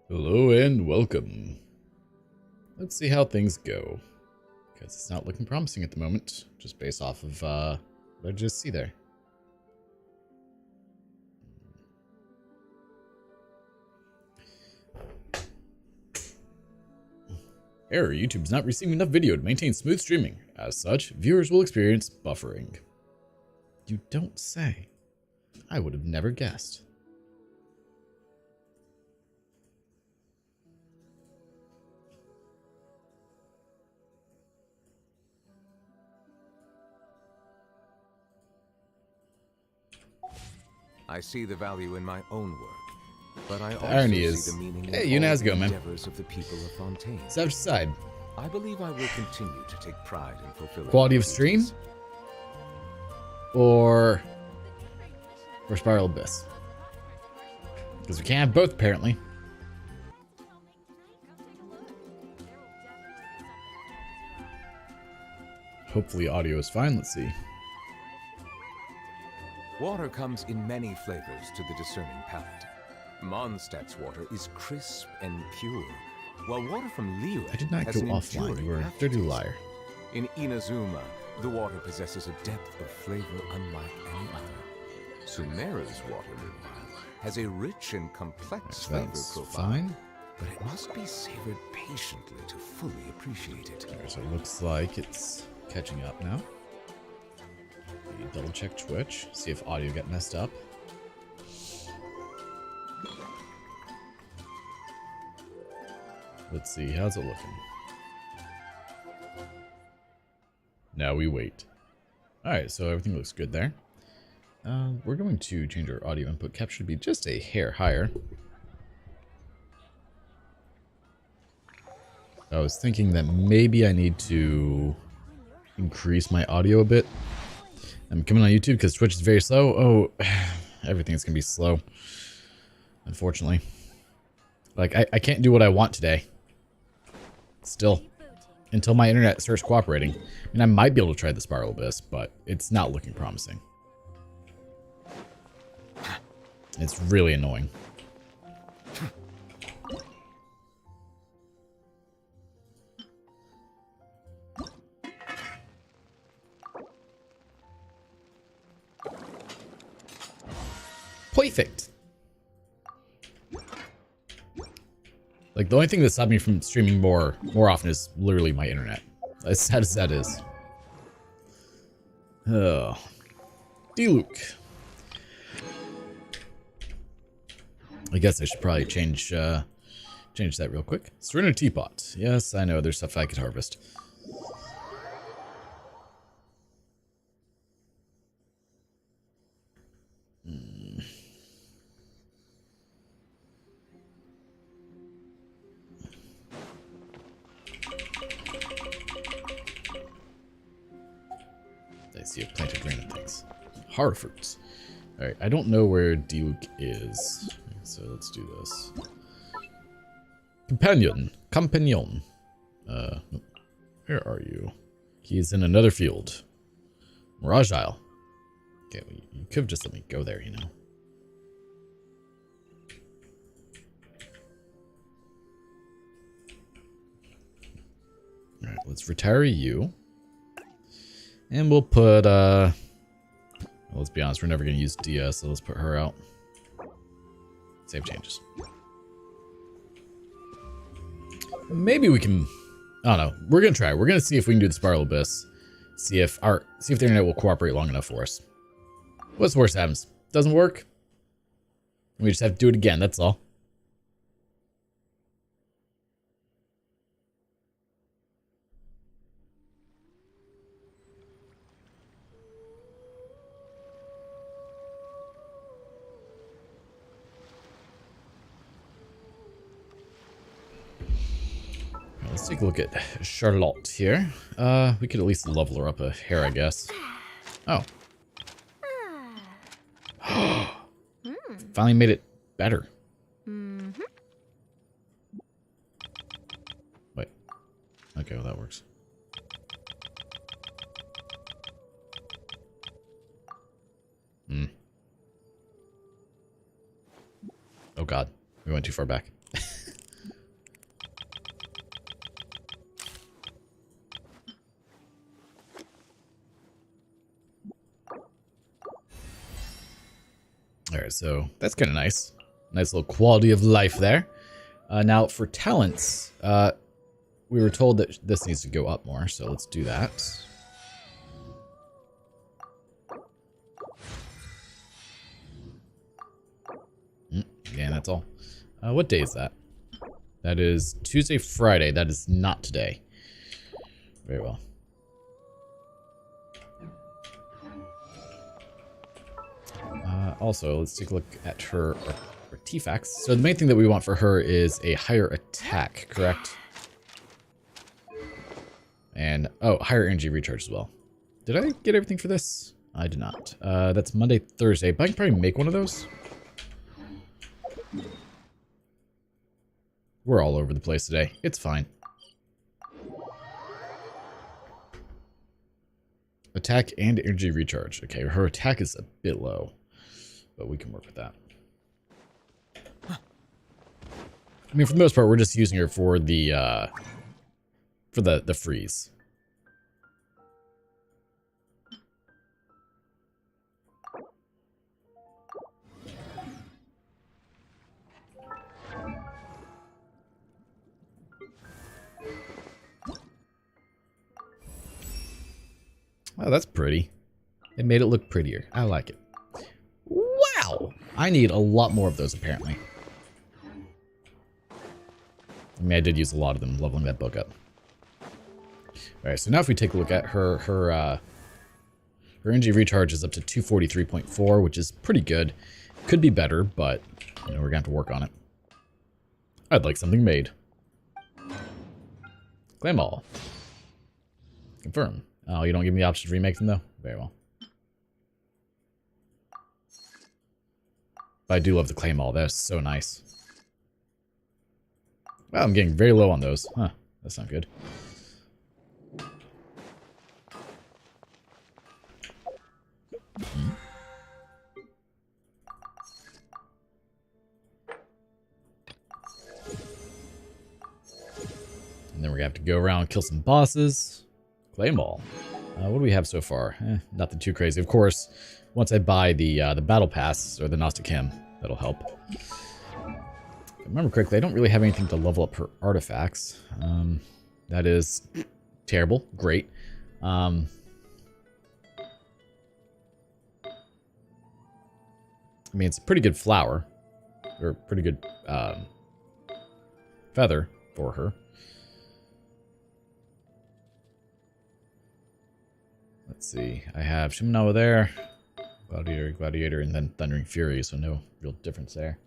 Hello and welcome. Let's see how things go, because it's not looking promising at the moment, just based off of what I just see there. Error, YouTube's not receiving enough video to maintain smooth streaming. As such, viewers will experience buffering. You don't say. I would have never guessed. I see the value in my own work, but I also irony see is, the meaning hey, in you know, all how's it the going, man? endeavors of the people of Fontaine. Step aside. I believe I will continue to take pride in fulfilling Quality my of stream? duties. Or Spiral Abyss? Because we can't have both, apparently. Hopefully audio is fine. Let's see. Water comes in many flavors to the discerning palate. Mondstadt's water is crisp and pure, while water from Liyue I did not has go an offline. enduring You were a aftertaste. dirty liar. In Inazuma, the water possesses a depth of flavor unlike any other. Sumeru's water, meanwhile, has a rich and complex So flavor that's profile, fine. but it must be savored patiently to fully appreciate it. Okay, so it looks like it's catching up now. We double check Twitch, see if audio got messed up. Let's see, how's it looking? Now we wait. Alright, so everything looks good there. We're going to change our audio input cap, should be just a hair higher. I was thinking that maybe I need to increase my audio a bit. I'm coming on YouTube because Twitch is very slow. Oh, everything's gonna be slow, unfortunately. Like, I can't do what I want today. Still. Until my internet starts cooperating. I mean, I might be able to try the Spiral Abyss, but it's not looking promising. It's really annoying. Perfect. Like, the only thing that stopped me from streaming more often is literally my internet. As sad as that is. Oh. D-Luke. I guess I should probably change that real quick. Serena Teapot. Yes, I know there's stuff I could harvest. I see a planted random things. Hard fruits. Alright, I don't know where D-Luke is. So let's do this. Companion. Where are you? He's in another field. Mirage Isle. Okay, well, you could have just let me go there, you know. Alright, let's retire you. And we'll put, well, let's be honest, we're never going to use DS, so let's put her out. Save changes. Maybe we can, I don't know. We're going to try. We're going to see if we can do the Spiral Abyss. See if the internet will cooperate long enough for us. What's the worst that happens? Doesn't work? We just have to do it again, that's all. Let's take a look at Charlotte here. We could at least level her up a hair, I guess. Oh. Finally made it better. Wait. Okay, well that works. Oh god, we went too far back. Alright, so that's kind of nice. Nice little quality of life there. Now, for talents, we were told that this needs to go up more, so let's do that. Yeah, that's all. What day is that? That is Tuesday, Friday. That is not today. Very well. Also, let's take a look at her artifacts. So the main thing that we want for her is a higher attack, correct? And, oh, higher energy recharge as well. Did I get everything for this? I did not. That's Monday, Thursday, but I can probably make one of those. We're all over the place today. It's fine. Attack and energy recharge. Okay, her attack is a bit low, but we can work with that. I mean, for the most part, we're just using her for the freeze. Oh, that's pretty. They made it look prettier. I like it. Wow! I need a lot more of those, apparently. I mean, I did use a lot of them leveling that book up. Alright, so now if we take a look at her energy recharge is up to 243.4, which is pretty good. Could be better, but, you know, we're gonna have to work on it. I'd like something made. Claim all. Confirm. Oh, you don't give me the option to remake them, though? Very well. But I do love the claim all. That's so nice. Wow, I'm getting very low on those. Huh, that's not good. Hmm. And then we're gonna have to go around and kill some bosses. Claim all. What do we have so far? Nothing too crazy. Of course, once I buy the battle pass or the Gnostic Hymn, that'll help. If I remember correctly, I don't really have anything to level up her artifacts. That is terrible. Great. I mean, it's a pretty good flower, or pretty good feather for her. Let's see. I have Shimenawa there, Gladiator, and then Thundering Fury, so no real difference there.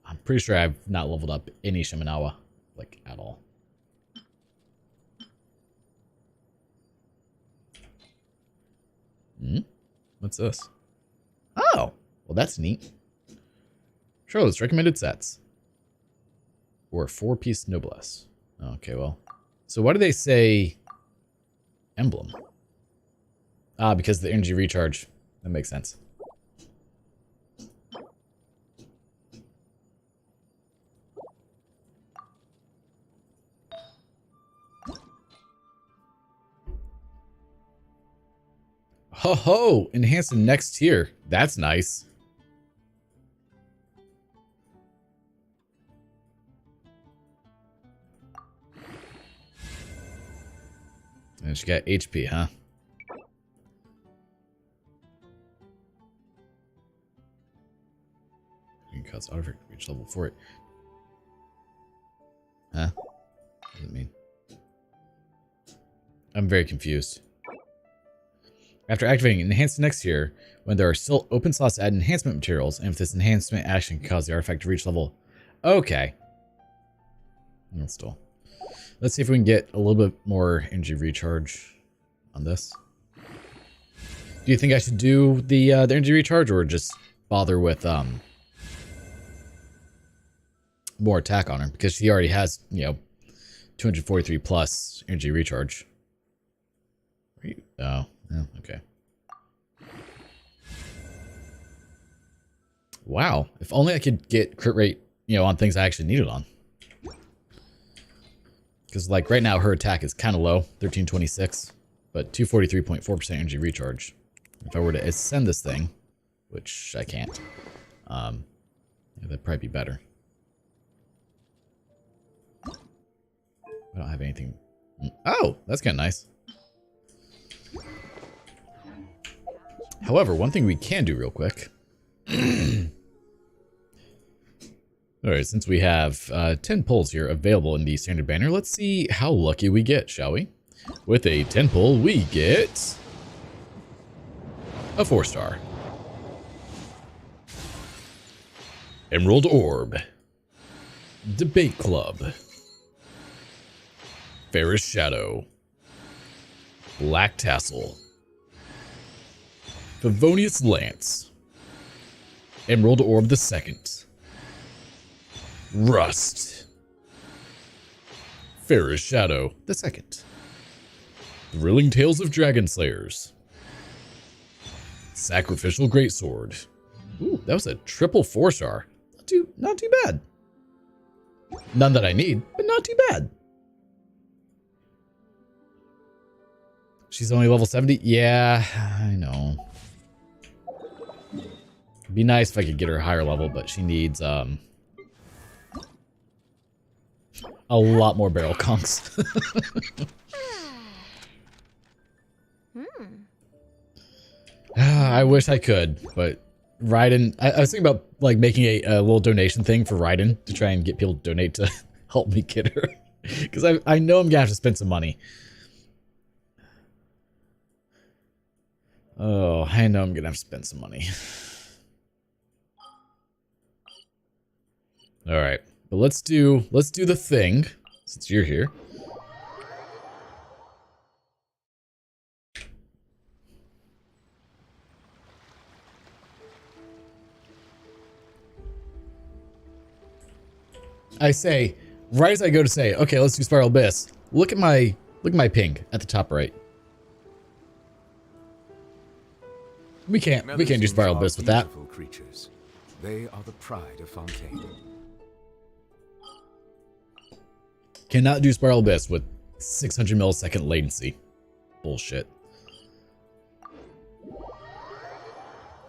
I'm pretty sure I've not leveled up any Shimenawa, like, at all. Hmm? What's this? Oh! Well, that's neat. Charlotte's recommended sets. Or 4-piece noblesse. Okay, well. So why do they say emblem? Ah, because of the energy recharge. That makes sense. Ho ho! Enhance the next tier. That's nice. And she got HP, huh? You can cause auto reach level for it. Huh? What does it mean? I'm very confused. After activating Enhance next tier, when there are still open slots to add enhancement materials, and if this enhancement action can cause the artifact to reach level. Okay. Well, still. Let's see if we can get a little bit more energy recharge on this. Do you think I should do the energy recharge, or just bother with more attack on her? Because she already has, you know, 243 plus energy recharge. Oh, yeah, okay. Wow, if only I could get crit rate, you know, on things I actually need it on. Because, like, right now her attack is kind of low, 1326, but 243.4% energy recharge. If I were to ascend this thing, which I can't, Yeah, that'd probably be better. I don't have anything. Oh, that's kind of nice. However, one thing we can do real quick. Alright, since we have 10 pulls here available in the standard banner, let's see how lucky we get, shall we? With a 10 pull, we get a 4-star. Emerald Orb. Debate Club. Fairest Shadow. Black Tassel. Favonius Lance. Emerald Orb the Second. Rust. Fairest Shadow the Second. Thrilling Tales of Dragon Slayers. Sacrificial Greatsword. Ooh, that was a triple 4-star. Not too bad. None that I need, but not too bad. She's only level 70? Yeah, I know. It'd be nice if I could get her a higher level, but she needs a lot more barrel conks. I wish I could, but Raiden, I was thinking about like making a little donation thing for Raiden to try and get people to donate to help me get her. Because I know I'm gonna have to spend some money. Oh, I know I'm gonna have to spend some money. Alright, but let's do the thing, since you're here. I say, right as I go to say, okay, let's do Spiral Abyss. Look at my ping at the top right. We can't do Spiral Abyss with that. Creatures. They are the pride of Fontaine. Cannot do Spiral Abyss with 600 millisecond latency. Bullshit.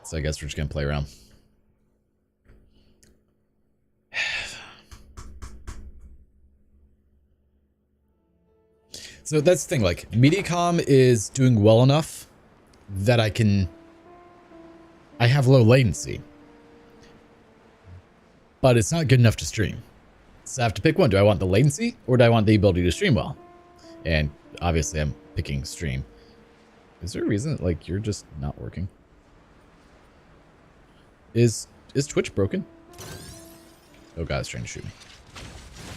So I guess we're just gonna play around. So that's the thing, like, Mediacom is doing well enough that I have low latency. But it's not good enough to stream. So I have to pick one. Do I want the latency or do I want the ability to stream well? And obviously I'm picking stream. Is there a reason that, like, you're just not working? Is Twitch broken? Oh god, it's trying to shoot me.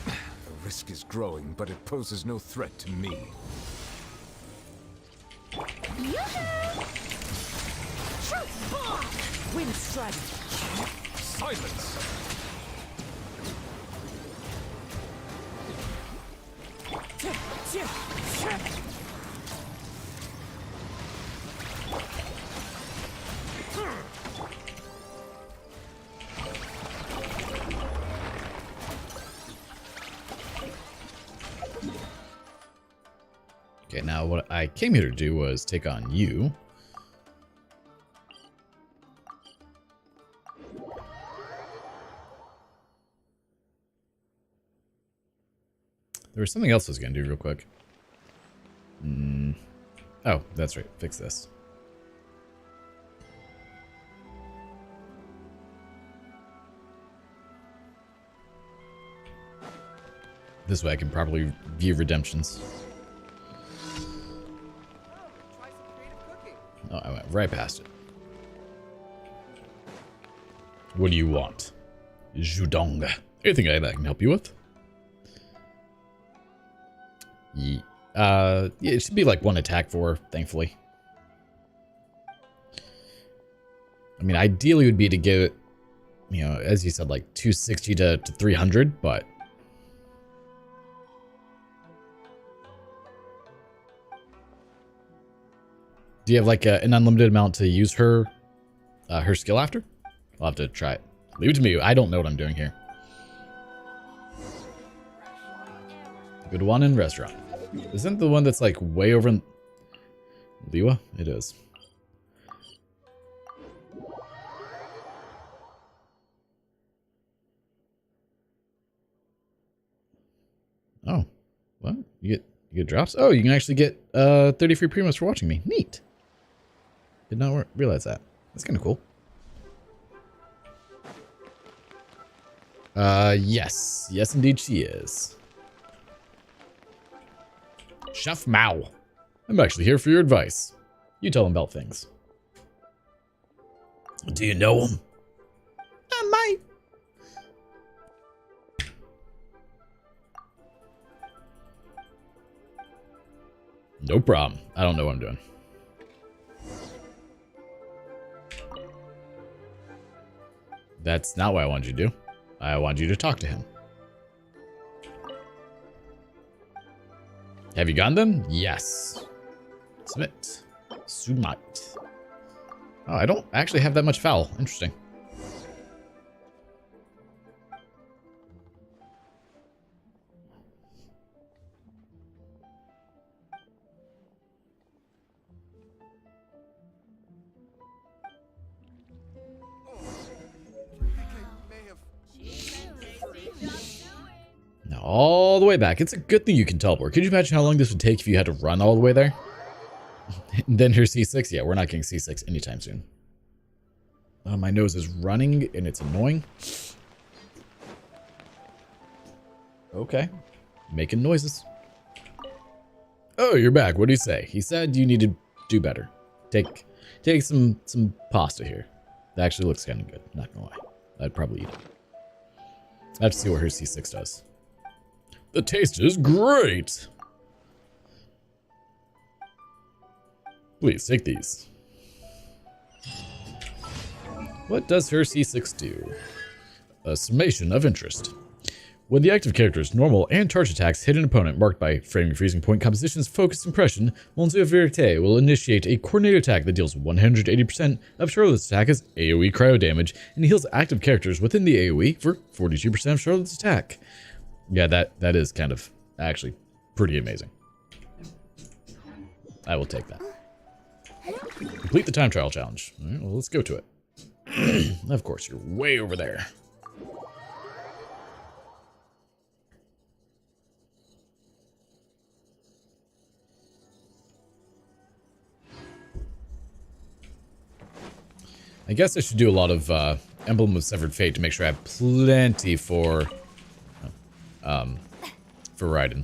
The risk is growing, but it poses no threat to me. Wind strike. Silence! Okay, now what I came here to do was take on you. There was something else I was going to do real quick. Oh, that's right. Fix this. This way I can probably view redemptions. Oh, I went right past it. What do you want? Judong. Anything I can help you with? Yeah, it should be like one attack for, thankfully. I mean, ideally would be to get, you know, as you said, like 260 to 300, but do you have like an unlimited amount to use her skill after? I'll have to try it. Leave it to me. I don't know what I'm doing here. Good one in restaurant. Isn't the one that's like way over in Liwa? It is. You get drops? Oh, you can actually get 30 free premos for watching me. Neat. Did not realize that. That's kind of cool. Yes. Yes, indeed she is. Chef Mao. I'm actually here for your advice. You tell him about things. Do you know him? I might. No problem. I don't know what I'm doing. That's not what I wanted you to do. I wanted you to talk to him. Have you gone then? Yes. Submit. Submit. Oh, I don't actually have that much foul. Interesting. Now all the way back. It's a good thing you can teleport. Could you imagine how long this would take if you had to run all the way there? Then her C6? Yeah, we're not getting C6 anytime soon. My nose is running and it's annoying. Okay. Making noises. Oh, you're back. What do you say? He said you need to do better. Take some pasta here. That actually looks kind of good. Not gonna lie. I'd probably eat it. I have to see what her C6 does. The taste is great! Please, take these. What does her C6 do? A summation of interest. When the active character's normal and charge attacks hit an opponent marked by framing freezing point composition's focused impression, Monsieur Verite will initiate a coordinated attack that deals 180% of Charlotte's attack as AoE cryo damage and heals active characters within the AoE for 42% of Charlotte's attack. Yeah, that is kind of actually pretty amazing. I will take that. Complete the time trial challenge. All right, well, let's go to it. Of course, you're way over there. I guess I should do a lot of Emblem of Severed Fate to make sure I have plenty for Raiden.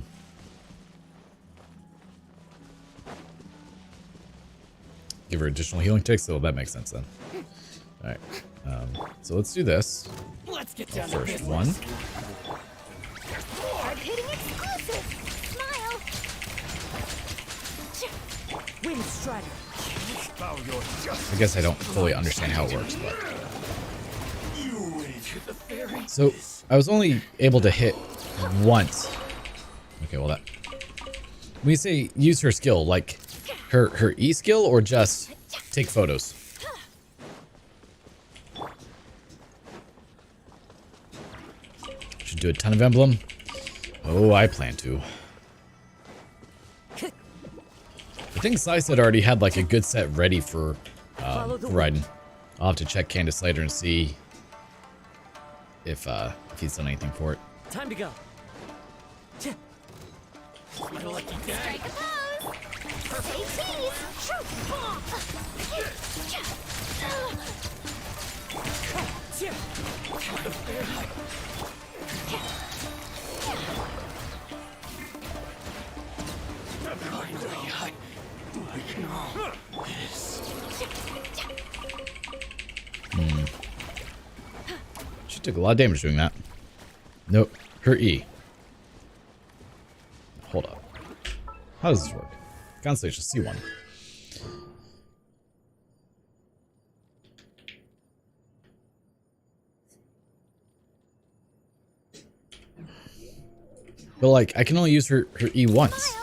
Give her additional healing ticks, so that makes sense then. Alright, so let's do this. Let's get down First to one. Hard-hitting exclusive. Smile. Wind Strider. I guess I don't fully understand how it works, but... So, I was only able to hit once. Okay, well that... When you say use her skill, like her E skill or just take photos? Should do a ton of emblem. Oh, I plan to. I think Sai said already had like a good set ready for Raiden. I'll have to check Candace later and see if he's done anything for it. Time to go. My lucky day. Strike a pose. Say cheese. She took a lot of damage doing that. Nope. Her E. Hold up. How does this work? Constellation C1. But like, I can only use her E once.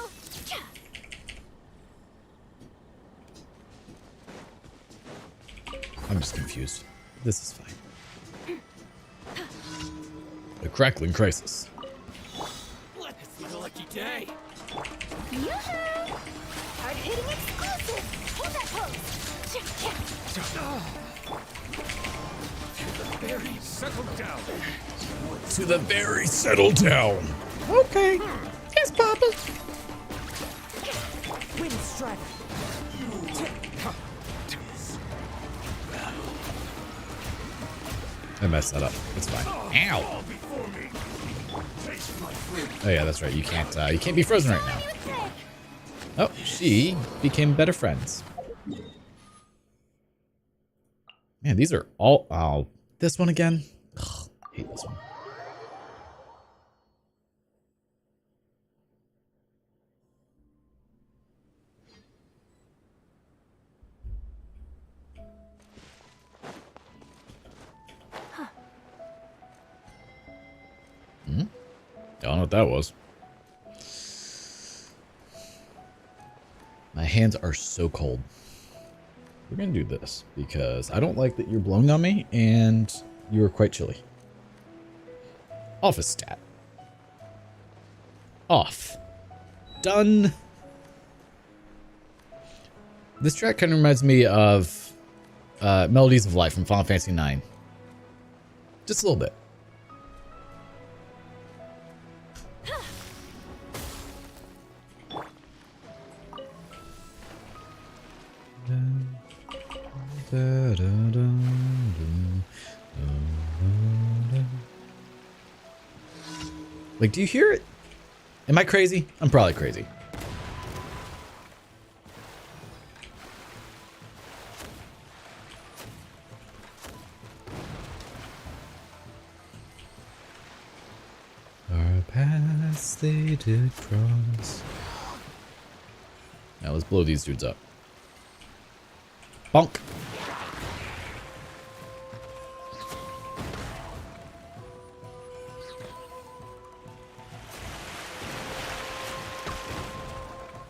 I'm just confused. This is fine. The Crackling Crisis. It's my lucky day. Hard-hitting exclusive. Hold that pose. Very settled down. To the very settled down. Okay. Yes, Papa. Strider. I messed that up. It's fine. Ow! Oh yeah, that's right. You can't be frozen right now. Oh, she became better friends. Man, these are all... Oh, this one again? Ugh, I hate this one. I don't know what that was. My hands are so cold. We're going to do this because I don't like that you're blowing on me and you're quite chilly. Office stat. Off. Done. This track kind of reminds me of Melodies of Life from Final Fantasy IX. Just a little bit. Like, do you hear it? Am I crazy? I'm probably crazy. Our paths they did cross. Now let's blow these dudes up. Bonk.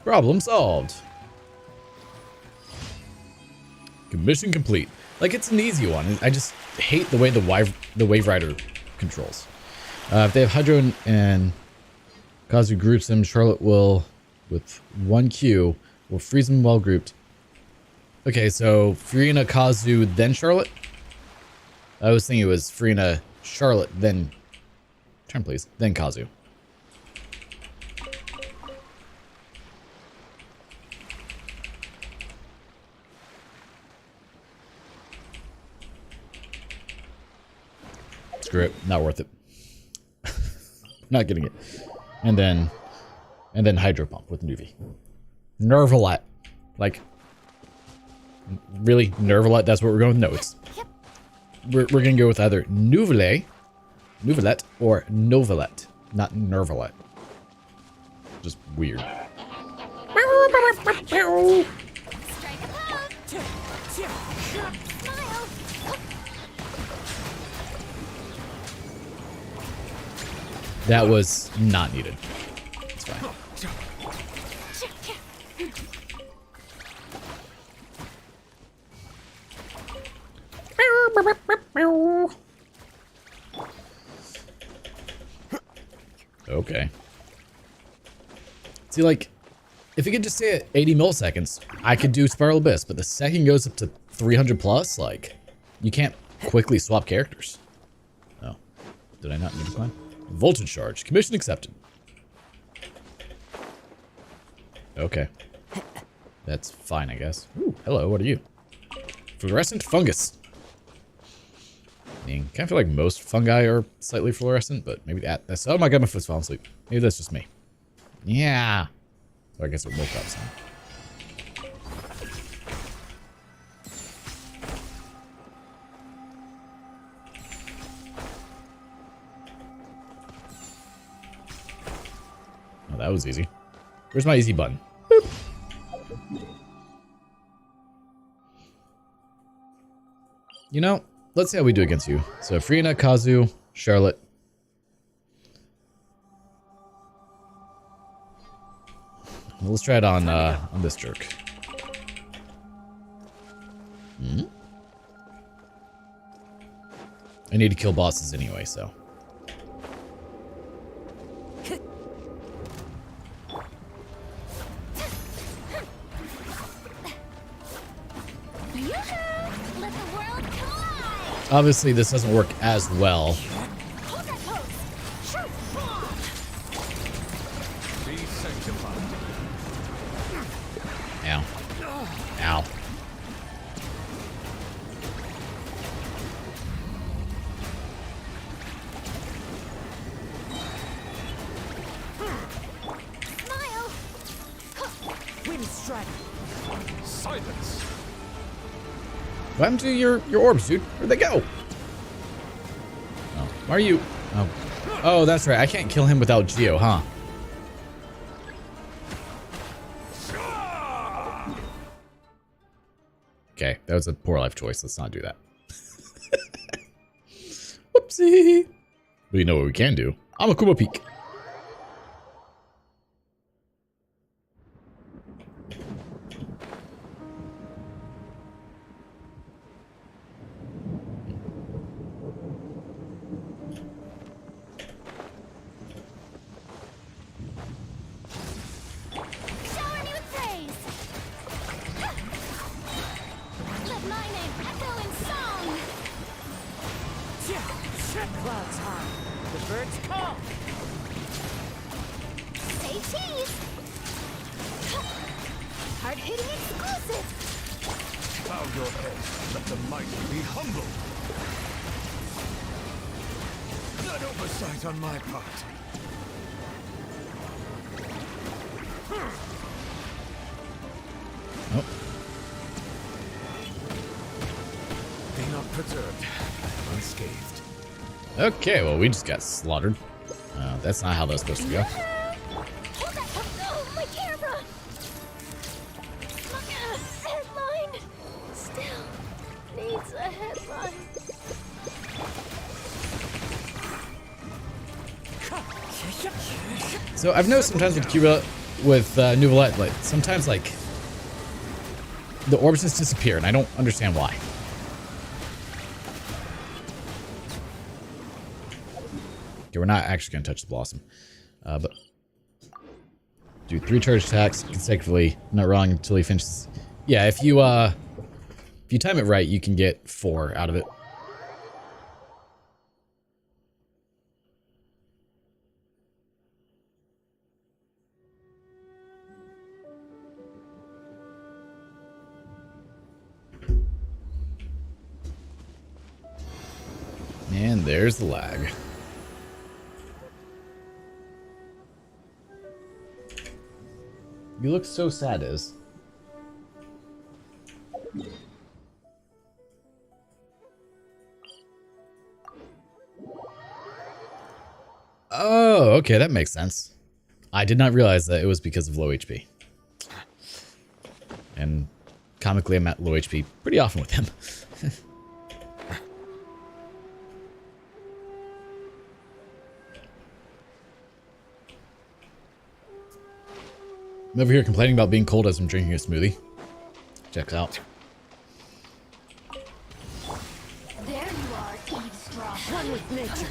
Problem solved. Mission complete. Like, it's an easy one. I just hate the way the Wave Rider controls. If they have Hydro and Kazu groups them, Charlotte will, with 1 Q, will freeze them while grouped. Okay, so Furina, Kazu, then Charlotte? I was thinking it was Furina, Charlotte, then... Turn, please. Then Kazu. Screw it. Not worth it. Not getting it. And then Hydro Pump with Nuvie. Nervalet. Like... Really? Nervalet? That's what we're going with? No, it's... We're going to go with either Nuvelet or Novelet. Not Nervalet. Just weird. That was not needed. It's fine. Okay. See, like, if you could just stay at 80 milliseconds, I could do Spiral Abyss, but the second goes up to 300 plus, like, you can't quickly swap characters. Oh. Did I not need to climb? Voltage charge. Commission accepted. Okay. That's fine, I guess. Ooh, hello, what are you? Fluorescent fungus. I mean, kind of feel like most fungi are slightly fluorescent, but maybe that's... Oh my god, my foot's falling asleep. Maybe that's just me. Yeah. So I guess it woke up some. Oh, that was easy. Where's my easy button? Boop. You know, let's see how we do against you. So, Furina, Kazu, Charlotte. Well, let's try it on this jerk. Hmm? I need to kill bosses anyway, so. Obviously, this doesn't work as well. Strider. Silence! What happened to your orbs, dude? Where'd they go? Oh, why are you? Oh, oh, that's right. I can't kill him without Geo, huh? Okay, that was a poor life choice. Let's not do that. Whoopsie. But you know what we can do? I'm a Kuma Peak. Shower me with praise. Let my name echo in song. Clouds high. The birds call. Say cheese. Hard-hitting exclusive. Bow your head. Let the mighty be humble. An oversight on my part. Oh, Be not perturbed. Unscathed. okay. Well, we just got slaughtered. That's not how that's supposed to go. Hold that. Oh, my camera. Headline. Still needs a headline. So I've noticed sometimes with Kira, with Nouvellette, like sometimes like the orbs just disappear, and I don't understand why. Okay, we're not actually gonna touch the blossom, but do 3 charge attacks consecutively. I'm not wrong until he finishes. Yeah, if you time it right, you can get 4 out of it. And there's the lag. You look so sad, Iz. Oh, okay, that makes sense. I did not realize that it was because of low HP. And comically, I'm at low HP pretty often with him. I'm over here complaining about being cold as I'm drinking a smoothie. Checks out. There you are, eavesdrop. One with nature.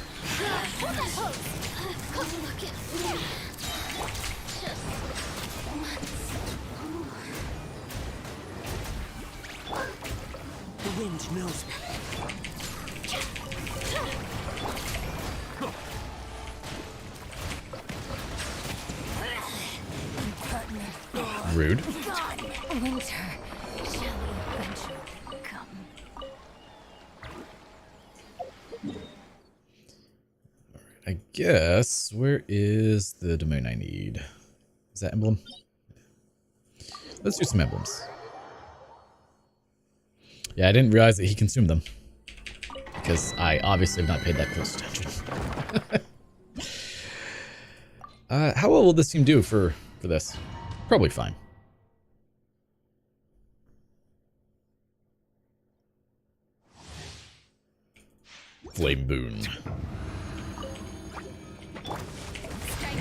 Hold that pose. Come look at me. Just once. The wind knows me. Rude. Gone. Winter. Shall we adventure come? I guess, where is the domain I need? Is that emblem? Let's do some emblems. Yeah, I didn't realize that he consumed them. Because I obviously have not paid that close attention. How well will this team do for this? Probably fine. Flame Boon. Strike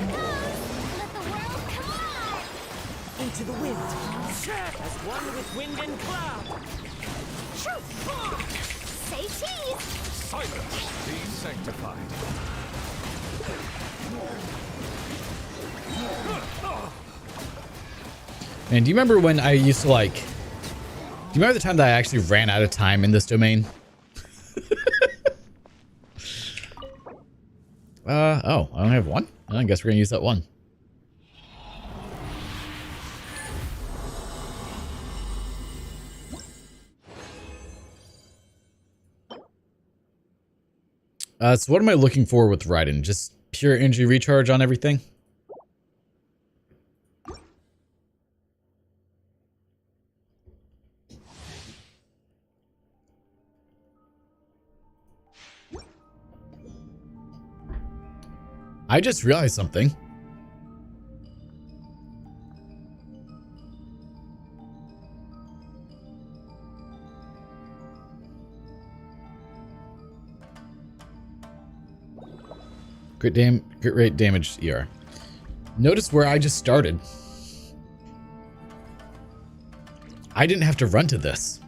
pose. Let the world come alive. Into the wind. As one with wind and cloud. Say cheese. Silence! Be sanctified. And do you remember when I used to like... Do you remember the time that I actually ran out of time in this domain? Oh, I only have one? I guess we're gonna use that one. So what am I looking for with Raiden? Just pure energy recharge on everything? I just realized something. Crit rate damage ER. Notice where I just started. I didn't have to run to this.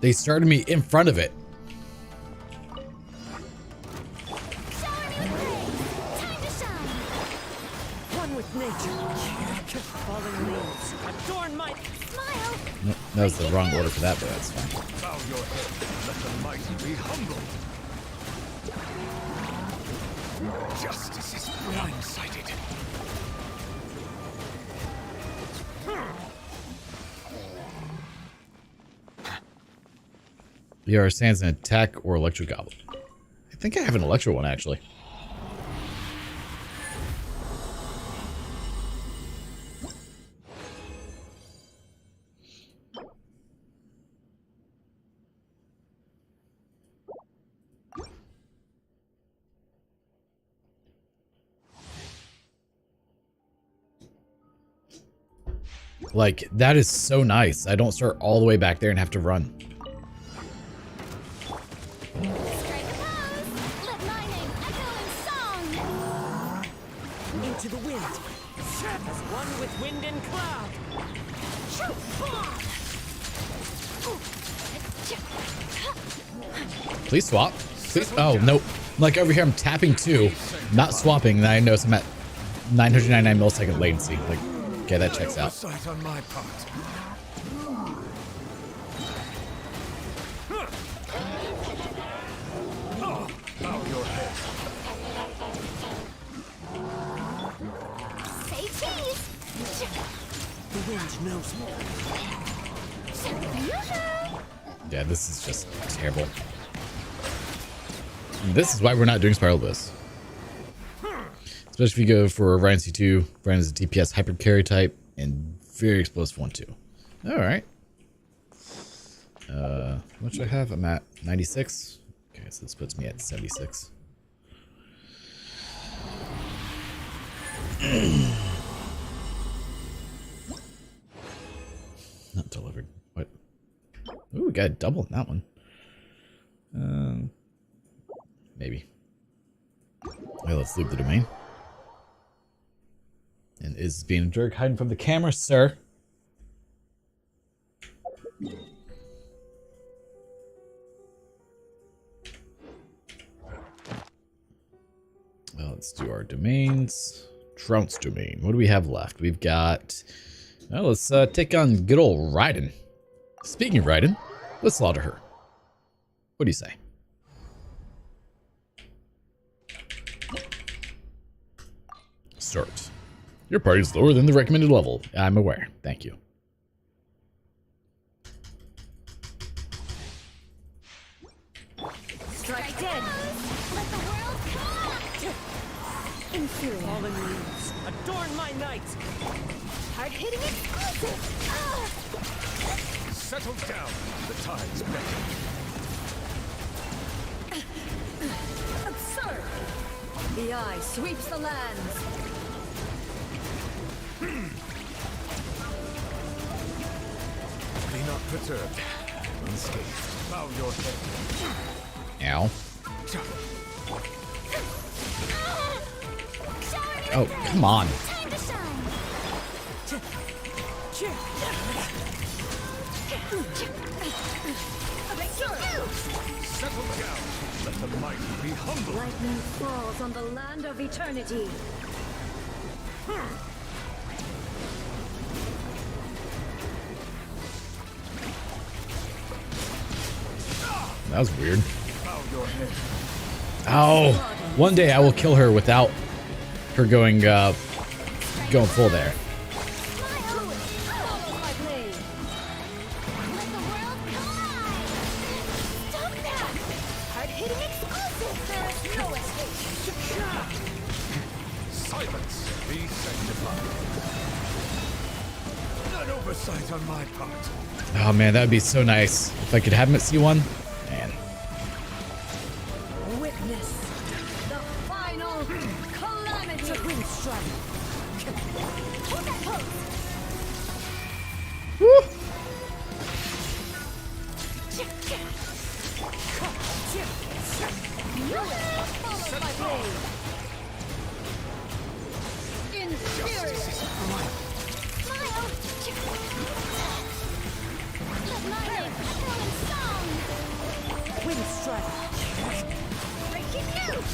They started me in front of it. One with nature. Falling leaves. Adorn my smile. No, that was the wrong order for that, but that's fine. Bow your head, let the mighty be humbled. Justice is blindsided. ER stands an attack or electro goblin. I think I have an electro one actually. Like, that is so nice. I don't start all the way back there and have to run. Into the wind. As one with wind and cloud. Please swap. Please. Oh, nope. Like over here, I'm tapping 2, not swapping, and I notice I'm at 999 millisecond latency. Like, okay, that checks out. On my part. Bow your head. Say cheese. The wind knows me. Yeah, this is just terrible. And this is why we're not doing Spiral Abyss. Especially if you go for Ryan C2, Ryan is a DPS hyper carry type, and very explosive 1-2. Alright. What should I have? I'm at 96. Okay, so this puts me at 76. Not delivered. What? Ooh, we got a double in that one. Maybe. Okay, let's leave the domain. And is being a jerk hiding from the camera, sir? Well, let's do our domains. Trounce domain. What do we have left? We've got... Well, let's take on good old Raiden. Speaking of Raiden, let's slaughter her. What do you say? Start. Your party's lower than the recommended level. I'm aware. Thank you. Strike dead. Let the world come. Inferior. Fallen leaves. Adorn my night. Hard-hitting exclusive. Settle down. The tide's better. Absurd. The eye sweeps the lands. Be not perturbed. Unscathed. Bow your head. Ow. Oh, come on. Time to shine. Settle down. Let the mighty be humble. Lightning falls on the land of eternity. That was weird. Bow your head. Oh, one day I will kill her without her going full there. Follow my blade. Let the world collide. Stop that. Hard-hitting exclusive. There is no escape. Silence. Be sanctified. An oversight on my part. Oh man, that would be so nice if I could have him at C1. Man. Follow my blade. In spirit. Smile. Let my name echo in song. Wind strike. Breaking news.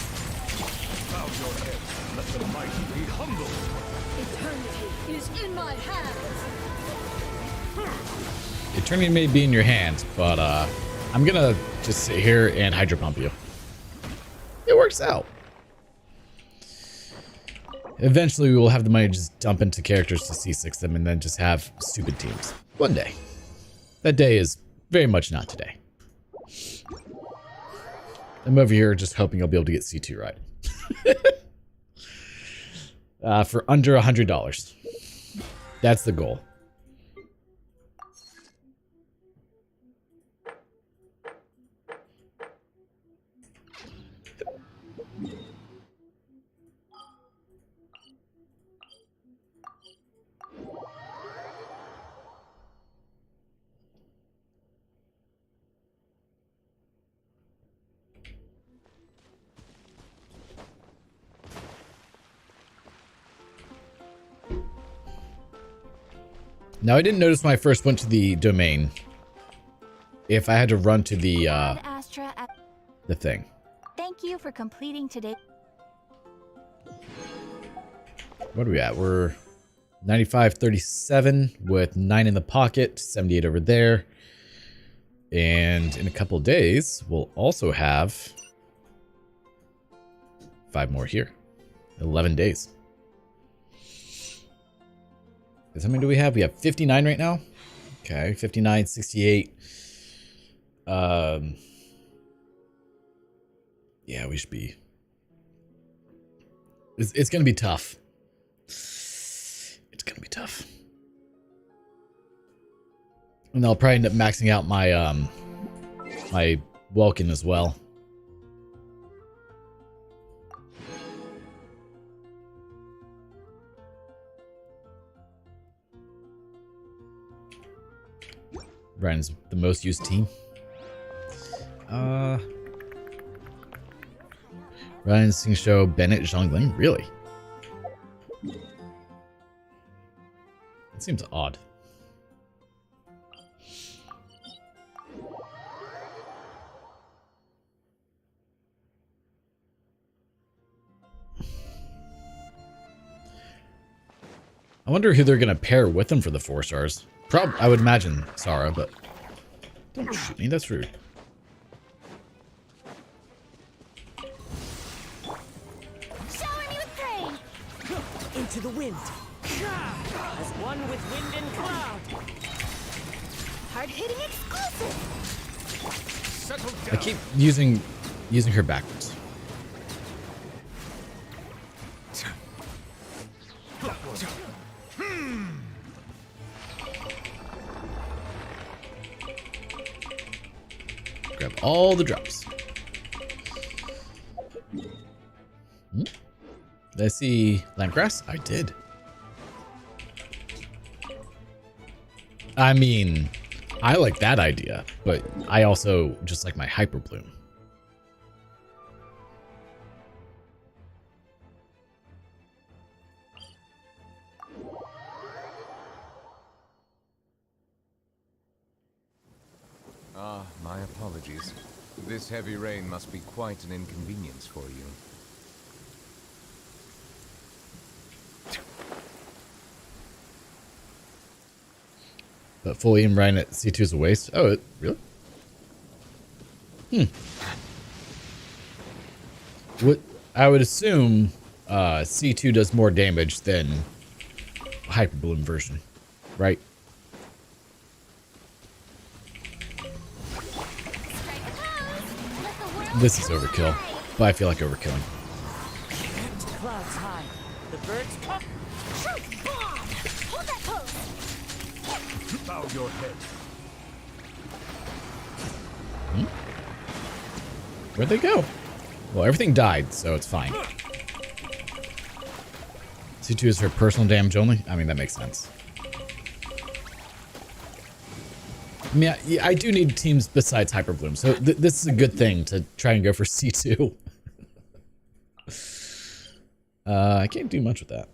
Bow your head. Let the mighty be humble. Eternity is in my hands. Eternity may be in your hands, but I'm gonna just sit here and hydro pump you. It works out. Eventually, we will have the money to just dump into characters to C6 them and then just have stupid teams. One day. That day is very much not today. I'm over here just hoping I'll be able to get C2 right. For under $100. That's the goal. Now, I didn't notice when I first went to the domain if I had to run to the Astra, thing. thank you for completing today. What are we at? We're 95.37 with 9 in the pocket, 78 over there. And in a couple of days, we'll also have 5 more here. 11 days. How many do we have? We have 59 right now. Okay, 59, 68. Yeah, we should be. It's gonna be tough. It's gonna be tough. And I'll probably end up maxing out my my Welkin as well. Ryan's the most used team. Ryan Sing Show, Bennett, Zhongling. Really? It seems odd. I wonder who they're gonna pair with them for the 4 stars. I would imagine Sarah, but don't shoot me. That's rude. Shower me with praise. Into the wind. As one with wind and cloud. Hard-hitting exclusive. Settle I down. keep using her backwards. Grab all the drops. Did I see Landgrass? I did. I mean, I like that idea, but I also just like my Hyper Bloom. Ah, my apologies. This heavy rain must be quite an inconvenience for you. But fully in Ryan at C2 is a waste. Oh, really? What I would assume C2 does more damage than Hyper Bloom version, right? Strike a pose. Let the world This is overkill, but I feel like overkilling. Clouds high. The birds come. Truth bomb. Hold that pose. Bow your head. Where'd they go? Well, everything died, so it's fine. C2 is for personal damage only? I mean, that makes sense. I mean, I do need teams besides Hyper Bloom, so this is a good thing to try and go for C2. I can't do much with that.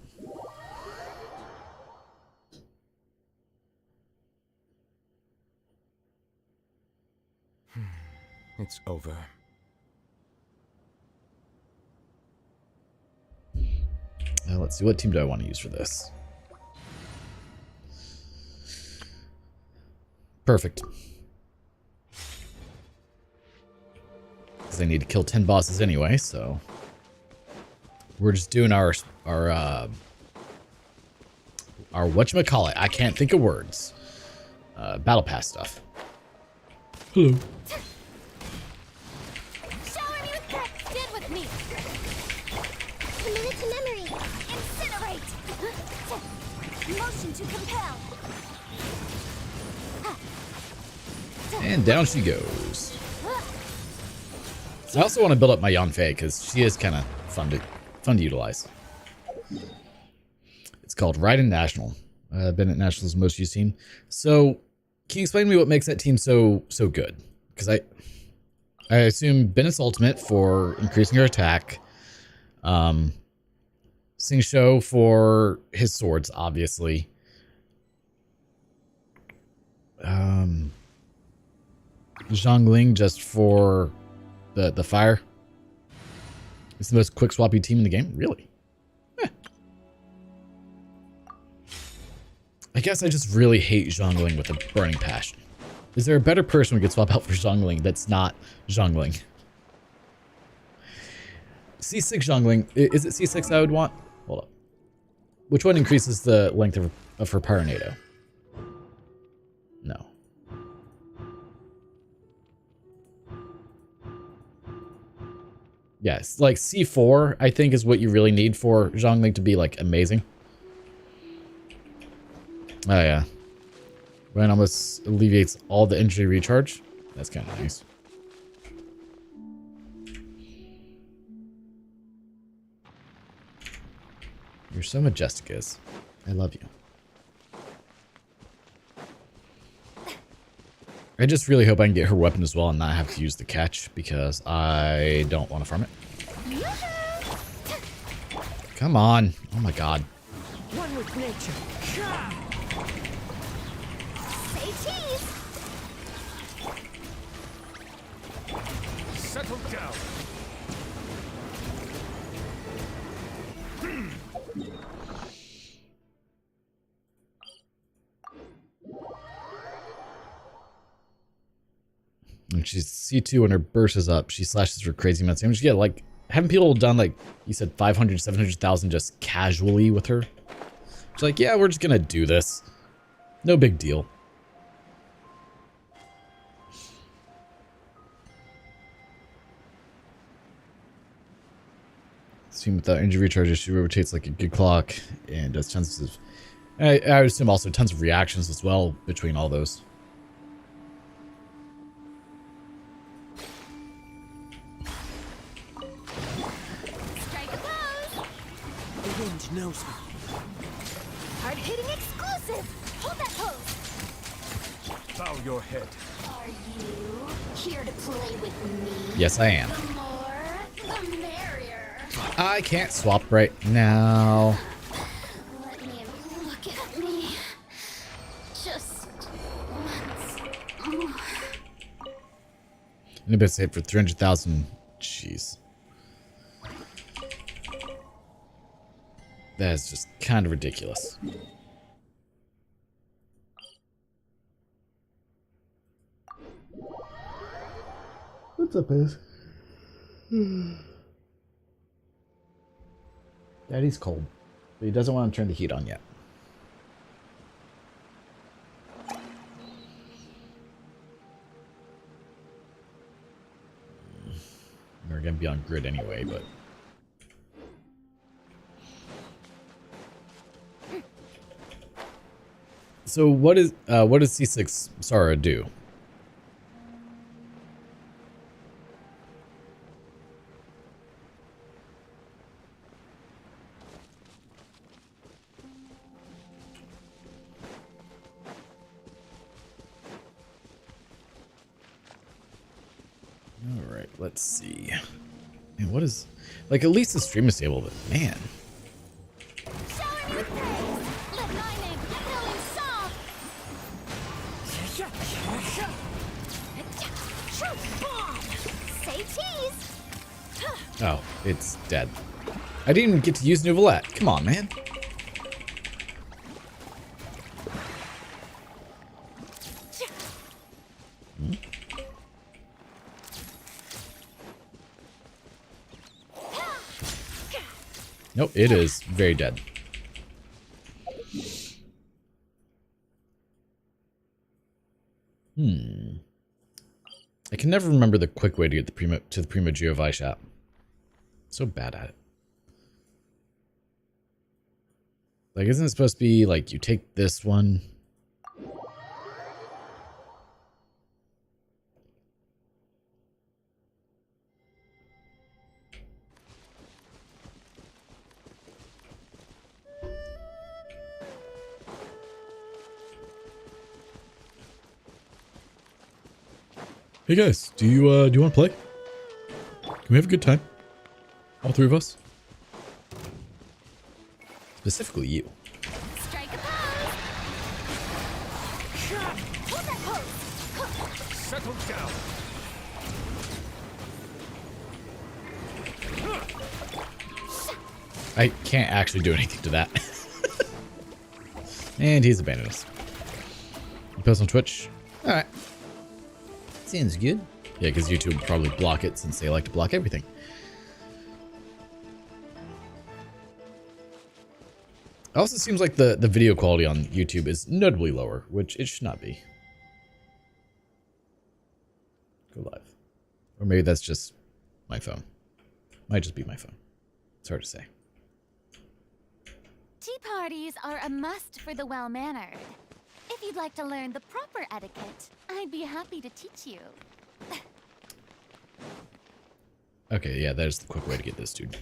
It's over. Let's see, what team do I want to use for this? Perfect. Because I need to kill 10 bosses anyway, so we're just doing our whatchamacallit, I can't think of words. Battle pass stuff. Hello. Shower me with that. Stand with me. Commit it to memory. Incinerate. Motion to compel. And down she goes. I also want to build up my Yanfei because she is kind of fun to utilize. It's called Raiden National. Been at National's most used team. So, can you explain to me what makes that team so good? Because I assume Bennett's ultimate for increasing her attack. Sing Shou for his swords, obviously. Zhongling just for the fire. It's the most quick swappy team in the game? Really? I guess I just really hate Zhongling with a burning passion. Is there a better person we could swap out for Zhongling that's not Zhongling? C6 Zhongling. Is it C6 I would want? Hold up. Which one increases the length of her Paranado? No. Yes, like C4, I think, is what you really need for Zhongling to be, like, amazing. Oh, yeah. When almost alleviates all the injury recharge. That's kind of nice. You're so majestic, Iz. I love you. I just really hope I can get her weapon as well and not have to use the catch because I don't want to farm it. Come on. Oh my god. One with nature. Say cheese. Settle down. And she's C2 when her burst is up. She slashes for crazy amounts of damage. Yeah, like, haven't people done, like, you said 500, 700,000 just casually with her? She's like, yeah, we're just gonna do this. No big deal. Seen without injury recharges, she rotates like a good clock and does tons of... I would assume also tons of reactions as well between all those. Strike a pose. The wind knows me. Hard-hitting exclusive. Hold that pose. Bow your head. Are you here to play with me? Yes, I am. The more, the merrier. I can't swap right now. Let me look at me. Just once more. Nimble's hit for 300,000. Jeez. That is just kind of ridiculous. What's up, Iz? Daddy's cold, but he doesn't want to turn the heat on yet. We're gonna be on grid anyway, but so what does C6 Sara do? All right, let's see. Man, what is... Like, at least the stream is stable, but man. Shower me with praise. Let my name be filling song. Say cheese. Oh, it's dead. I didn't even get to use Nouvellette. Come on, man. Nope, it is very dead. I can never remember the quick way to get the Prima to the Prima Giovanni shop. So bad at it. Like, isn't it supposed to be like you take this one? Hey guys, do you want to play? Can we have a good time? All three of us? Specifically you. Strike a pose. Hold that pose. Settle down. I can't actually do anything to that. And he's abandoned us. You post on Twitch? Alright. Sounds good. Yeah, because YouTube would probably block it since they like to block everything. It also seems like the video quality on YouTube is notably lower, which it should not be. Go live. Or maybe that's just my phone. Might just be my phone. It's hard to say. Tea parties are a must for the well-mannered. If you'd like to learn the proper etiquette, I'd be happy to teach you. Okay, yeah, there's the quick way to get this dude.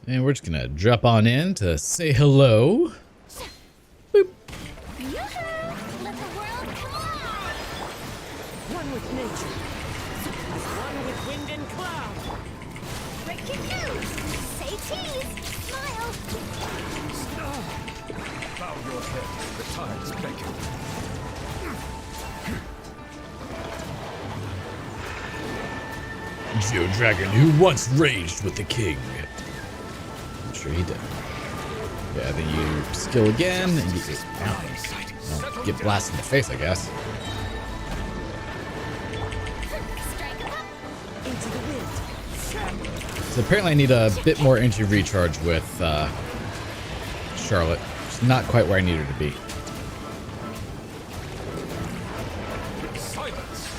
And we're just gonna drop on in to say hello. Boop. Yoo-hoo! Let the world come on! One with nature. As one with wind and cloud. Breaking news! Say cheese! Smile! Bow your head. The time's beckon. Joe Dragon, who once raged with the king. I'm sure he did. Yeah, then you skill again and get blasted in the face, I guess. Strike a pop! Into the wind. So apparently I need a bit more energy recharge with Charlotte. She's not quite where I need her to be. Silence.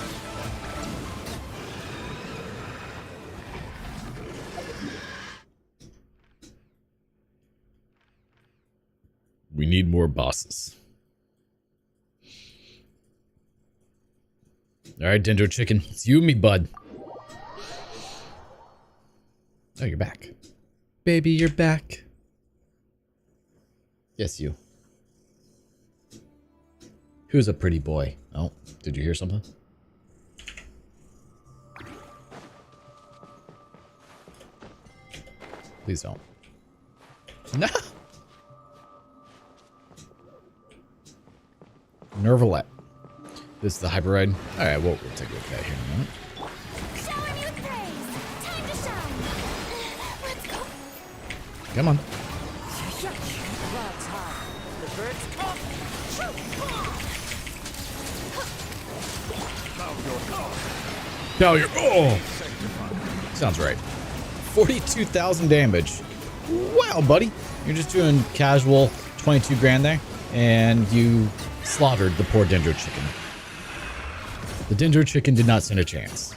We need more bosses. Alright, Dendro Chicken. It's you and me, bud. Oh, you're back. Baby, you're back. Yes, you. Who's a pretty boy? Oh, did you hear something? Please don't. No! Nervalette. This is the hyper ride. Alright, we'll take a look at that here in a moment. Shower me with praise! Time to shine! Let's go! Come on. Clouds high. The birds come. Bow your head. Now you're... Oh! Sounds right. 42,000 damage. Wow, buddy. You're just doing casual 22 grand there. And you slaughtered the poor Dendro Chicken. The Dendro Chicken did not stand a chance.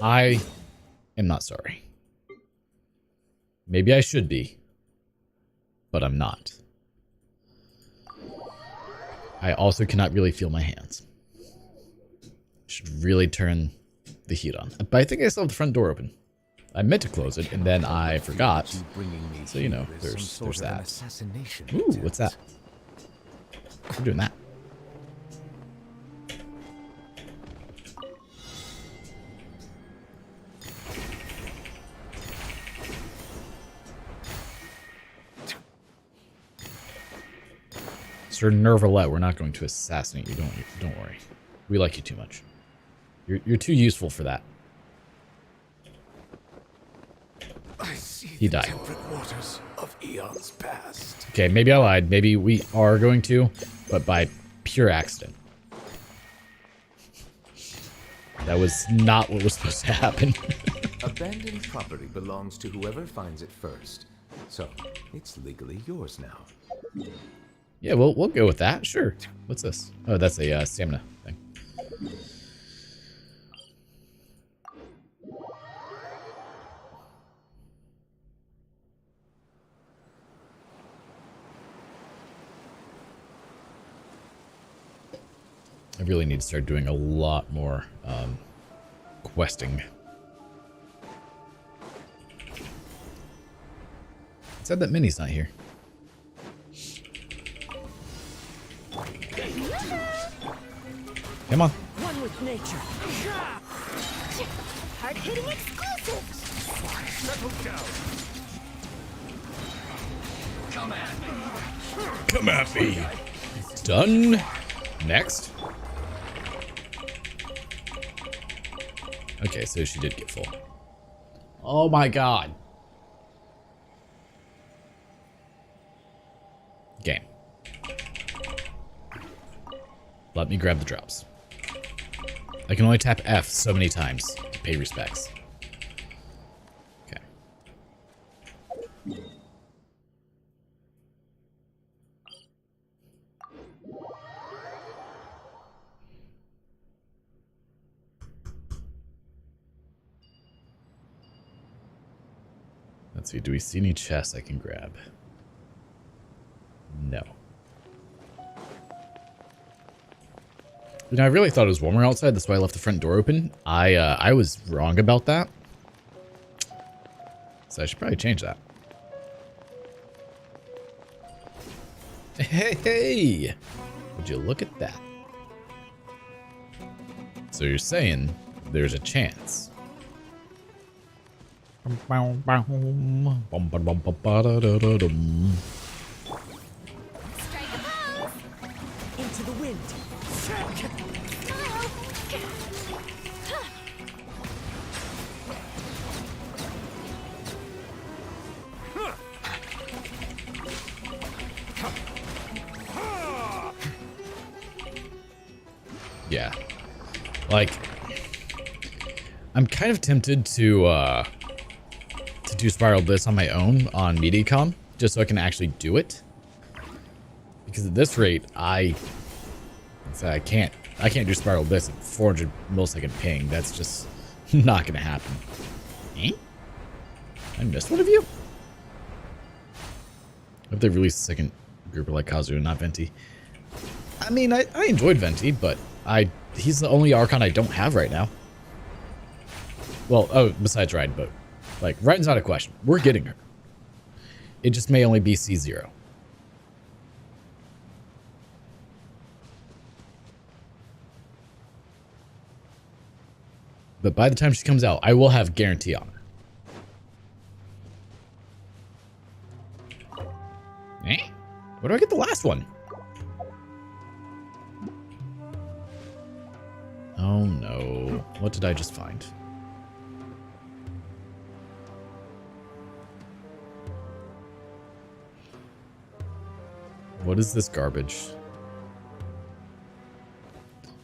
I am not sorry. Maybe I should be. But I'm not. I also cannot really feel my hands. Should really turn the heat on. But I think I still have the front door open. I meant to close it, and then I forgot. So, you know, there's that. Ooh, what's that? We're doing that. Sir Nervalette, we're not going to assassinate you. Don't worry. We like you too much. You're too useful for that. I see He died. temperate waters of eons past. Okay, maybe I lied. Maybe we are going to, but by pure accident. That was not what was supposed to happen. Abandoned property belongs to whoever finds it first. So, it's legally yours now. Yeah, we'll go with that. Sure. What's this? Oh, that's a stamina thing. I really need to start doing a lot more questing. It said that Minnie's not here. Come on. One with nature. Hard-hitting exclusive. Settle down. Come at me. Done. Next. Okay, so she did get full. Oh my god. Game. Let me grab the drops. I can only tap F so many times to pay respects. Okay. Let's see, do we see any chests I can grab? No. You know, I really thought it was warmer outside. That's why I left the front door open. I was wrong about that. So I should probably change that. Hey, hey! Would you look at that? So you're saying there's a chance. Strike a pose. Into the wind. Smile. Yeah. Like, I'm kind of tempted to do Spiral Bliss on my own on MediaCom, just so I can actually do it. Because at this rate, I can't do Spiral Bliss at 400 millisecond ping. That's just not gonna happen. Eh? I missed one of you? I hope they release a second grouper like Kazu, not Venti. I mean, I enjoyed Venti, but he's the only Archon I don't have right now. Well, oh, besides Raiden, but like Raiden's not a question. We're getting her. It just may only be C0. But by the time she comes out, I will have guarantee on her. Eh? Where do I get the last one? Oh no. What did I just find? What is this garbage?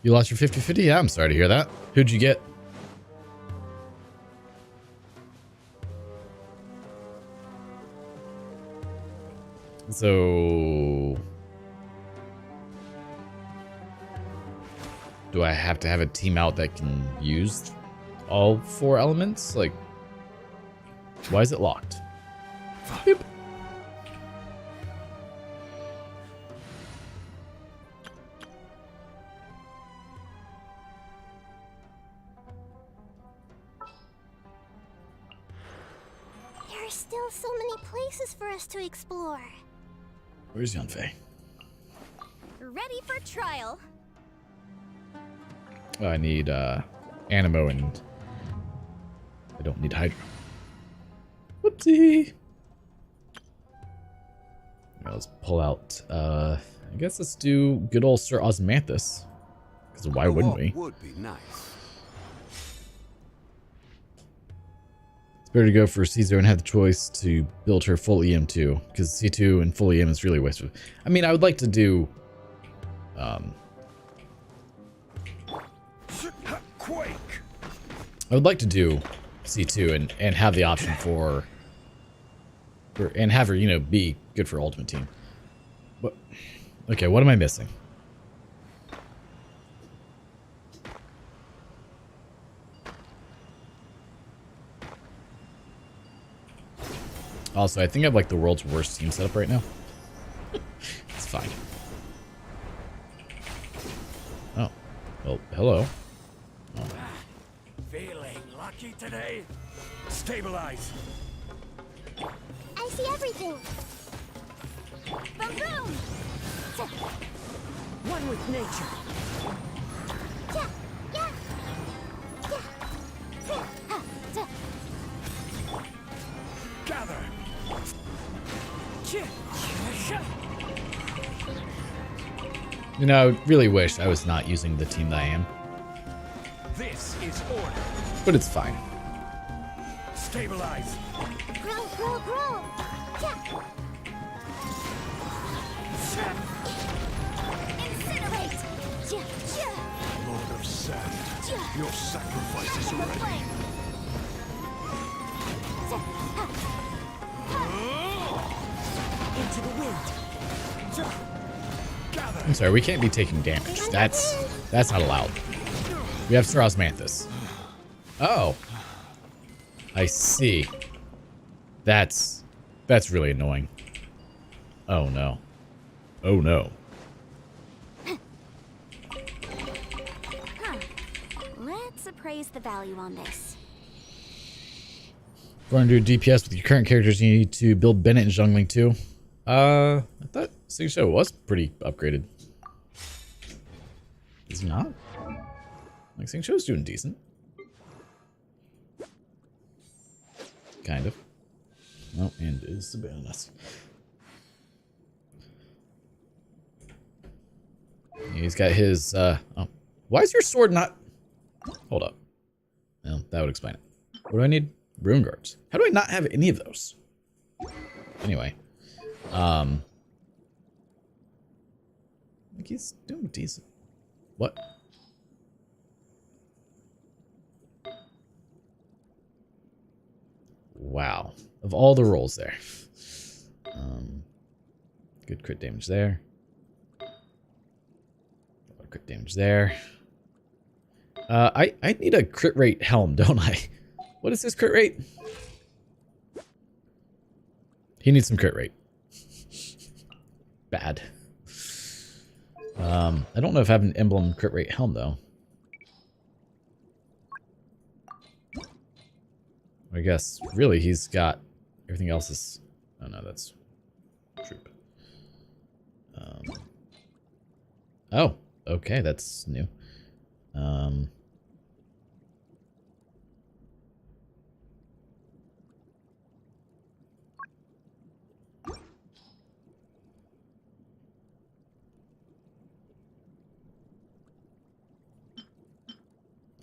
You lost your 50-50? Yeah, I'm sorry to hear that. Who'd you get? So... do I have to have a team out that can use all 4 elements? Like, why is it locked? Boop. There are still so many places for us to explore. Where's Yanfei? Ready for trial. Oh, I need Animo and I don't need Hydra. Whoopsie. Now let's pull out I guess let's do good old Sir Osmanthus. Because why wouldn't we? Would be nice. It's better to go for C0 and have the choice to build her full EM2. Because C2 and full EM is really wasteful. I mean, I would like to do... Quake! I would like to do C2 and have the option for and have her, you know, be good for Ultimate Team. What? Okay, what am I missing? Also, I think I have like the world's worst team setup right now. It's fine. Oh, well, hello. Oh. Feeling lucky today? Stabilize. I see everything. Boom, boom. One with nature. Yeah, yeah, yeah. Gather. You know, I really wish I was not using the team that I am, This is order. but it's fine. Stabilize. Grow, grow, grow. Yeah. Incinerate. Yeah, yeah, Lord of Sand. yeah. Your sacrifice is ready. Into the wind. Gather. I'm sorry, we can't be taking damage. That's not allowed. We have Sir Osmanthus. Oh. I see. That's really annoying. Oh no. Oh no. Huh. Let's appraise the value on this. Going to do DPS with your current characters, you need to build Bennett and Zhongling too. I thought Sing Show was pretty upgraded. Is he not? Like Sing Show's doing decent. Kind of. Oh, and is abandoning us. He's got his oh. Why is your sword not hold up? Well, that would explain it. What do I need? Rune guards. How do I not have any of those? Anyway. I think he's doing decent. What? Wow. Of all the rolls there. Good crit damage there. Crit damage there. I need a crit rate helm, don't I? What is his crit rate? He needs some crit rate. Bad. I don't know if I have an emblem crit rate helm though. I guess really he's got everything else is. Oh no, that's troop. Oh, okay, that's new.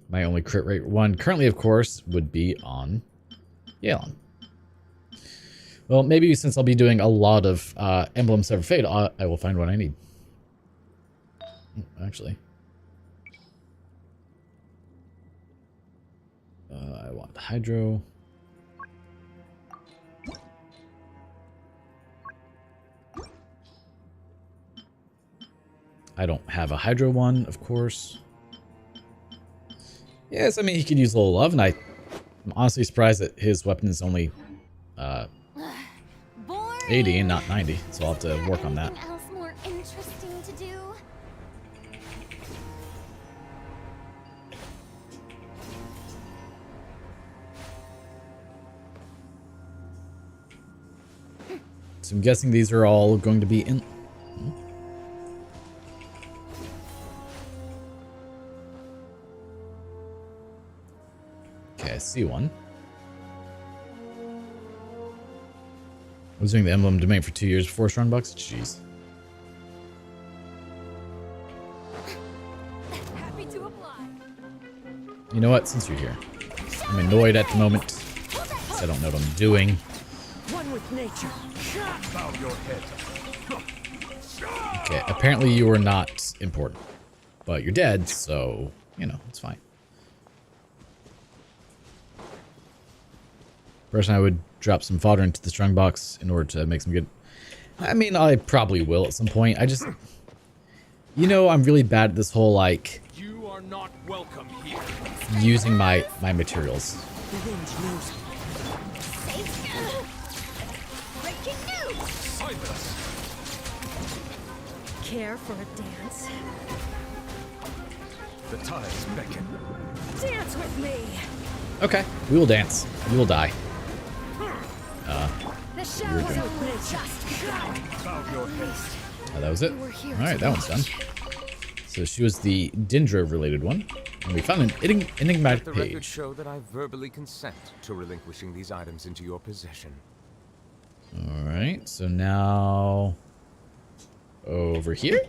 My only crit rate one currently, of course, would be on Yelan. Well, maybe since I'll be doing a lot of Emblem Sever Fate, I will find what I need. Actually. I want Hydro. I don't have a Hydro one, of course. Yes, I mean, he could use a little love, and I'm honestly surprised that his weapon is only 80 and not 90, so I'll have to work on that. Anything else more interesting to do? So I'm guessing these are all going to be in... Okay, I see one. I was doing the emblem domain for 2 years before Strongbox. Jeez. to apply. You know what? Since you're here, I'm annoyed at the moment. 'Cause I don't know what I'm doing. One with nature. Bow your head. Okay, apparently you are not important. But you're dead, so, you know, it's fine. Personally, I would drop some fodder into the strong box in order to make some good... I mean, I probably will at some point. I just... You know, I'm really bad at this whole, like... You are not welcome here. Using my materials. The wind knows it. Breaking news! Silence. Care for a dance? The tides beckon. Dance with me! Okay, we will dance. We will die. The shadows good. are just Bow your head. That was it. Alright, that one's done. So she was the Dendro-related one. And we found an enigmatic The records page. show that I verbally consent to relinquishing these items into your possession. Alright, so now... Over here?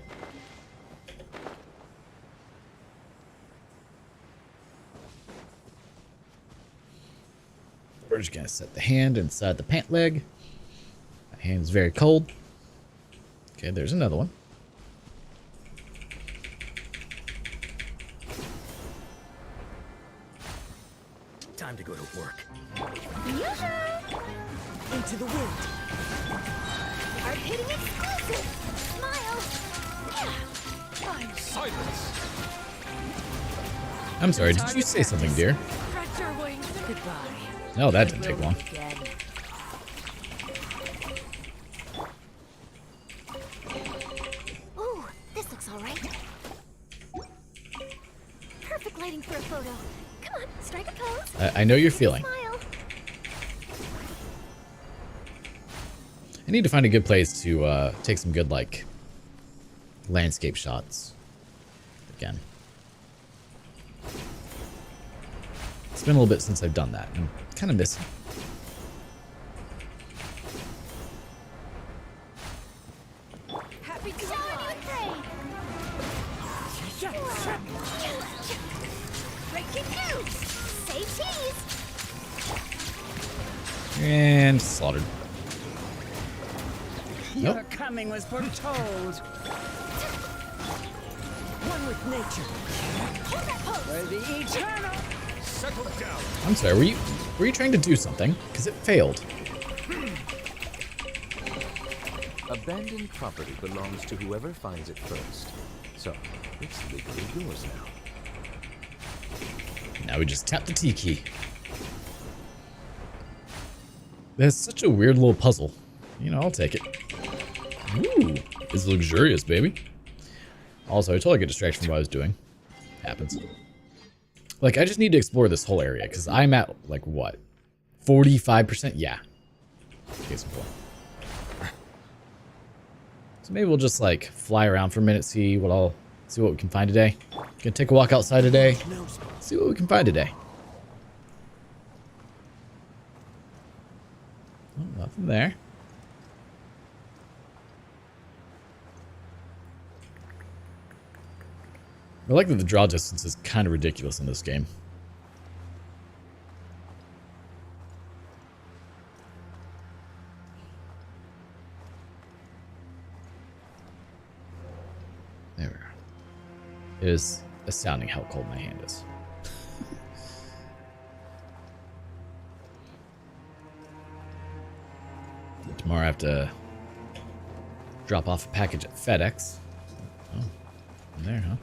We're just gonna set the hand inside the pant leg. My hand is very cold. Okay, there's another one. Time to go to work. Into the wind. hard-hitting exclusive. Smile. Silence. I'm sorry, did you say something, dear? Stretch your wings. Goodbye. No, that didn't take long. Again. Ooh, this looks all right. Perfect lighting for a photo. Come on, strike a pose. I know you're feeling. Smile. I need to find a good place to take some good, like, landscape shots. Again. It's been a little bit since I've done that. I'm kind of missing. Happy to show a new trade. Breaking news. Say cheese. And slaughtered. Your Nope. coming was foretold. One with nature. Hold that pose. For the eternal. Settle down. I'm sorry, were you trying to do something? Because it failed. Abandoned property belongs to whoever finds it first. So, it's legally yours now. Now we just tap the T key. That's such a weird little puzzle. You know, I'll take it. Ooh, it's luxurious, baby. Also, I totally get distracted from what I was doing. Happens. Like, I just need to explore this whole area, because I'm at, like, what? 45%? Yeah. Case in point. So maybe we'll just, like, fly around for a minute, see what we can find today. Gonna take a walk outside today. See what we can find today. Oh, nothing there. I like that the draw distance is kind of ridiculous in this game. There we are. It is astounding how cold my hand is. Tomorrow I have to drop off a package at FedEx. Oh, in there, huh?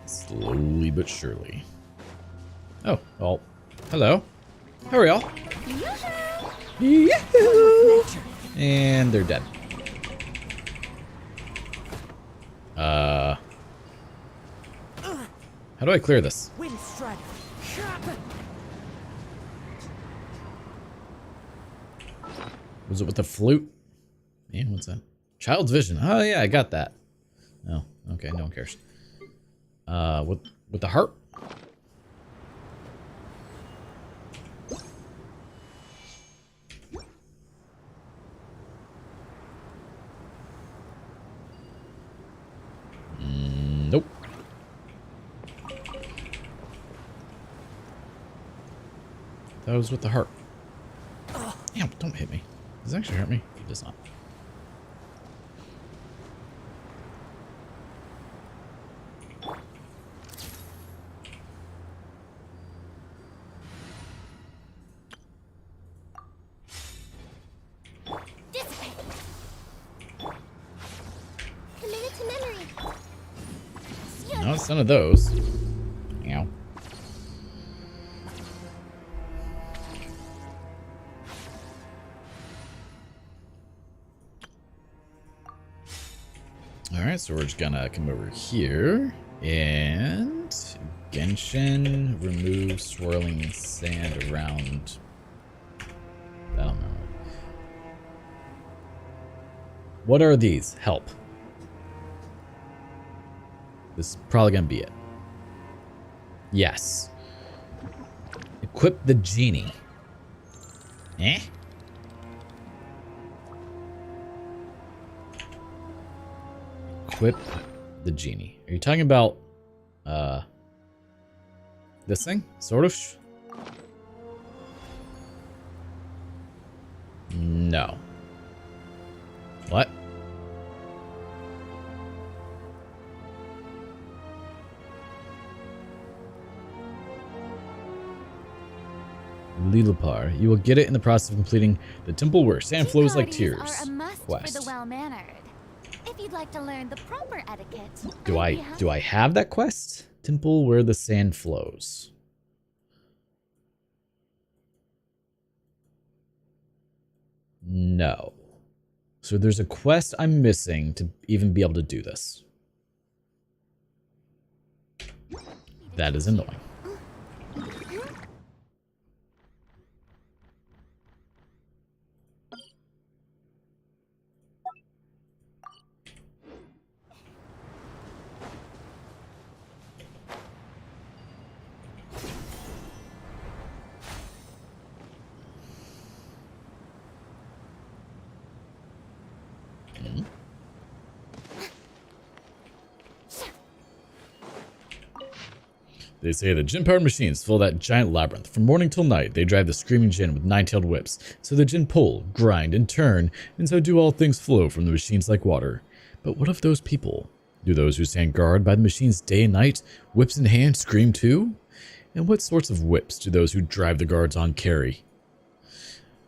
Slowly but surely. Oh, well, hello. How are y'all? Yahoo! And they're dead. How do I clear this? Wind strider. Was it with the flute? Yeah, what's that? Child's vision. Oh yeah, I got that. Oh, okay, no one cares. With the harp? That was with the heart. Damn, don't hit me. Does it actually hurt me? It does not. Committed to memory. No, it's none of those. Ow. Alright, so we're just gonna come over here and Genshin, remove swirling sand around. I don't know. What are these? Help. This is probably gonna be it. Yes. Equip the genie. Eh? Equip the genie. Are you talking about this thing? Sort of? No. What? Lilipar. You will get it in the process of completing the temple where sand flows like tears. Are a must quest. for the well-mannered. If you'd like to learn the proper etiquette, Do I have that quest? Temple where the sand flows. No. So there's a quest I'm missing to even be able to do this. That is annoying. They say the Jin-powered machines fill that giant labyrinth. From morning till night, they drive the screaming Jin with nine-tailed whips. So the Jin pull, grind, and turn, and so do all things flow from the machines like water. But what of those people? Do those who stand guard by the machines day and night, whips in hand, scream too? And what sorts of whips do those who drive the guards on carry?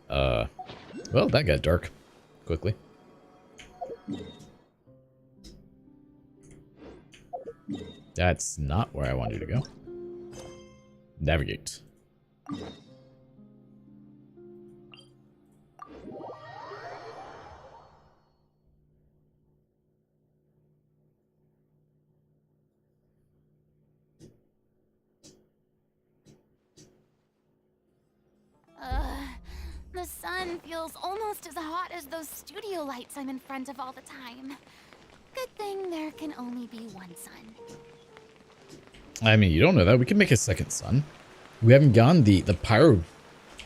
Well, that got dark quickly. That's not where I wanted to go. Navigate. The sun feels almost as hot as those studio lights I'm in front of all the time. Good thing there can only be one sun. I mean, you don't know that. We can make a second sun. We haven't gotten the Pyro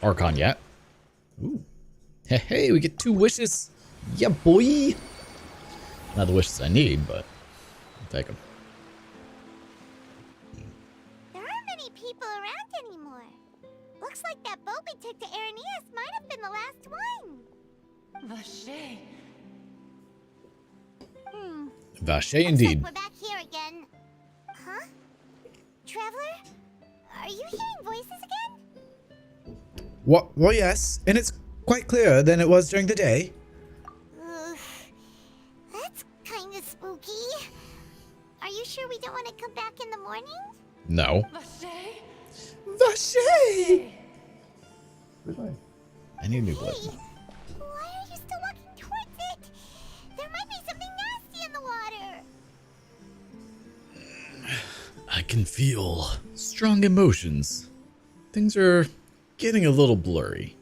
Archon yet. Ooh. Hey, we get 2 wishes. Yeah, boy. Not the wishes I need, but I'll take them. There aren't many people around anymore. Looks like that boat we took to Araneas might have been the last one. Vache. Vache indeed. Looks like we're back here again. Huh? Traveler? Are you hearing voices again? What? Well, yes, and it's quite clearer than it was during the day. That's kind of spooky. Are you sure we don't want to come back in the morning? No. Vache. Vache! I need a new blood. Hey, why are you still walking towards it? There might be something nasty in the water. I can feel strong emotions. Things are getting a little blurry.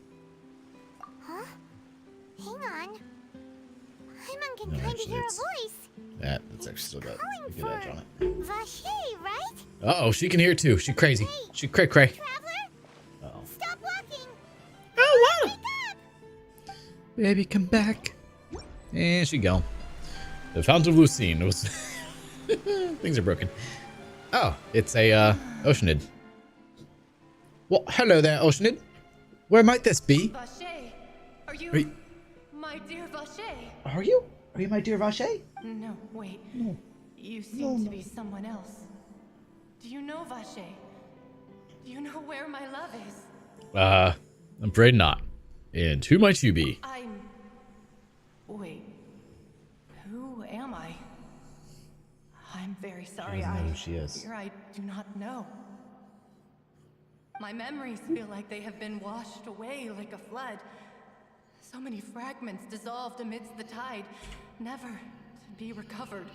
Huh? Hang on. Paimon can No, kind of actually, hear a it's- voice. That's actually still got a Calling good edge for on it. Vache, right? Uh-oh, she can hear too. She crazy. Hey, She cray-cray. Traveler? Uh-oh. Stop walking. Oh, wow. Wake up! Baby, come back. And she gone. The Fountain of Lucine was... Things are broken. Oh, it's a, Oceanid. Well, hello there, Oceanid. Where might this be? Vache, are you, Are you- my dear Vache? Are you? Are you my dear Vache? No, wait. No. You seem to be someone else. Do you know Vache? Do you know where my love is? I'm afraid not. And who might you be? Wait. Who am I? I'm very sorry. doesn't know who she is. Fear I do not know. My memories feel like they have been washed away like a flood. So many fragments dissolved amidst the tide, never to be recovered.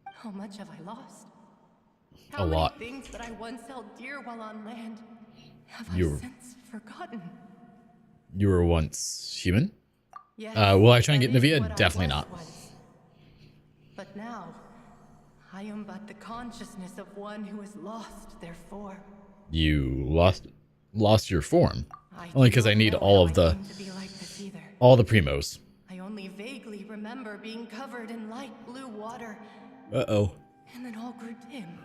How much have I lost? How A lot. many things that I once held dear while on land have You- I since forgotten? You were once human? Yes, will I try and that get is Navia? what I Definitely was not. once. But now, I am but the consciousness of one who has lost their form. You lost your form. I Only do 'cause I not need know all how of the- I came to be like this either. All the primos. I only vaguely remember being covered in light blue water, Uh-oh. and then all grew dim.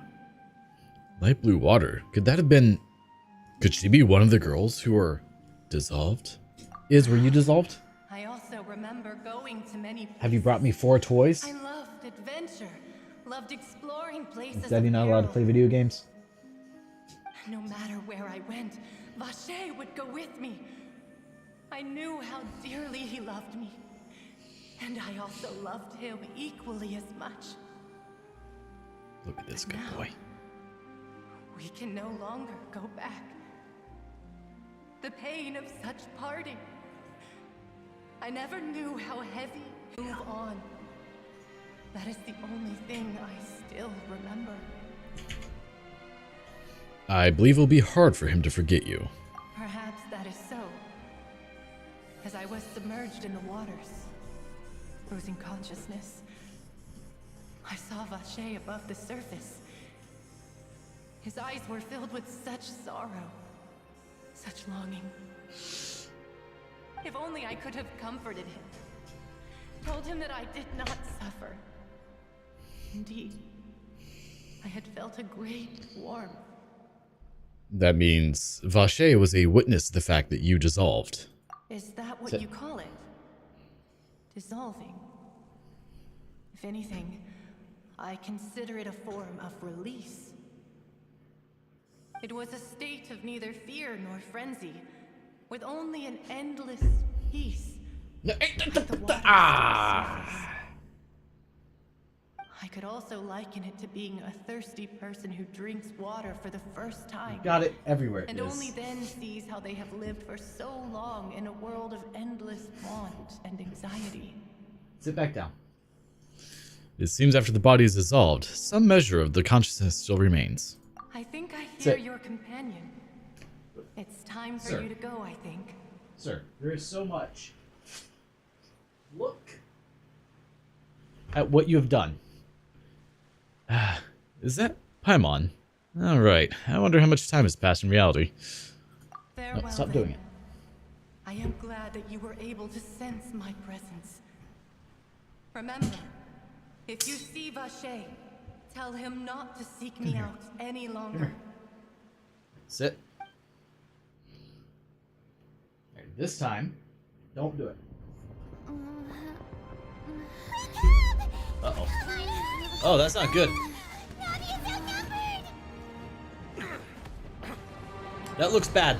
Light blue water. Could that have been... Could she be one of the girls who were dissolved? Were you dissolved? I also remember going to many places. Have you brought me 4 toys? I loved adventure, loved exploring places. Is Daddy of not allowed to peril. play video games? No matter where I went, Vache would go with me. I knew how dearly he loved me, and I also loved him equally as much. Look at this good Now- boy. We can no longer go back. The pain of such parting. I never knew how heavy move on. That is the only thing I still remember. I believe it'll be hard for him to forget you. Perhaps that is so. As I was submerged in the waters, losing consciousness, I saw Vache above the surface. His eyes were filled with such sorrow, such longing. If only I could have comforted him, told him that I did not suffer. Indeed, I had felt a great warmth. That means Vache was a witness to the fact that you dissolved. Is that what you call it? Dissolving? If anything, I consider it a form of release. It was a state of neither fear nor frenzy, with only an endless peace. I could also liken it to being a thirsty person who drinks water for the first time. Got it everywhere. And only then sees how they have lived for so long in a world of endless want and anxiety. Sit back down. It seems after the body is dissolved, some measure of the consciousness still remains. I think I hear Sit. your companion. It's time for Sir. you to go, I think. Sir, there is so much. Look at what you have done. Is that Paimon? Alright, I wonder how much time has passed in reality. Farewell, stop then. doing it. I am glad that you were able to sense my presence. Remember, if you see Vache, tell him not to seek me out any longer. Sit. And this time, don't do it. Uh-oh. Oh, that's not good. That looks bad.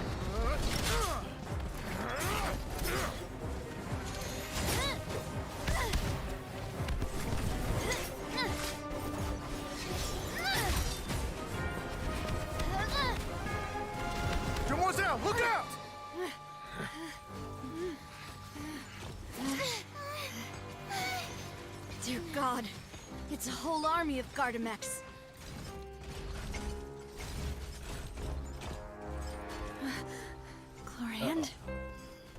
Demoiselle, look out! Dear God, it's a whole army of Gardamex. Chlorand?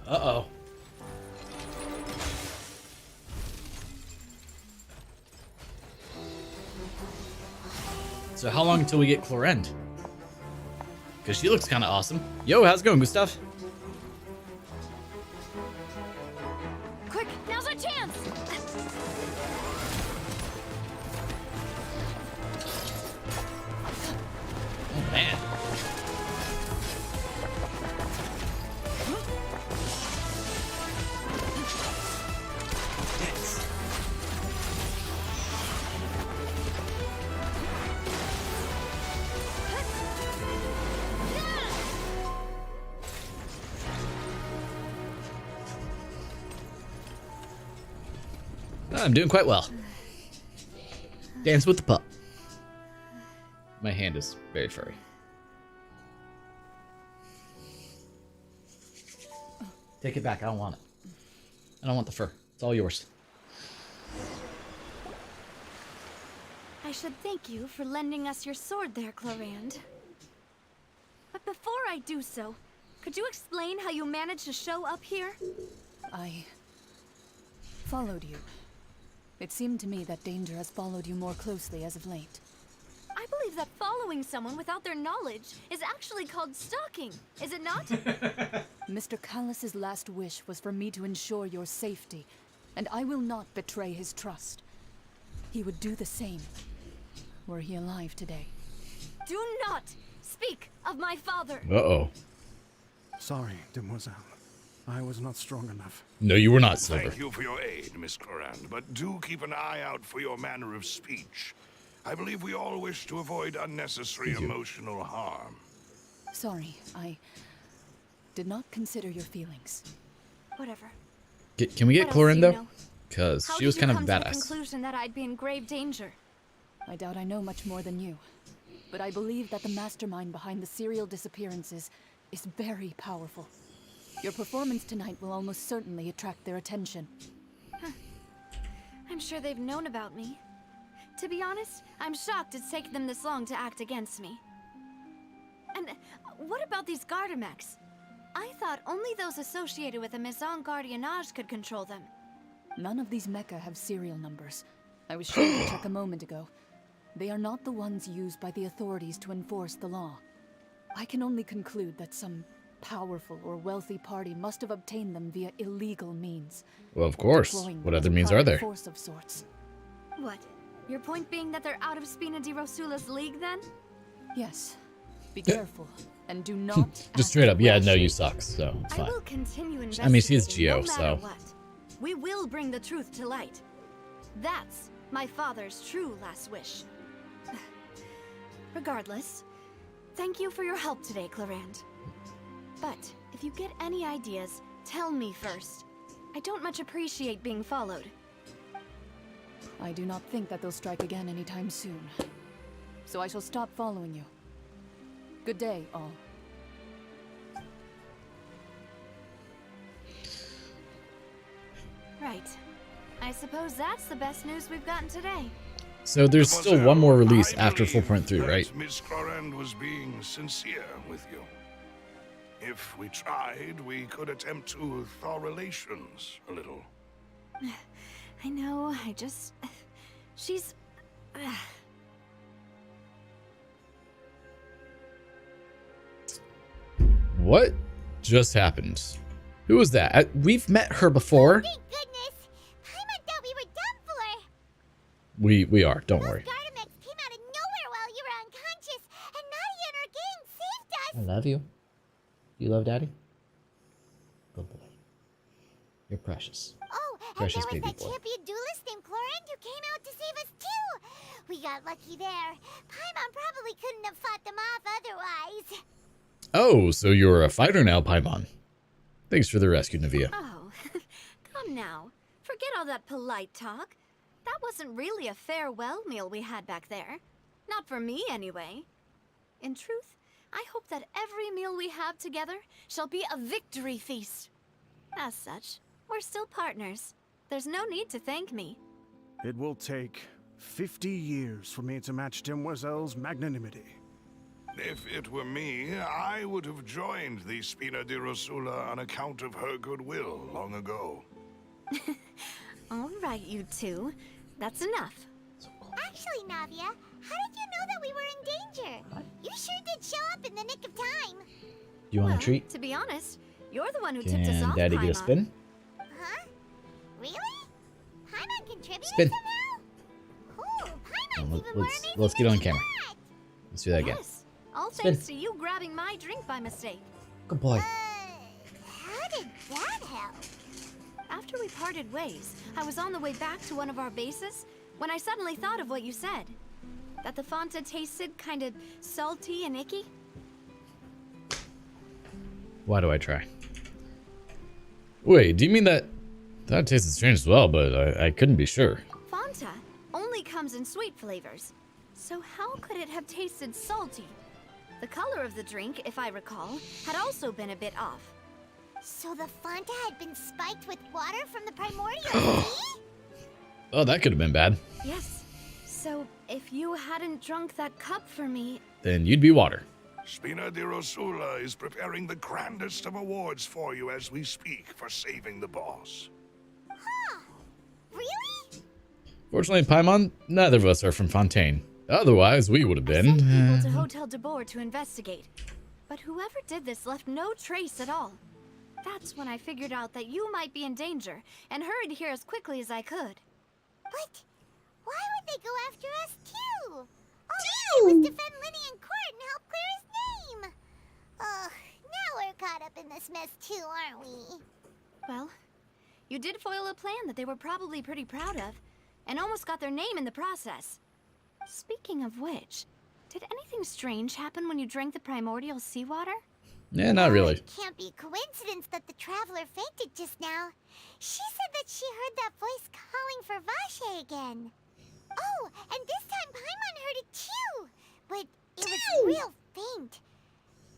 Uh-oh. So how long until we get Chlorend? Because she looks kind of awesome. Yo, how's it going, Gustav? Quick, now's our chance! Oh, man. I'm doing quite well. Dance with the pup. My hand is very furry. Take it back. I don't want it. I don't want the fur. It's all yours. I should thank you for lending us your sword there, Clorand. But before I do so, could you explain how you managed to show up here? I followed you. It seemed to me that danger has followed you more closely as of late. I believe that following someone without their knowledge is actually called stalking, is it not? Mr. Callus's last wish was for me to ensure your safety, and I will not betray his trust. He would do the same, were he alive today. Do not speak of my father! Uh-oh. Sorry, demoiselle. I was not strong enough. No, you were not, Silver. Thank you for your aid, Miss Clorand, but do keep an eye out for your manner of speech. I believe we all wish to avoid unnecessary emotional harm. Sorry, I did not consider your feelings. Whatever. Can we get What else do you Clorinda? know? Because How she was did you kind of come to the badass. conclusion that I'd be in grave danger? I doubt I know much more than you, but I believe that the mastermind behind the serial disappearances is very powerful. Your performance tonight will almost certainly attract their attention. I'm sure they've known about me. To be honest, I'm shocked it's taken them this long to act against me. And what about these Gardamex? I thought only those associated with the Maison Gardiennage could control them. None of these mecha have serial numbers. I was sure to check a moment ago. They are not the ones used by the authorities to enforce the law. I can only conclude that some powerful or wealthy party must have obtained them via illegal means. Well, of course. Deploying What them as other a means are private there? Force of sorts. What? Your point being that they're out of Spina di Rosula's league, then? Yes. Be careful and do not. Just straight up, yeah, no, you suck, so it's I fine. will continue investigating. I mean, she is no Geo, matter so. what. We will bring the truth to light. That's my father's true last wish. Regardless, thank you for your help today, Clorand. But if you get any ideas, tell me first. I don't much appreciate being followed. I do not think that they'll strike again anytime soon. So I shall stop following you. Good day, all. Right. I suppose that's the best news we've gotten today. So there's still one more release after 4.3, right? Miss Clorand was being sincere with you. If we tried, we could attempt to thaw relations a little. I know, she's... What just happened? Who was that? We've met her before. Thank goodness! Paimon thought we were done for! We are, don't worry. Gardamex came out of nowhere while you were unconscious, and Navia and her gang saved us! I love you. You love Daddy? Good boy. You're precious. Oh, Precious and there baby was that boy. champion duelist named Clorand who came out to save us too! We got lucky there. Paimon probably couldn't have fought them off otherwise. Oh, so you're a fighter now, Paimon. Thanks for the rescue, Navia. Oh, come now. Forget all that polite talk. That wasn't really a farewell meal we had back there. Not for me, anyway. In truth, I hope that every meal we have together shall be a victory feast. As such, we're still partners. There's no need to thank me. It will take 50 years for me to match Demoiselle's magnanimity. If it were me, I would have joined the Spina di Rosula on account of her goodwill long ago. All right, you two. That's enough. Actually, Navia, how did you know that we were in danger? You sure did show up in the nick of time. You want Well, a treat? To be honest, you're the one who tipped us Can off, Daddy get a Paimon. spin? Huh? Really? Paimon contributed Spin. somehow? Cool. Paimon's Let's- even more let's- amazing let's get than on we camera. thought. Let's do that again. Yes, all Spin. thanks to you grabbing my drink by mistake. Good boy. How did that help? After we parted ways, I was on the way back to one of our bases when I suddenly thought of what you said. That the Fanta tasted kind of salty and icky. Why do I try? Wait, do you mean that That tasted strange as well, but I couldn't be sure. Fanta only comes in sweet flavors. So how could it have tasted salty? The color of the drink, if I recall, had also been a bit off. So the Fanta had been spiked with water from the primordial sea? Oh, that could have been bad. Yes. So if you hadn't drunk that cup for me... Then you'd be water. Spina di Rosula is preparing the grandest of awards for you as we speak for saving the boss. Huh. Really? Fortunately, Paimon, neither of us are from Fontaine. Otherwise, we would have I been. sent people to Hotel de Boer to investigate. But whoever did this left no trace at all. That's when I figured out that you might be in danger and hurried here as quickly as I could. But why would they go after us too? All we did was defend Linny in court and help clear his name. Ugh, now we're caught up in this mess too, aren't we? Well, you did foil a plan that they were probably pretty proud of, and almost got their name in the process. Speaking of which, did anything strange happen when you drank the primordial seawater? Yeah, not really. It can't be coincidence that the traveler fainted just now. She said that she heard that voice calling for Vache again. Oh, and this time Paimon heard it too, but it was real faint.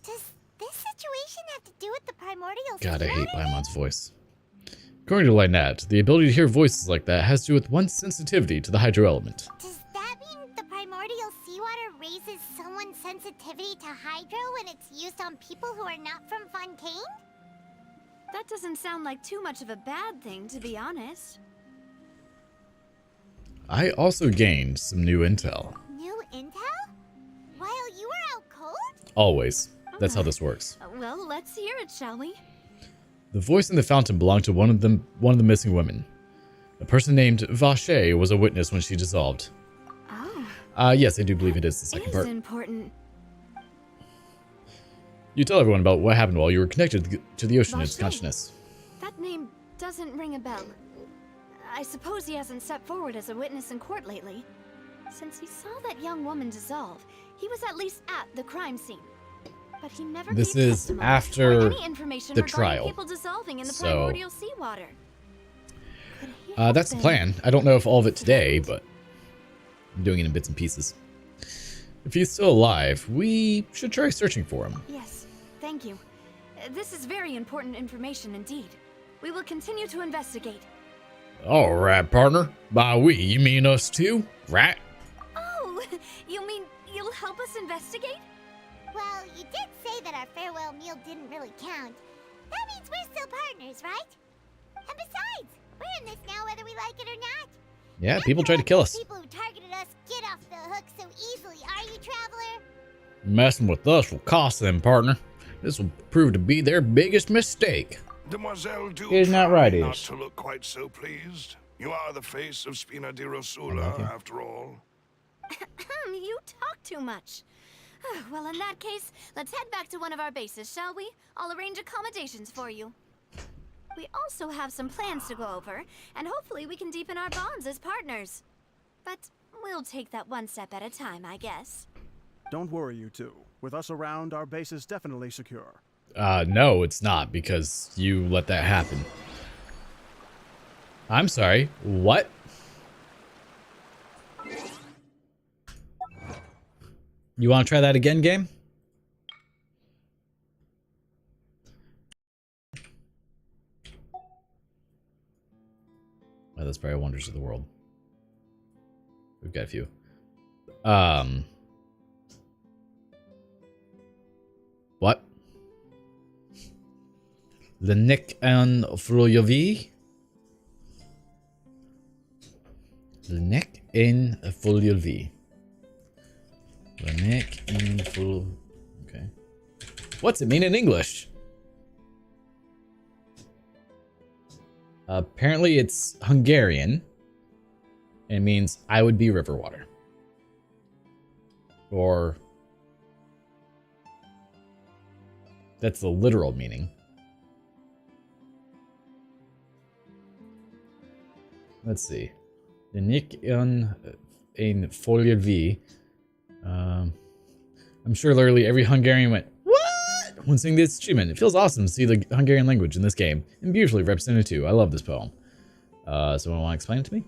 Does this situation have to do with the primordial God, I hate seawater? Paimon's voice. According to Lynette, the ability to hear voices like that has to do with one's sensitivity to the hydro element. Does that mean the primordial seawater raises someone's sensitivity to hydro when it's used on people who are not from Fontaine? That doesn't sound like too much of a bad thing, to be honest. I also gained some new intel. New intel? While you were out cold? Always. That's how this works. Well, let's hear it, shall we? The voice in the fountain belonged to one of the missing women. A person named Vache was a witness when she dissolved. Oh. Yes, I do believe it is the second It is part. important. You tell everyone about what happened while you were connected to the ocean and its Vache. consciousness. That name doesn't ring a bell. I suppose he hasn't stepped forward as a witness in court lately. Since he saw that young woman dissolve, he was at least at the crime scene. But he never This gave is testimony after or any information the regarding trial. people dissolving in the So, primordial seawater. Could he have that's the been- plan. I don't know if all of it today, but I'm doing it in bits and pieces. If he's still alive, we should try searching for him. Yes, thank you. This is very important information indeed. We will continue to investigate. All right, partner. By we, you mean us too, right? Oh, you mean you'll help us investigate? Well, you did say that our farewell meal didn't really count. That means we're still partners, right? And besides, we're in this now whether we like it or not. Yeah, Not people to tried to let kill those us. People who targeted us get off the hook so easily, are you, traveler? Messing with us will cost them, partner. This will prove to be their biggest mistake. Demoiselle, do Isn't that try right, not Ish? to look quite so pleased. You are the face of Spina di Rosula, after all. You talk too much. Well, in that case, let's head back to one of our bases, shall we? I'll arrange accommodations for you. We also have some plans to go over, and hopefully we can deepen our bonds as partners. But we'll take that one step at a time, I guess. Don't worry, you two. With us around, our base is definitely secure. No, it's not, because you let that happen. I'm sorry, what? You want to try that again, game? Oh, that's probably Wonders of the World. We've got a few. What? The Nick and Foliovi? The Nick in Foliovi. The Nick in Fol... Okay. What's it mean in English? Apparently it's Hungarian. And it means I would be river water. Or... that's the literal meaning. Let's see. The Nick in Folie V. I'm sure literally every Hungarian went, "What?" when seeing this achievement. It feels awesome to see the Hungarian language in this game, and beautifully represented too. I love this poem. Someone want to explain it to me?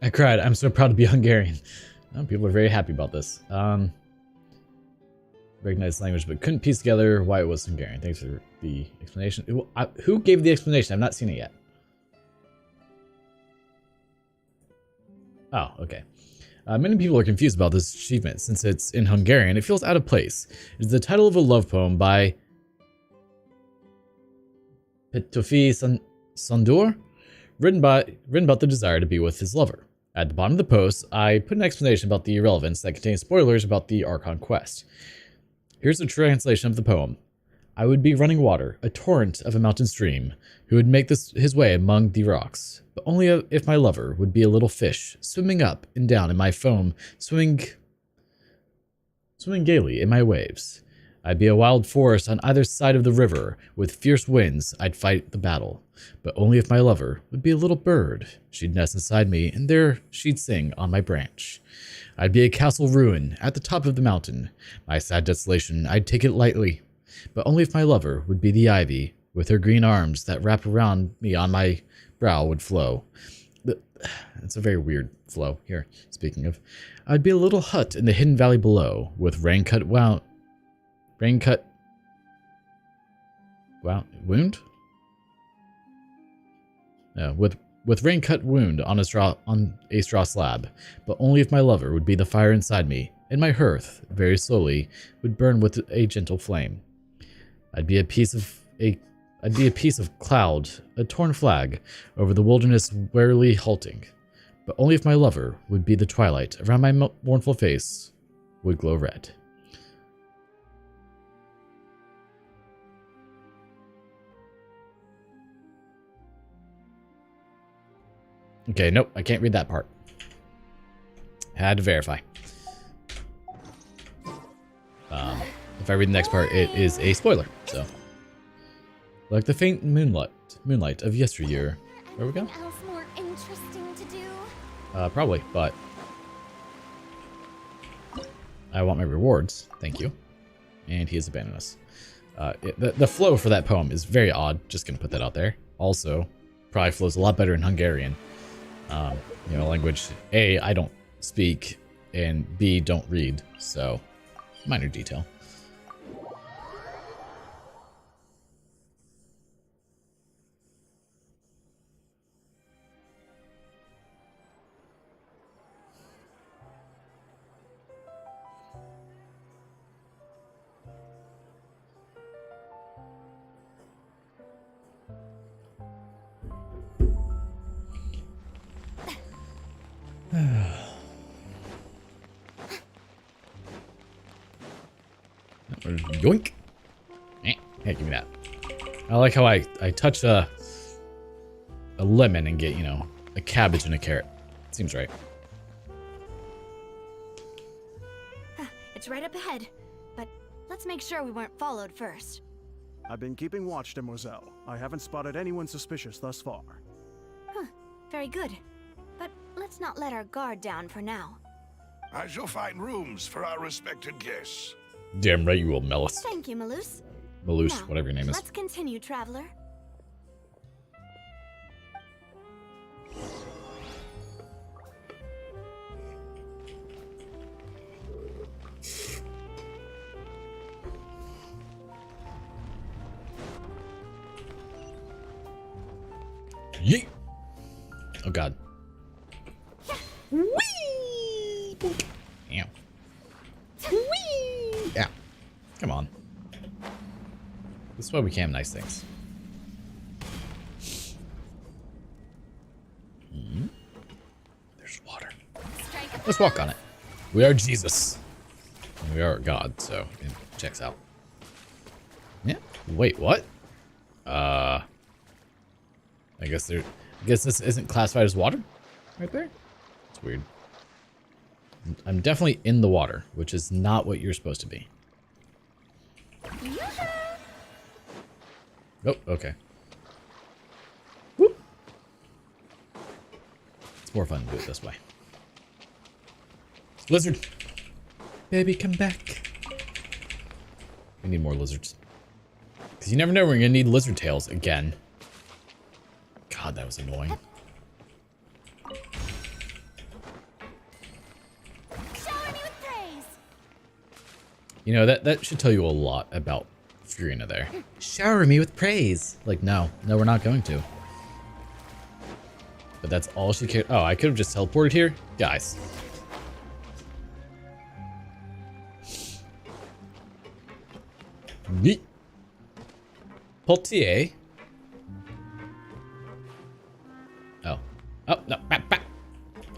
I cried. I'm so proud to be Hungarian. Oh, people are very happy about this. Recognized language, but couldn't piece together why it was Hungarian. Thanks for the explanation. Who gave the explanation? I've not seen it yet. Oh, okay. Many people are confused about this achievement. Since it's in Hungarian, it feels out of place. It is the title of a love poem by Petofi Sandur, written about the desire to be with his lover. At the bottom of the post, I put an explanation about the irrelevance that contains spoilers about the Archon quest. Here's a translation of the poem. I would be running water, a torrent of a mountain stream, who would make his way among the rocks, but only if my lover would be a little fish, swimming up and down in my foam, swimming gaily in my waves. I'd be a wild forest on either side of the river, with fierce winds I'd fight the battle, but only if my lover would be a little bird. She'd nest inside me, and there she'd sing on my branch. I'd be a castle ruin at the top of the mountain. My sad desolation, I'd take it lightly, but only if my lover would be the ivy, with her green arms that wrap around me on my brow would flow. It's a very weird flow here, speaking of. I'd be a little hut in the hidden valley below, with rain-cut wound? With rain-cut wound on a straw slab, but only if my lover would be the fire inside me, and my hearth, very slowly, would burn with a gentle flame. I'd be a piece of cloud, a torn flag, over the wilderness warily halting, but only if my lover would be the twilight around my mournful face would glow red. Okay, nope, I can't read that part. Had to verify. If I read the next part, it is a spoiler, so. Like the faint moonlight of yesteryear. Where we go? Else more interesting to do? Probably, but I want my rewards. Thank you. And he has abandoned us. The flow for that poem is very odd. Just gonna put that out there. Also, probably flows a lot better in Hungarian. You know, language A, I don't speak, and B, don't read. So, minor detail. Yoink! Hey, give me that. I like how I touch a lemon and get, you know, a cabbage and a carrot. Seems right. It's right up ahead, but let's make sure we weren't followed first. I've been keeping watch, Demoiselle. I haven't spotted anyone suspicious thus far. Huh, very good. But let's not let our guard down for now. I shall find rooms for our respected guests. Damn right you will, Melus. Thank you, Malus. Malus, Now, whatever your name is. Let's continue, traveler. Yeet! Oh god. Whee! Ow. Whee! Yeah. Come on. This is why we can't have nice things. There's water. Let's walk on it. We are Jesus. And we are God, so it checks out. Yeah. Wait, what? I guess this isn't classified as water right there. It's weird. I'm definitely in the water, which is not what you're supposed to be. Oh, okay. Whoop. It's more fun to do it this way. Blizzard. Baby, come back. We need more lizards. Because you never know, we're going to need lizard tails again. God, that was annoying. Shower me with praise. You know, that should tell you a lot about Furina there. Shower me with praise. Like, no, we're not going to. But that's all she cared. Oh, I could have just teleported here? Guys. Yeet. Portier. Oh. Oh, no. Back.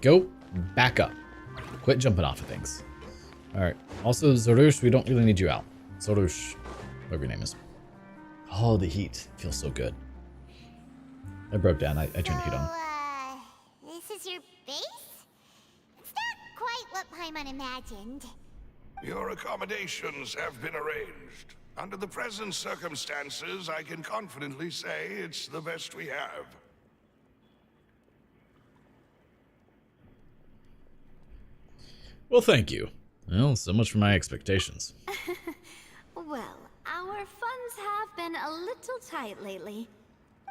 Go back up. Quit jumping off of things. Alright. Also, Zorush, we don't really need you out. Zorush. Whatever your name is. Oh, the heat. Feels so good. I broke down. I turned the heat on. This is your base? It's not quite what Paimon imagined. Your accommodations have been arranged. Under the present circumstances, I can confidently say it's the best we have. Well, thank you. Well, so much for my expectations. Well, our funds have been a little tight lately.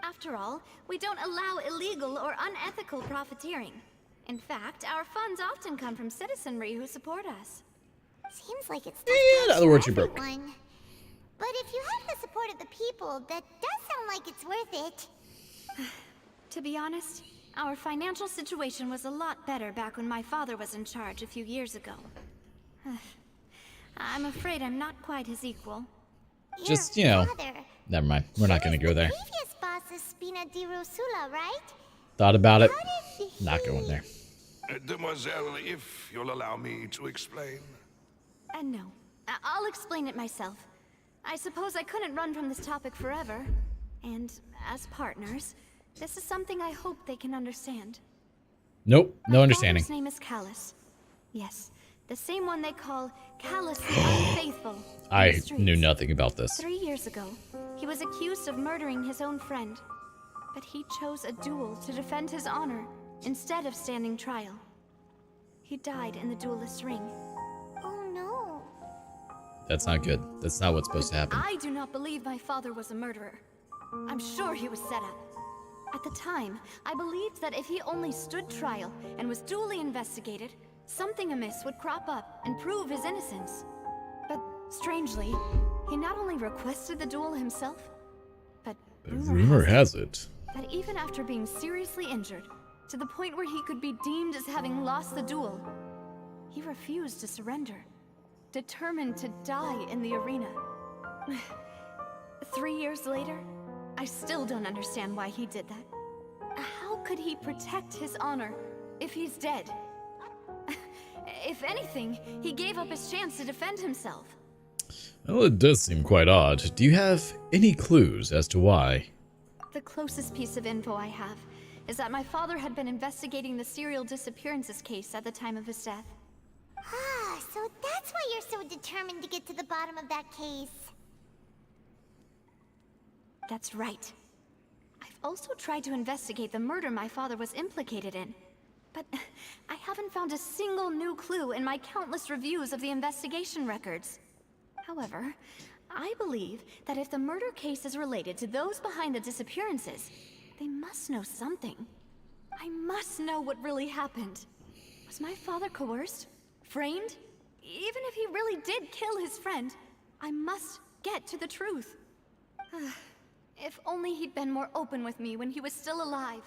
After all, we don't allow illegal or unethical profiteering. In fact, our funds often come from citizenry who support us. Seems like it's In other words, you broke. everyone. But if you have the support of the people, that does sound like it's worth it. To be honest, our financial situation was a lot better back when my father was in charge a few years ago. I'm afraid I'm not quite his equal. Just, you know, never mind. We're not going to go there. Previous boss is Spina di Rosula, right? Thought about it. How did he... Not going there. Demoiselle, if you'll allow me to explain. No. I'll explain it myself. I suppose I couldn't run from this topic forever. And as partners, this is something I hope they can understand. Nope. No My understanding. father's name is Callus. Yes, the same one they call Callus the Unfaithful. I knew nothing about this. 3 years ago, he was accused of murdering his own friend. But he chose a duel to defend his honor instead of standing trial. He died in the duelist's ring. Oh no. That's not good. That's not what's supposed to happen. I do not believe my father was a murderer. I'm sure he was set up. At the time, I believed that if he only stood trial and was duly investigated, something amiss would crop up and prove his innocence. But strangely, he not only requested the duel himself, but Rumor has it. that even after being seriously injured, to the point where he could be deemed as having lost the duel, he refused to surrender, determined to die in the arena. 3 years later, I still don't understand why he did that. How could he protect his honor if he's dead? If anything, he gave up his chance to defend himself. Well, it does seem quite odd. Do you have any clues as to why? The closest piece of info I have is that my father had been investigating the serial disappearances case at the time of his death. Ah, so that's why you're so determined to get to the bottom of that case. That's right. I've also tried to investigate the murder my father was implicated in, but I haven't found a single new clue in my countless reviews of the investigation records. However, I believe that if the murder case is related to those behind the disappearances, they must know something. I must know what really happened. Was my father coerced? Framed? Even if he really did kill his friend, I must get to the truth. If only he'd been more open with me when he was still alive.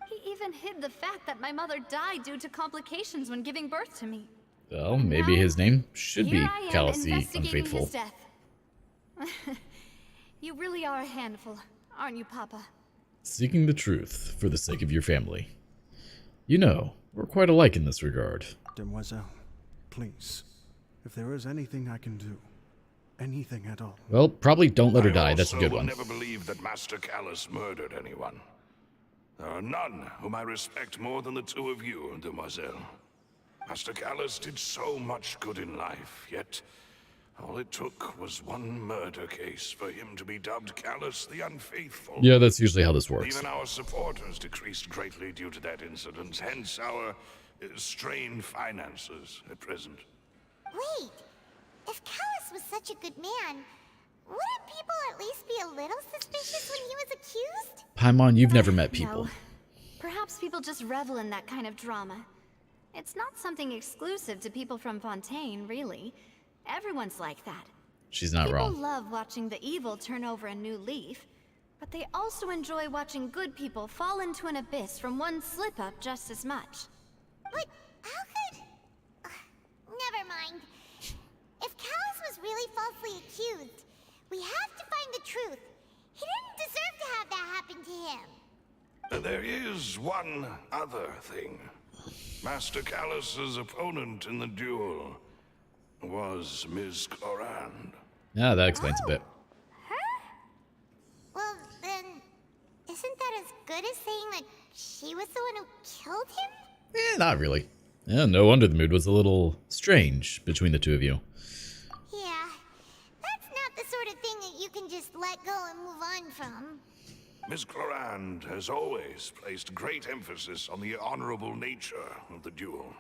He even hid the fact that my mother died due to complications when giving birth to me. Well, maybe his name should be Callus the investigating Unfaithful. his death. You really are a handful, aren't you, Papa? Seeking the truth for the sake of your family. You know, we're quite alike in this regard. Demoiselle, please, if there is anything I can do, anything at all. Well, probably don't let her die. That's a good I one. never believe that Master Callus murdered anyone. There are none whom I respect more than the two of you, Demoiselle. Master Callus did so much good in life, yet all it took was one murder case for him to be dubbed Callus the Unfaithful. Yeah, that's usually how this works. Even our supporters decreased greatly due to that incident, hence our strained finances at present. Wait, if Callus was such a good man, wouldn't people at least be a little suspicious when he was accused? Paimon, you've never met people. No. Perhaps people just revel in that kind of drama. It's not something exclusive to people from Fontaine, really. Everyone's like that. She's not wrong. People love watching the evil turn over a new leaf, but they also enjoy watching good people fall into an abyss from one slip-up just as much. But how could... never mind. If Callus was really falsely accused, we have to find the truth. He didn't deserve to have that happen to him. There is one other thing. Master Callus's opponent in the duel was Ms. Clorand. Yeah, that explains a bit. Her? Well, then, isn't that as good as saying that she was the one who killed him? Not really. Yeah, no wonder the mood was a little strange between the two of you. Yeah, that's not the sort of thing that you can just let go and move on from. Ms. Clorand has always placed great emphasis on the honorable nature of the duel.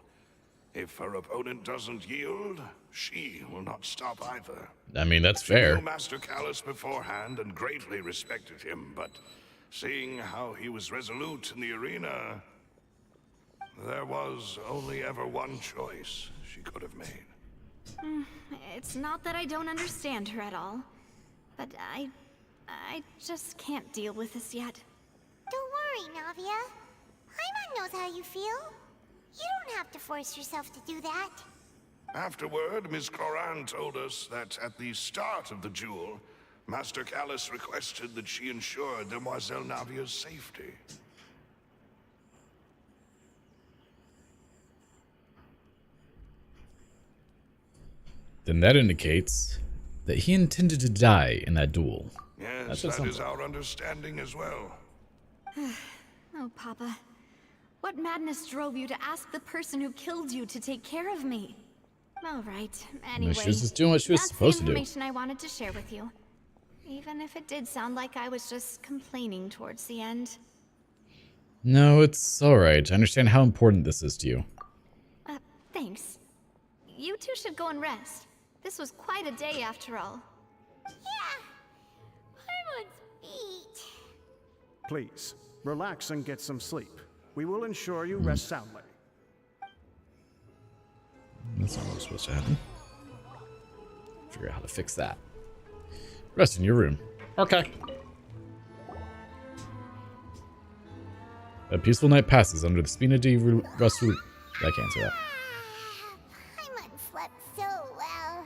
If her opponent doesn't yield, she will not stop either. I mean, that's She fair. knew Master Callus beforehand and greatly respected him, but seeing how he was resolute in the arena, there was only ever one choice she could have made. It's not that I don't understand her at all, but I just can't deal with this yet. Don't worry, Navia. Paimon knows how you feel. You don't have to force yourself to do that. Afterward, Ms. Clorand told us that at the start of the duel, Master Callus requested that she ensure Demoiselle Navia's safety. Then that indicates that he intended to die in that duel. Yes, that is our understanding as well. Oh, Papa. What madness drove you to ask the person who killed you to take care of me? All right. Anyway, She was just doing what she was supposed to do. That's the information I wanted to share with you. Even if it did sound like I was just complaining towards the end. No, it's alright. I understand how important this is to you. Thanks. You two should go and rest. This was quite a day after all. Yeah. Paimon's beat. Please, relax and get some sleep. We will ensure you rest soundly. That's not what was supposed to happen. Figure out how to fix that. Rest in your room. Okay. A peaceful night passes under the Spina di Rasul. I can't say that. Paimon slept so well.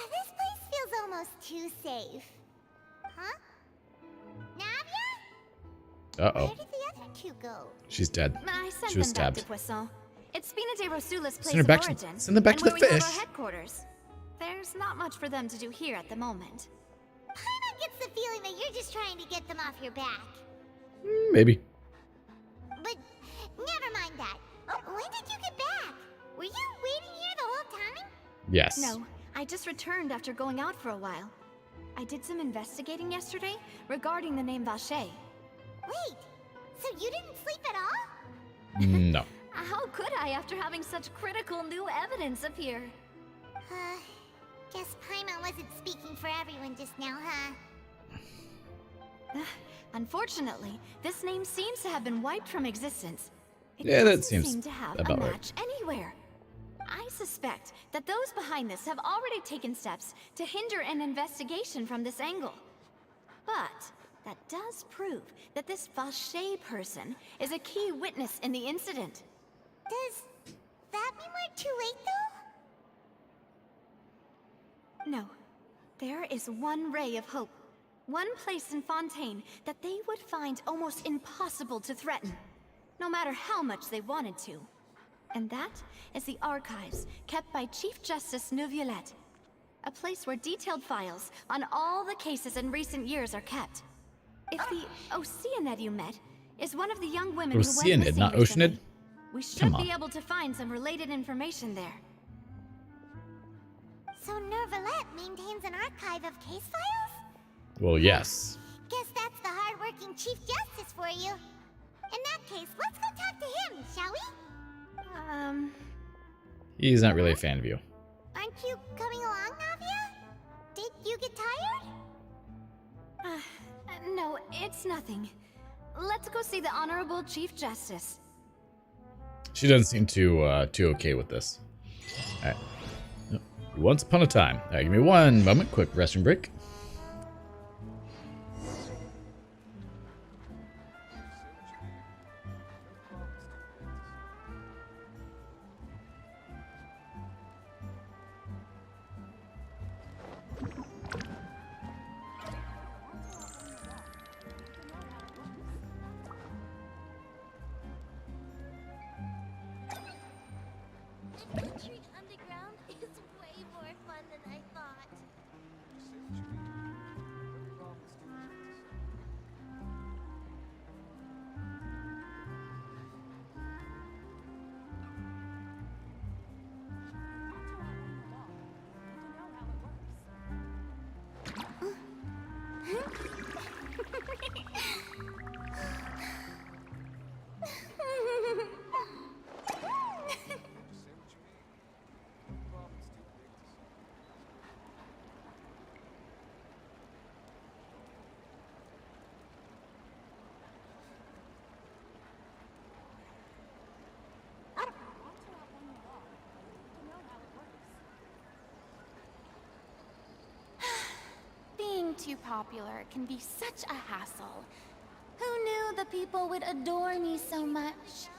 This place feels almost too safe. Huh? Navia? Uh-oh. Where did the other two go? She's dead. I sent She was them back stabbed. to Poisson. It's Spina de Rosula's place Send her of back to- origin. send them back and to the where we have fish. our headquarters. There's not much for them to do here at the moment. Paimon gets the feeling that you're just trying to get them off your back. Maybe. But never mind that. When did you get back? Were you waiting here the whole time? Yes. No, I just returned after going out for a while. I did some investigating yesterday regarding the name Vache. Wait, so you didn't sleep at all? No. How could I after having such critical new evidence appear? Guess Paimon wasn't speaking for everyone just now, huh? Unfortunately, this name seems to have been wiped from existence. It Yeah, that doesn't seems seem to have about a right. match anywhere. I suspect that those behind this have already taken steps to hinder an investigation from this angle. But that does prove that this Vache person is a key witness in the incident. Does that mean we're too late, though? No. There is one ray of hope. One place in Fontaine that they would find almost impossible to threaten, no matter how much they wanted to. And that is the archives kept by Chief Justice Neuvillette. A place where detailed files on all the cases in recent years are kept. If the Oceanid you met is one of the young women who went Oceanid, missing not recently, Oceanid? we should Come on. be able to find some related information there. So Neuvillette maintains an archive of case files? Well, yes. Guess that's the hard-working Chief Justice for you. In that case, let's go talk to him, shall we? He's not really a fan of you. Aren't you coming see the Honorable Chief Justice. She doesn't seem too okay with this. All right. Once upon a time. All right, give me one moment. Quick restroom break. Adventuring underground is way more fun than I thought. Being too popular can be such a hassle. Who knew the people would adore me so much?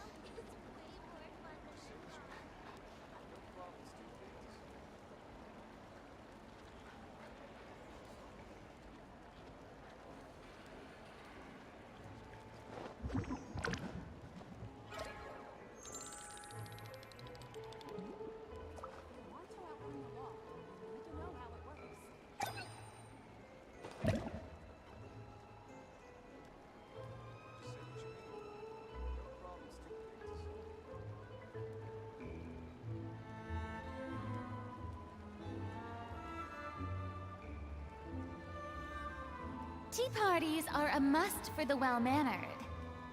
Tea parties are a must for the well-mannered.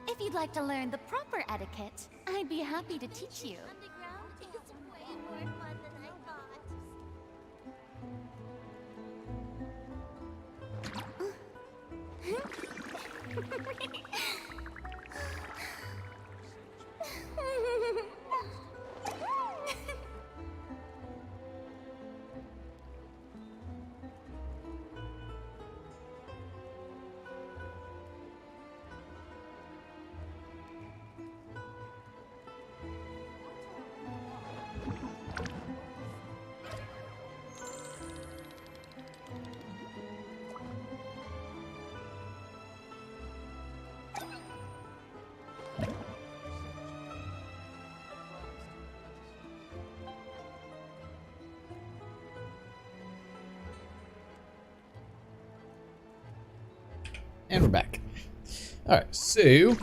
If you'd like to learn the proper etiquette, I'd be happy to teach you. Underground is way more fun than I thought. And we're back. Alright, so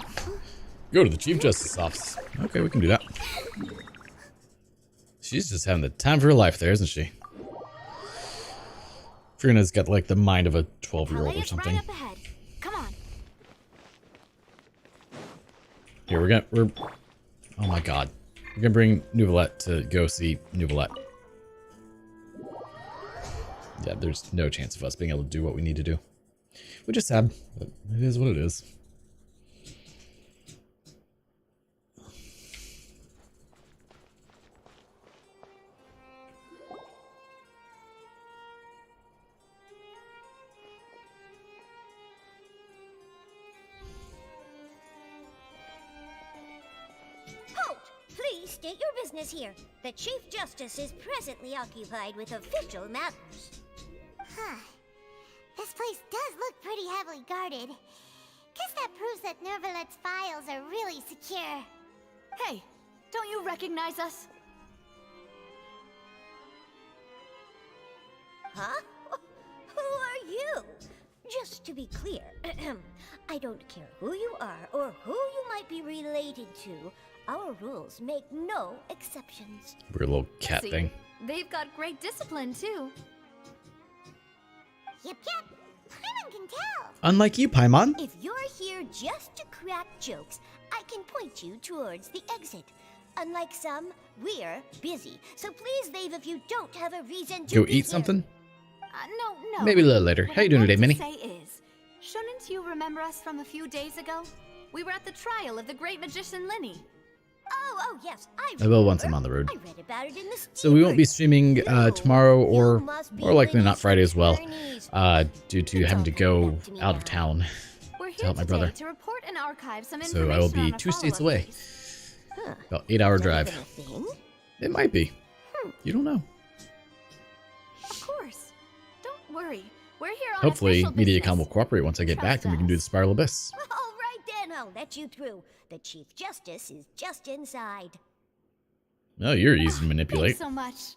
go to the Chief Justice office. Okay, we can do that. She's just having the time of her life there, isn't she? Freena's got like the mind of a 12-year-old or something. Right up ahead. Come on. Here we're oh my god. We're gonna bring Nouvelette to go see Nouvelette. Yeah, there's no chance of us being able to do what we need to do. Which is sad, but it is what it is. Halt! Please state your business here. The Chief Justice is presently occupied with official matters. Huh. This place does look pretty heavily guarded. Guess that proves that Nervalet's files are really secure. Hey, don't you recognize us? Huh? Who are you? Just to be clear, I don't care who you are or who you might be related to. Our rules make no exceptions. Weird little cat See, thing. They've got great discipline, too. Yep, yep. Paimon can tell. Unlike you, Paimon. If you're here just to crack jokes, I can point you towards the exit. Unlike some, we're busy. So please leave if you don't have a reason to Go be eat here. something? No. Maybe a little later. What How you I'd doing like today, to Minnie? say is, shouldn't you remember us from a few days ago? We were at the trial of the great magician Lenny. Oh, yes. I will once I'm on the road. I read about it in the So we won't be streaming tomorrow or more likely not Friday as well, due to having to go out of town We're to here help my today brother. to report and archive some So I will be information on a 2 states follow-up away. case. About 8-hour Is that drive. even a thing? It might be. You don't know. Of course. Don't worry. We're here on Hopefully, official business. MediaCom will cooperate once I get back and we can do the Spiral Abyss. All right then, I'll let you through. The Chief Justice is just inside. Oh, you're easy to manipulate. Thanks so much.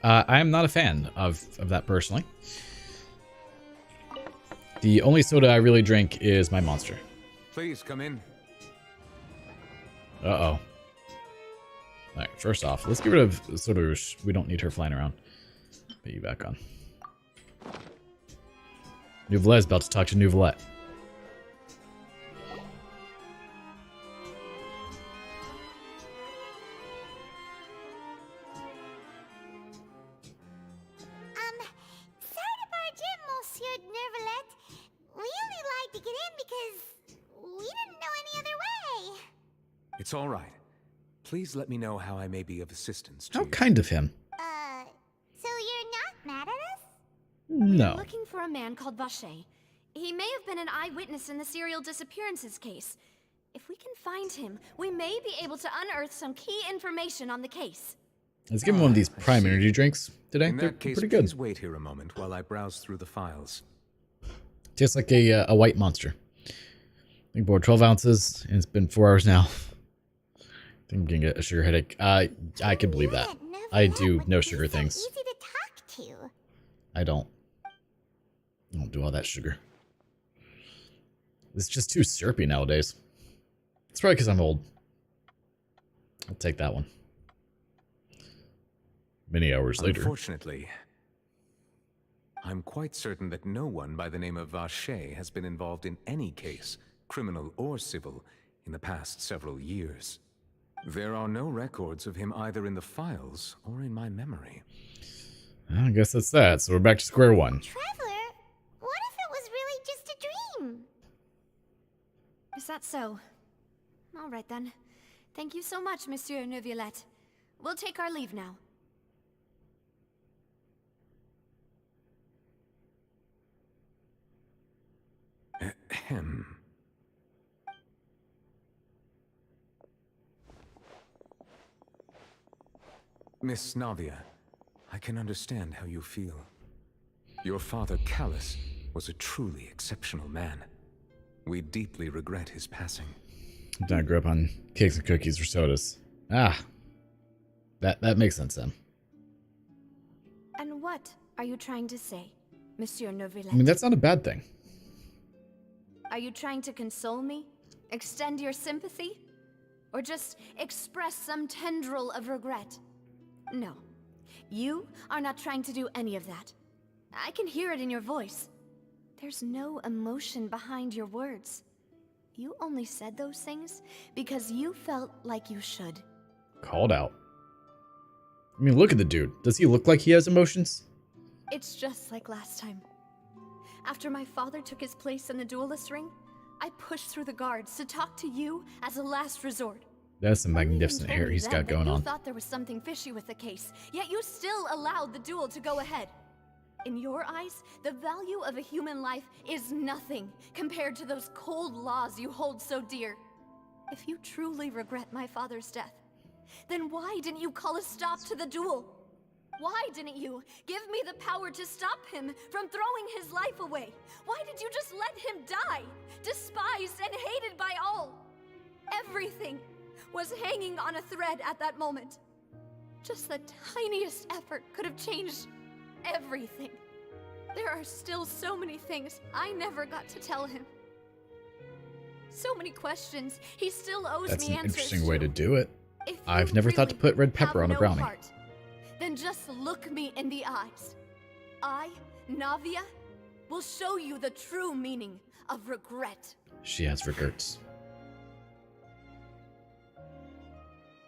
I am not a fan of that personally. The only soda I really drink is my Monster. Please come in. Uh-oh. Alright, first off, let's get rid of Soda Rouge. We don't need her flying around. Put you back on. Nouvelette's about to talk to Nouvelette. Sorry to barge in, Monsieur Nervalette. We only lied to get in because we didn't know any other way. It's all right. Please let me know how I may be of assistance to How you. kind of him. So you're not mad at us? No. Looking for a man called Vacher. He may have been an eyewitness in the serial disappearances case. If we can find him, we may be able to unearth some key information on the case. Let's give him one of these Prime see. Energy drinks today. In They're that case, pretty good. please wait here a moment while I browse through the files. Tastes like a white Monster. I think bought 12 ounces, and it's been 4 hours now. I think I'm gonna get a sugar headache. I can believe that. I do no sugar things. Easy to talk to. I don't do all that sugar. It's just too syrupy nowadays. It's probably because I'm old. I'll take that one. Many hours later. Unfortunately, I'm quite certain that no one by the name of Vacher has been involved in any case, criminal or civil, in the past several years. There are no records of him either in the files or in my memory. I guess that's that. So we're back to square one. Traveler, what if it was really just a dream? Is that so? All right then. Thank you so much, Monsieur Neuvillette. We'll take our leave now. Ahem. Miss Navia, I can understand how you feel. Your father, Callus, was a truly exceptional man. We deeply regret his passing. I grew up on cakes and cookies or sodas. Ah. That makes sense then. And what are you trying to say, Monsieur Neuvillette? I mean, that's not a bad thing. Are you trying to console me? Extend your sympathy? Or just express some tendril of regret? No. You are not trying to do any of that. I can hear it in your voice. There's no emotion behind your words. You only said those things because you felt like you should. Called out. I mean, look at the dude. Does he look like he has emotions? It's just like last time. After my father took his place in the duelist ring, I pushed through the guards to talk to you as a last resort. That's some You even magnificent told hair me he's then got that going you on. thought there was something fishy with the case, yet you still allowed the duel to go ahead. In your eyes, the value of a human life is nothing compared to those cold laws you hold so dear. If you truly regret my father's death, then why didn't you call a stop to the duel? Why didn't you give me the power to stop him from throwing his life away? Why did you just let him die, despised and hated by all? Everything was hanging on a thread at that moment. Just the tiniest effort could have changed everything. There are still so many things I never got to tell him. So many questions he still owes That's me an answers interesting way to do it. If I've you never thought to really put red pepper have on a no brownie. heart, then just look me in the eyes. I, Navia, will show you the true meaning of regret. She has regrets.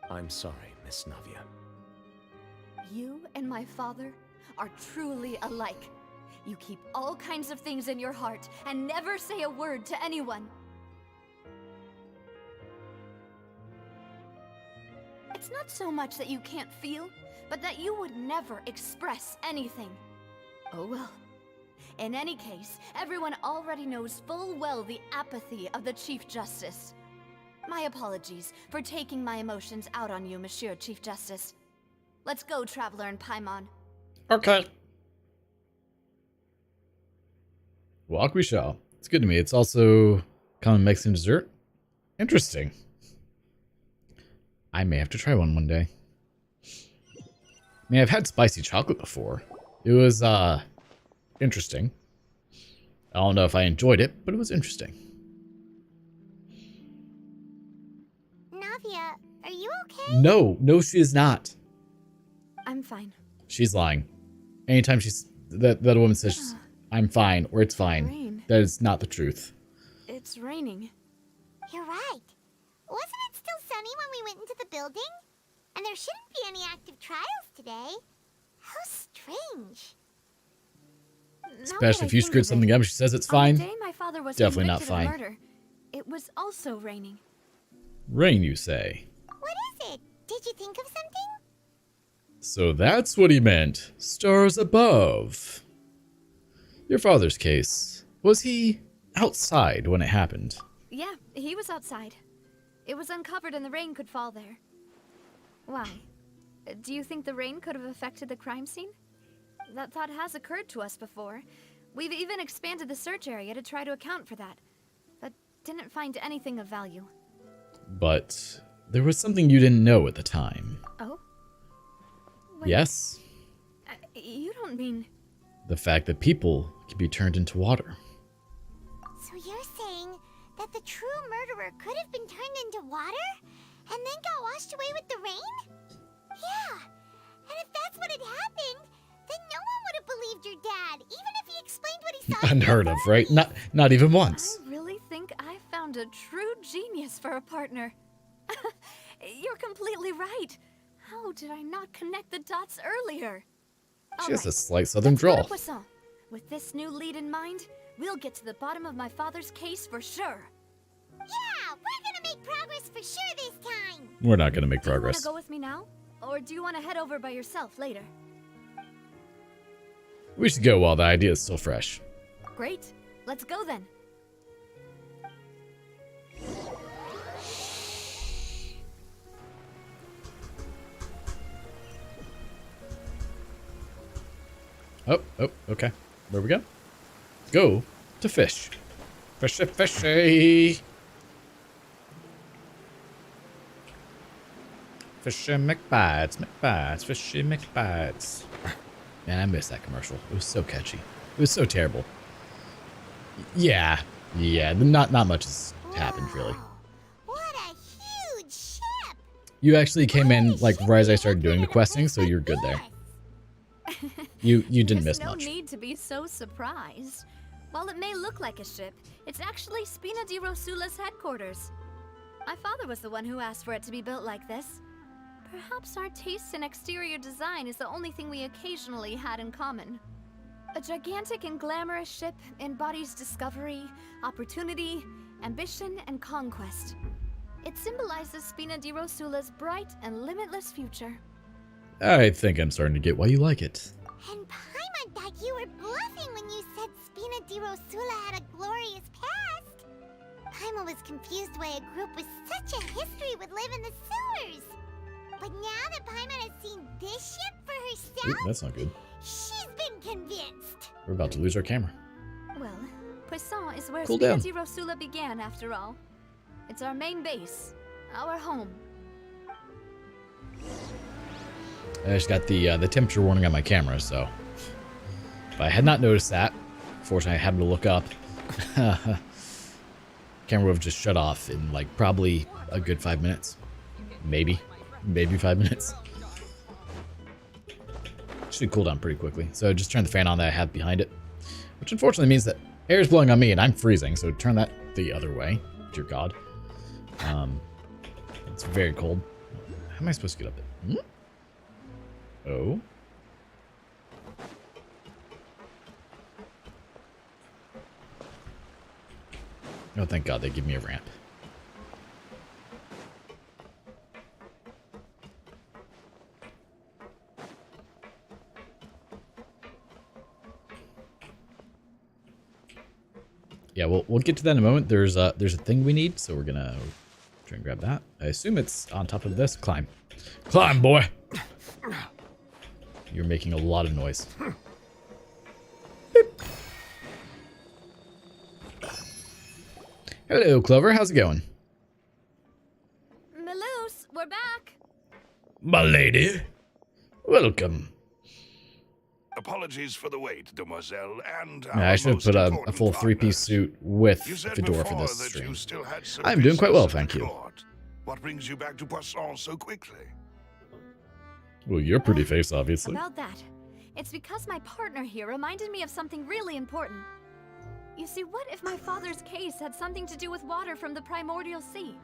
I'm sorry, Miss Navia. You and my father are truly alike. You keep all kinds of things in your heart and never say a word to anyone. It's not so much that you can't feel, but that you would never express anything. Oh well. In any case, everyone already knows full well the apathy of the Chief Justice. My apologies for taking my emotions out on you, Monsieur Chief Justice. Let's go, Traveler and Paimon. Okay. Walk we shall. It's good to me. It's also common Mexican dessert. Interesting. I may have to try one day. I mean, I've had spicy chocolate before. It was, interesting. I don't know if I enjoyed it, but it was interesting. Navia, are you okay? No, she is not. I'm fine. She's lying. Anytime that woman says, I'm fine, or it's fine, Rain. that is not the truth. It's raining. You're right. Wasn't it still sunny when we went into the building? And there shouldn't be any active trials today. How strange. Especially if you screwed something up, she says it's On fine. the day my father was Definitely not convicted of fine. murder, it was also raining. Rain, you say? What is it? Did you think of something? So that's what he meant. Stars above. Your father's case. Was he outside when it happened? Yeah, he was outside. It was uncovered and the rain could fall there. Why? Do you think the rain could have affected the crime scene? That thought has occurred to us before. We've even expanded the search area to try to account for that, but didn't find anything of value. But there was something you didn't know at the time. Oh? Wait, Yes? you don't mean... The fact that people can be turned into water. So you're saying that the true murderer could have been turned into water and then got washed away with the rain? Yeah, and if that's what had happened, then no one would have believed your dad, even if he explained what he saw. Unheard of, right? Not even once. I really think I found a true genius for a partner. You're completely right. How did I not connect the dots earlier? She has a slight southern Let's go to drawl. Poisson. With this new lead in mind, we'll get to the bottom of my father's case for sure. Yeah, we're gonna make progress for sure this time. We're not going to make Do you want progress. to go with me now? Or do you want to head over by yourself later? We should go while the idea is still fresh. Great. Let's go then. Oh, okay. Where we go? Go to fish. Fishy, fishy. Fishy McBites, fishy McBites. Man, I missed that commercial. It was so catchy. It was so terrible. Yeah, not much has happened, really. What a huge ship! You actually came in, like, right as I started doing the questing, so you're good there. You didn't miss There's much. no need to be so surprised. While it may look like a ship, it's actually Spina di Rosula's headquarters. My father was the one who asked for it to be built like this. Perhaps our taste in exterior design is the only thing we occasionally had in common. A gigantic and glamorous ship embodies discovery, opportunity, ambition, and conquest. It symbolizes Spina di Rosula's bright and limitless future. I think I'm starting to get why you like it. And Paimon thought you were bluffing when you said Spina di Rosula had a glorious past. Paimon was confused why a group with such a history would live in the sewers. But now that Paimon has seen this ship for herself, Ooh, that's not good. she's been convinced. We're about to lose our camera. Well, Poisson is where Cool Spina down. di Rosula began, after all. It's our main base, our home. I just got the temperature warning on my camera, so if I had not noticed that, fortunately I happened to look up. Camera would have just shut off in like probably a good 5 minutes, maybe 5 minutes. Should cool down pretty quickly. So just turn the fan on that I have behind it, which unfortunately means that air is blowing on me and I'm freezing. So turn that the other way. Dear God, it's very cold. How am I supposed to get up there? Oh? Oh, thank God they give me a ramp. Yeah, we'll get to that in a moment. There's a thing we need, so we're gonna try and grab that. I assume it's on top of this. Climb. Climb, boy! You're making a lot of noise. Hello, Clover. How's it going? Maloose, we're back. My lady. Welcome. Apologies for the wait, demoiselle, and Yeah, I should have put a full three-piece suit with fedora for this stream. I'm doing quite well, thank you. What brings you back to Poisson so quickly? Well, you're pretty face, obviously. About that, it's because my partner here reminded me of something really important. You see, what if my father's case had something to do with water from the primordial sea?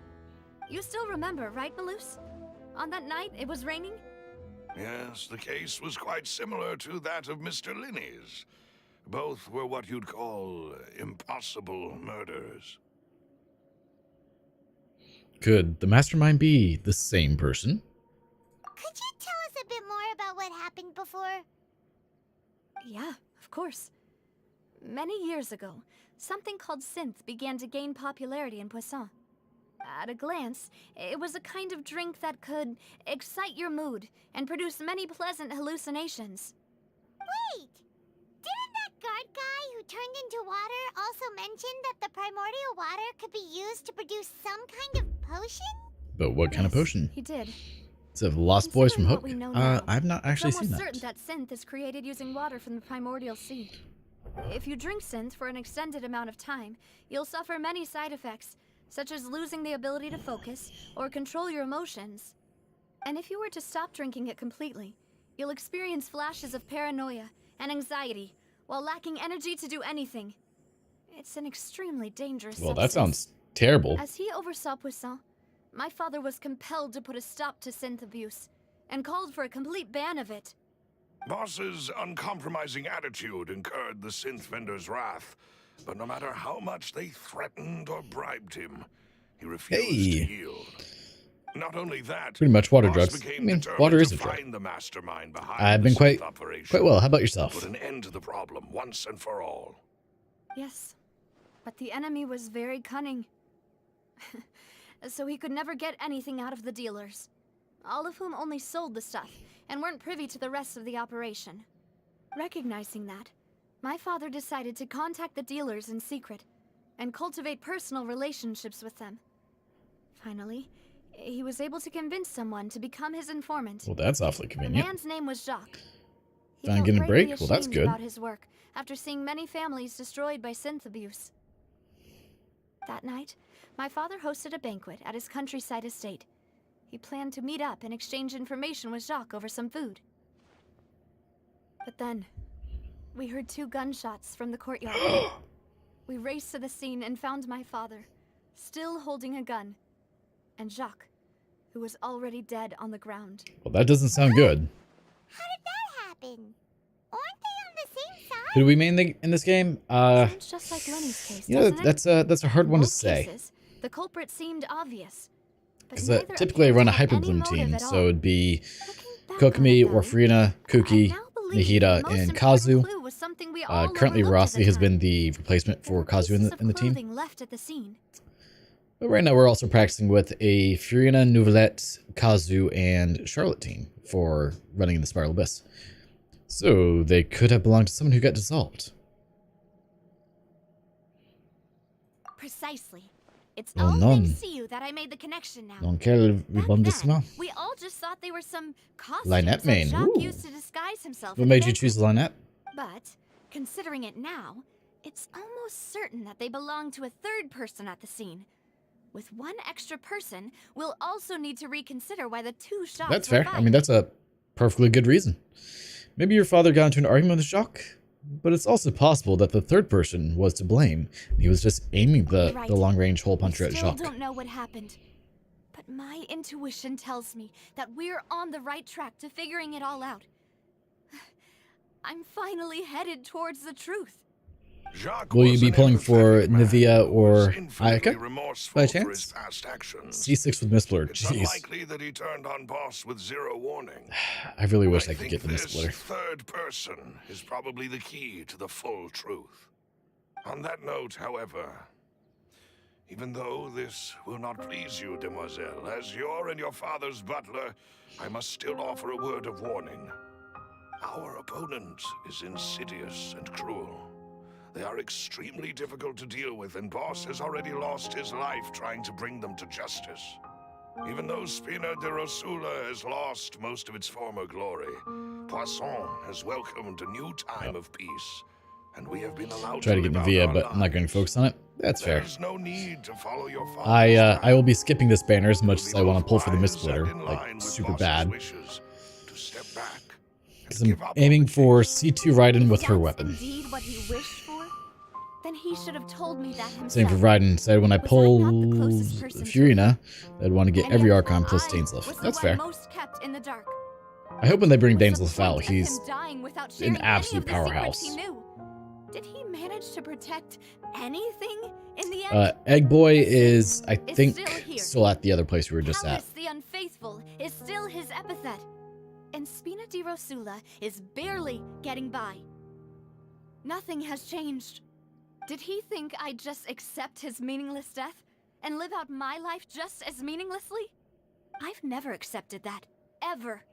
You still remember, right, Maloose? On that night, it was raining? Yes, the case was quite similar to that of Mr. Linney's. Both were what you'd call impossible murders. Could the mastermind be the same person? Could you tell us a bit more about what happened before? Yeah, of course. Many years ago, something called synth began to gain popularity in Poisson. At a glance, it was a kind of drink that could excite your mood and produce many pleasant hallucinations. Wait! Didn't that guard guy who turned into water also mention that the primordial water could be used to produce some kind of potion? But what kind of potion? He did. So the Lost Boys from Hook? Considering what we know now, I've not actually it's seen almost that. certain that synth is created using water from the primordial sea. If you drink synth for an extended amount of time, you'll suffer many side effects, such as losing the ability to focus or control your emotions. And if you were to stop drinking it completely, you'll experience flashes of paranoia and anxiety while lacking energy to do anything. It's an extremely dangerous Well, that substance. sounds terrible. As he oversaw Poisson, my father was compelled to put a stop to synth abuse and called for a complete ban of it. Boss's uncompromising attitude incurred the synth vendor's wrath, but no matter how much they threatened or bribed him, he refused to yield. Not only that, Pretty much water Boss drugs. I became mean, determined water is to a drug. find the mastermind behind I've the been quite synth operation, well. How about yourself? put an end to the problem once and for all. Yes, but the enemy was very cunning. So he could never get anything out of the dealers, all of whom only sold the stuff and weren't privy to the rest of the operation. Recognizing that, my father decided to contact the dealers in secret and cultivate personal relationships with them. Finally, he was able to convince someone to become his informant. Well, that's awfully The convenient. man's name was Jacques. He Found felt getting a greatly break? Well, that's ashamed good. about his work after seeing many families destroyed by synth abuse. That night, my father hosted a banquet at his countryside estate. He planned to meet up and exchange information with Jacques over some food. But then, we heard 2 gunshots from the courtyard. We raced to the scene and found my father, still holding a gun, and Jacques, who was already dead on the ground. Well, that doesn't sound good. How did that happen? Aren't they on the same side? Who do we main in this game? Sounds just like Lenny's case, You know, doesn't it? that's a hard one to Both say. cases, the culprit seemed obvious. but Because neither typically I appeared run a to have any Hyperbloom motive team, at so all. it'd be Looking back on Kokomi, it, though, Orfrina, Kuki, I now believe the Nahida, most and important Kazu. clue was something we all Currently overlooked at Rossi the has time. been the replacement There for were Kazu pieces in the of team. clothing left at the scene. But right now we're also practicing with a Furina, Nouvellette, Kazu, and Charlotte team for running in the Spiral Abyss. So they could have belonged to someone who got dissolved. Precisely. It's Oh, all non. thanks to you that I made the connection now. Donc quel Back rebondissement. then, we all just thought they were some costumes Lynette that main. Jacques Ooh. used to disguise himself. What at made the you banquet. choose Lynette? But, considering it now, it's almost certain that they belong to a third person at the scene. With one extra person, we'll also need to reconsider why the 2 shots That's were fair. fired. I mean, that's a perfectly good reason. Maybe your father got into an argument with Jacques, but it's also possible that the third person was to blame. He was just aiming the Right. long-range hole puncher We at still Jacques. don't know what happened. But But my intuition tells me that we're on the right track to figuring it all out. I'm finally headed towards the truth. Will you be pulling for Navia or Ayaka by chance? C6 with Mistler. It's Jeez. unlikely that he turned on Boss with zero warning. I really wish I could think get the this Mistler. third person is probably the key to the full truth. On that note, however, even though this will not please you, demoiselle, as your and your father's butler, I must still offer a word of warning. Our opponent is insidious and cruel. They are extremely difficult to deal with, and Boss has already lost his life trying to bring them to justice. Even though Spina de Rosula has lost most of its former glory, Poisson has welcomed a new time of peace, and we have been allowed Try to get live out Navia, our but I'm not going to focus on it. That's fair. There's no need to follow your father's I will path. be skipping this banner as much as I want to pull for the Wise Mistsplitter, and in like line with super Boss's bad. wishes to step back and 'Cause I'm give up on aiming the for case. C2 Raiden with her That's weapon. indeed what he wished for? Then he should have told me that himself. Same for Raiden. Said when I Was I pulled not the closest person to Furina, I'd want to get And every yet Archon plus I Dainsleif. was the That's one fair. most kept in the dark. I hope when they bring What's the Dainsleif out, point of him he's dying without an sharing any absolute of the secrets powerhouse. he knew? Did he manage to protect anything in the end? Egg Boy is, I It's think, still here. still at the other place we were just at. Callous the Unfaithful is still his epithet. And Spina di Rosula is barely getting by. Nothing has changed. Did he think I'd just accept his meaningless death and live out my life just as meaninglessly? I've never accepted that. Ever.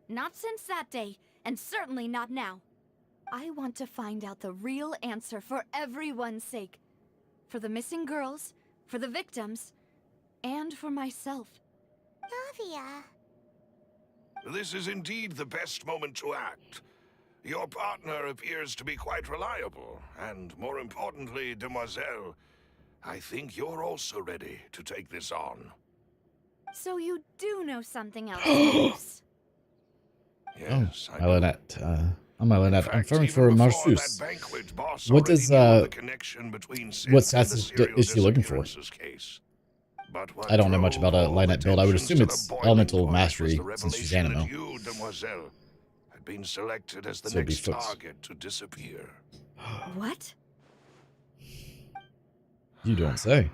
Not since that day, and certainly not now. I want to find out the real answer for everyone's sake. For the missing girls, for the victims, and for myself. Navia. This is indeed the best moment to act. Your partner appears to be quite reliable, and more importantly, demoiselle, I think you're also ready to take this on. So you do know something else, Bruce. Yes, I do. Malinette. I'm Malinette. I'm farming Even for before Marsus. that banquet, Boss What already does, knew of the connection between Synth what and the stats serial is he looking for? disappearances case. But what I don't know much drove about a all Lynette build. I would attentions assume to it's the boiling elemental point was mastery, the since she's revelation that Animo. you, demoiselle, had been selected as the So it'd be next Fuchs. target to disappear. What? You don't say.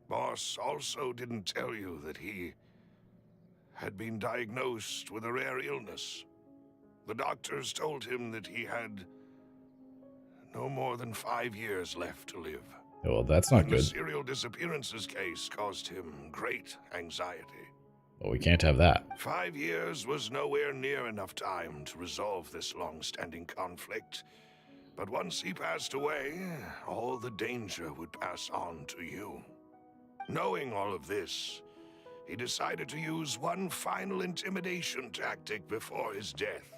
Boss also didn't tell you that he had been diagnosed with a rare illness. The doctors told him that he had no more than 5 years left to live. Oh, well, that's not And the good. serial disappearances case caused him great anxiety. Well, we can't have that. 5 years was nowhere near enough time to resolve this long-standing conflict. But once he passed away, all the danger would pass on to you. Knowing all of this, he decided to use one final intimidation tactic before his death.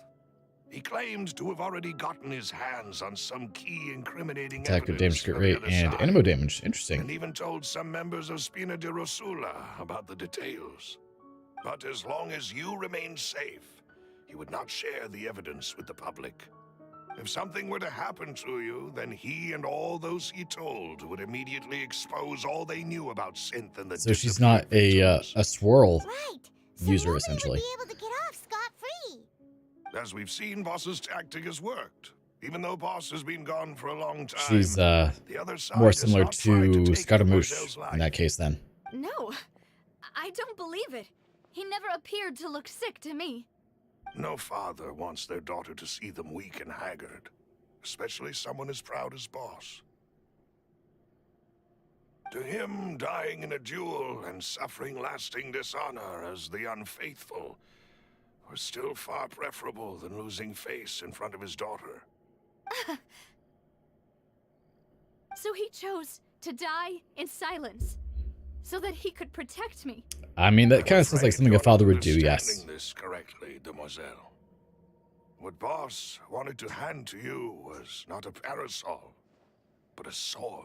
He claimed to have already gotten his hands on some key incriminating Attack with evidence damage crit from the rate other and side, animo damage. and Interesting. even told some members of Spina de Rosula about the details. But as long as you remained safe, he would not share the evidence with the public. If something were to happen to you, then he and all those he told would immediately expose all they knew about Synth and the So she's not a swirl Right. So user, nobody essentially. would be able to get off scot-free. As we've seen, Boss's tactic has worked. Even though Boss has been gone for a long time, She's the other side more has similar not tried to take Scaramouche Demoiselle's life. in that case then. No, I don't believe it. He never appeared to look sick to me. No father wants their daughter to see them weak and haggard, especially someone as proud as Boss. To him, dying in a duel and suffering lasting dishonor as the unfaithful was still far preferable than losing face in front of his daughter. So he chose to die in silence, so that he could protect me. I mean, that kind of sounds like something a father would do, yes. Understanding this correctly, demoiselle. What Boss wanted to hand to you was not a parasol, but a sword.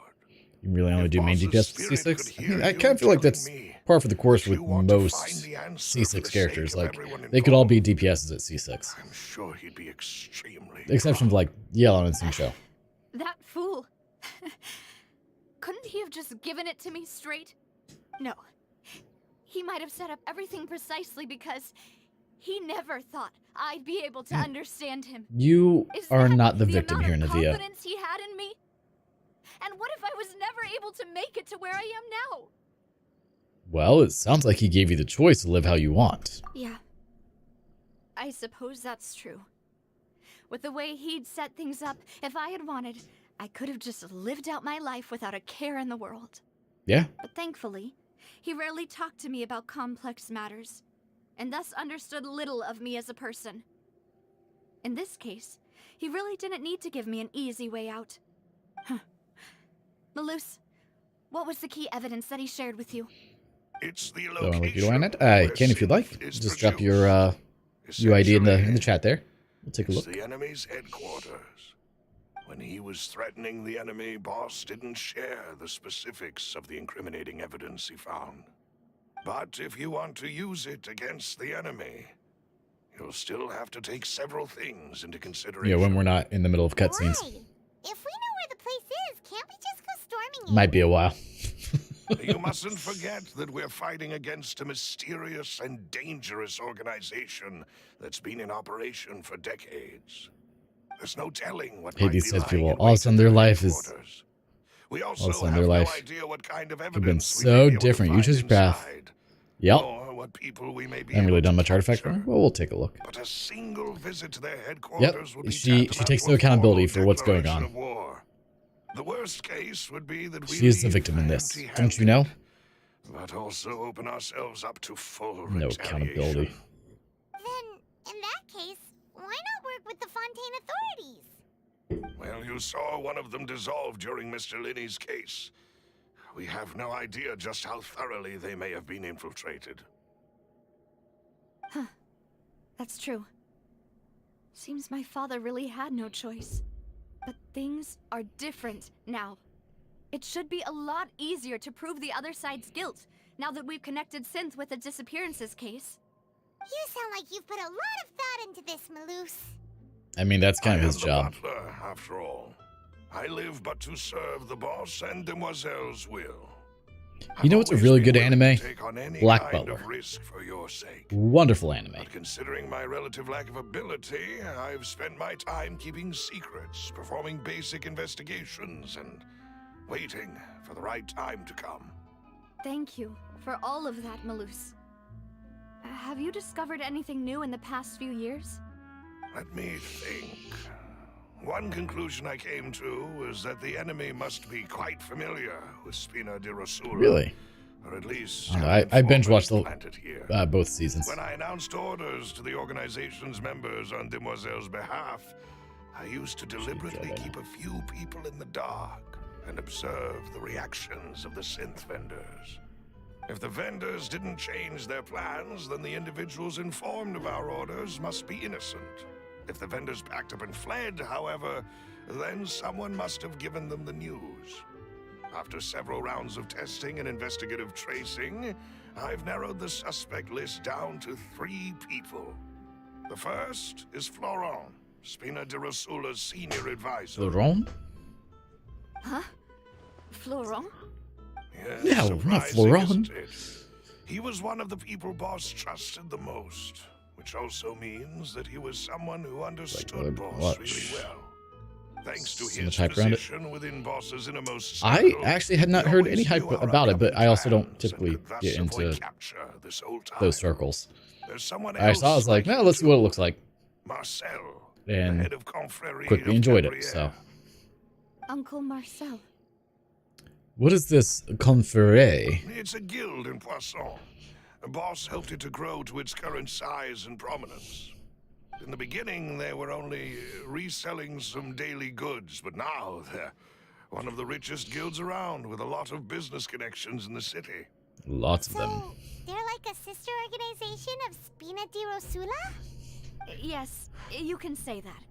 You really only If do main Boss's DPS with spirit C6? could I hear mean, I you kind of feel like telling that's me par for the course that with you want to most find the answer for the C6 sake characters. of Like, everyone they could all be involved. DPSs at C6. I'm sure he'd be extremely The exception of, like, Yellow and Sing Show. That fool. Couldn't he have just given it to me straight? No. He might have set up everything precisely because he never thought I'd be able to understand him. You Is are that not the victim amount here, of Navia. confidence he had in me? And what if I was never able to make it to where I am now? Well, it sounds like he gave you the choice to live how you want. Yeah. I suppose that's true. With the way he'd set things up, if I had wanted, I could have just lived out my life without a care in the world. Yeah. But thankfully, he rarely talked to me about complex matters, and thus understood little of me as a person. In this case, he really didn't need to give me an easy way out. Huh. Malus, what was the key evidence that he shared with you? It's the So I want you to location line it. I where can if you'd like. synth is Just drop produced. your UID in the Essentially, chat there. We'll take a it's look. the enemy's headquarters. When he was threatening the enemy, Boss didn't share the specifics of the incriminating evidence he found. But if you want to use it against the enemy, you'll still have to take several things into consideration. Yeah, when we're not in the middle of cutscenes. Why? If we know where the place is, can't we just go storming in? Might be a while. You mustn't forget that we're fighting against a mysterious and dangerous organization that's been in operation for decades. There's no telling what might Hades be says lying people, in all wait of a sudden at their their life is headquarters. We all of a also sudden have their no life idea what kind of could have been evidence we may so be able to different. You find choose your path. inside, Yep. or what people we may be Haven't really able done to much artifact capture. work. Well, we'll take a look. But a single visit to their Yep. headquarters would be She tantamount takes to no a accountability formal for what's going declaration on. of war. The worst case would be that we She is the leave victim in this. Don't empty-handed, you know? but also open ourselves up to full No retaliation. accountability. Then, in that case, why not work with the Fontaine authorities? Well, you saw one of them dissolve during Mr. Linney's case. We have no idea just how thoroughly they may have been infiltrated. Huh. That's true. Seems my father really had no choice. But things are different now. It should be a lot easier to prove the other side's guilt, now that we've connected Synth with the disappearances case. You sound like you've put a lot of thought into this, Malus. I mean, that's kind of I his am the job. butler, after all. I live but to serve the boss and Demoiselle's will. You know what's a really good anime? Black Kind Butler. of risk for your sake. Wonderful anime. But considering my relative lack of ability, I've spent my time keeping secrets, performing basic investigations, and waiting for the right time to come. Thank you for all of that, Malus. Have you discovered anything new in the past few years? Let me think. One conclusion I came to was that the enemy must be quite familiar with Spina di Rosula. Really? Or at least I binge watched planted here. both seasons. When I announced orders to the organization's members on Demoiselle's behalf, I used to deliberately keep a few people in the dark and observe the reactions of the synth vendors. If the vendors didn't change their plans, then the individuals informed of our orders must be innocent. If the vendors packed up and fled, however, then someone must have given them the news. After several rounds of testing and investigative tracing, I've narrowed the suspect list down to 3 people. The first is Florent, Spina di Rosula's senior advisor. Florent? Huh? Florent? Yes, Yeah, not surprising, Florent. isn't it? He was one of the people Boss trusted the most, which also means that he was someone who understood Boss really well. Thanks to So his much hype around it. position within Boss's innermost I circle, actually had not he heard always any hype knew our about it, but I also don't upcoming typically plans and could get thus avoid into capture this whole time. those circles. There's someone I saw, I was else like, like well, let's see what it looks like. Marcel, And the head of Confrérie quickly of enjoyed it, Gabrielle. so. Uncle Marcel. What is this Confere? It's a guild in Poisson. A boss helped it to grow to its current size and prominence. In the beginning, they were only reselling some daily goods, but now they're one of the richest guilds around with a lot of business connections in the city. Lots of them. So, they're like a sister organization of Spina di Rosula? Yes, you can say that.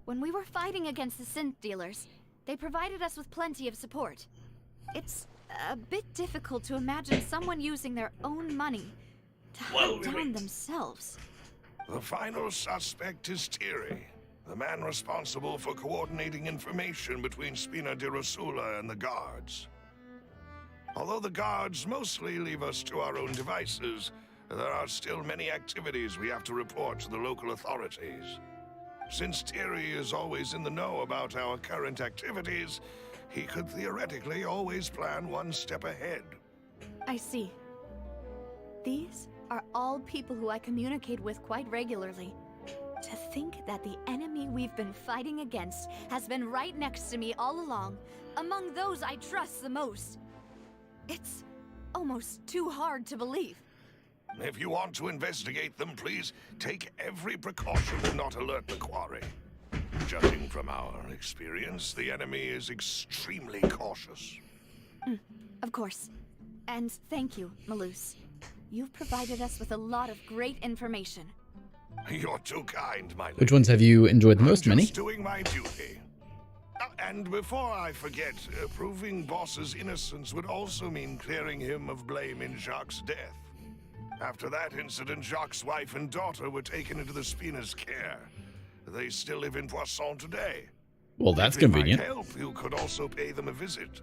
When we were fighting against the synth dealers, they provided us with plenty of support. It's a bit difficult to imagine someone using their own money to hunt down themselves. The final suspect is Thierry, the man responsible for coordinating information between Spina di Rosula and the guards. Although the guards mostly leave us to our own devices, there are still many activities we have to report to the local authorities. Since Thierry is always in the know about our current activities, he could theoretically always plan one step ahead. I see. These are all people who I communicate with quite regularly. To think that the enemy we've been fighting against has been right next to me all along, among those I trust the most. It's almost too hard to believe. If you want to investigate them, please take every precaution to not alert the quarry. Judging from our experience, the enemy is extremely cautious. Of course. And thank you, Malus. You've provided us with a lot of great information. You're too kind, my lady. Which ones have you enjoyed the most, I'm Minnie? just doing my duty. And before I forget, proving Boss's innocence would also mean clearing him of blame in Jacques' death. After that incident, Jacques' wife and daughter were taken into the Spina's care. They still live in Poisson today. Well, that's If it might convenient. help, you could also pay them a visit.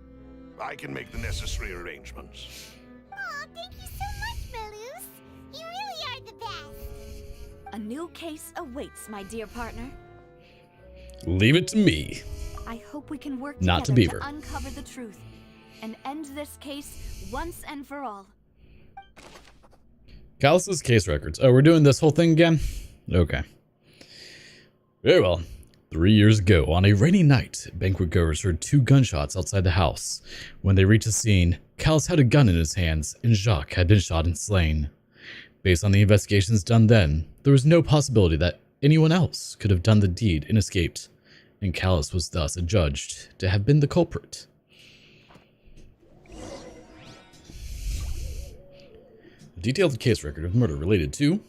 I can make the necessary arrangements. Aw, thank you so much, Malus. You really are the best. A new case awaits, my dear partner. Leave it to me. I hope we can work Not to together Beaver. to uncover the truth and end this case once and for all. Callus's case records. Oh, we're doing this whole thing again? Okay. Very well. 3 years ago, on a rainy night, banquetgoers heard 2 gunshots outside the house. When they reached the scene, Callus had a gun in his hands, and Jacques had been shot and slain. Based on the investigations done then, there was no possibility that anyone else could have done the deed and escaped, and Callus was thus adjudged to have been the culprit. A detailed case record of murder related to...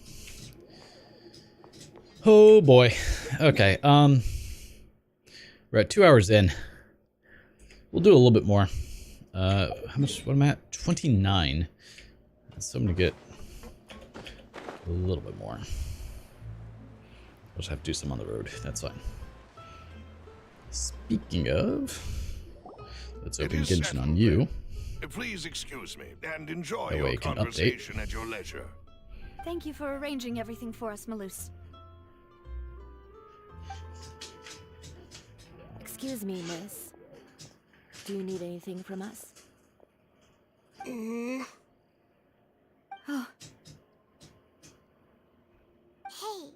Oh boy. Okay, we're at 2 hours in. We'll do a little bit more. How much, what am I at? 29. So I'm gonna get a little bit more. I'll just have to do some on the road. That's fine. Speaking of, let's open Genshin on you. Please excuse me and enjoy That way your you can conversation at your leisure. Thank you for arranging everything for us, Malus. Excuse me, miss. Do you need anything from us? Oh, Hey,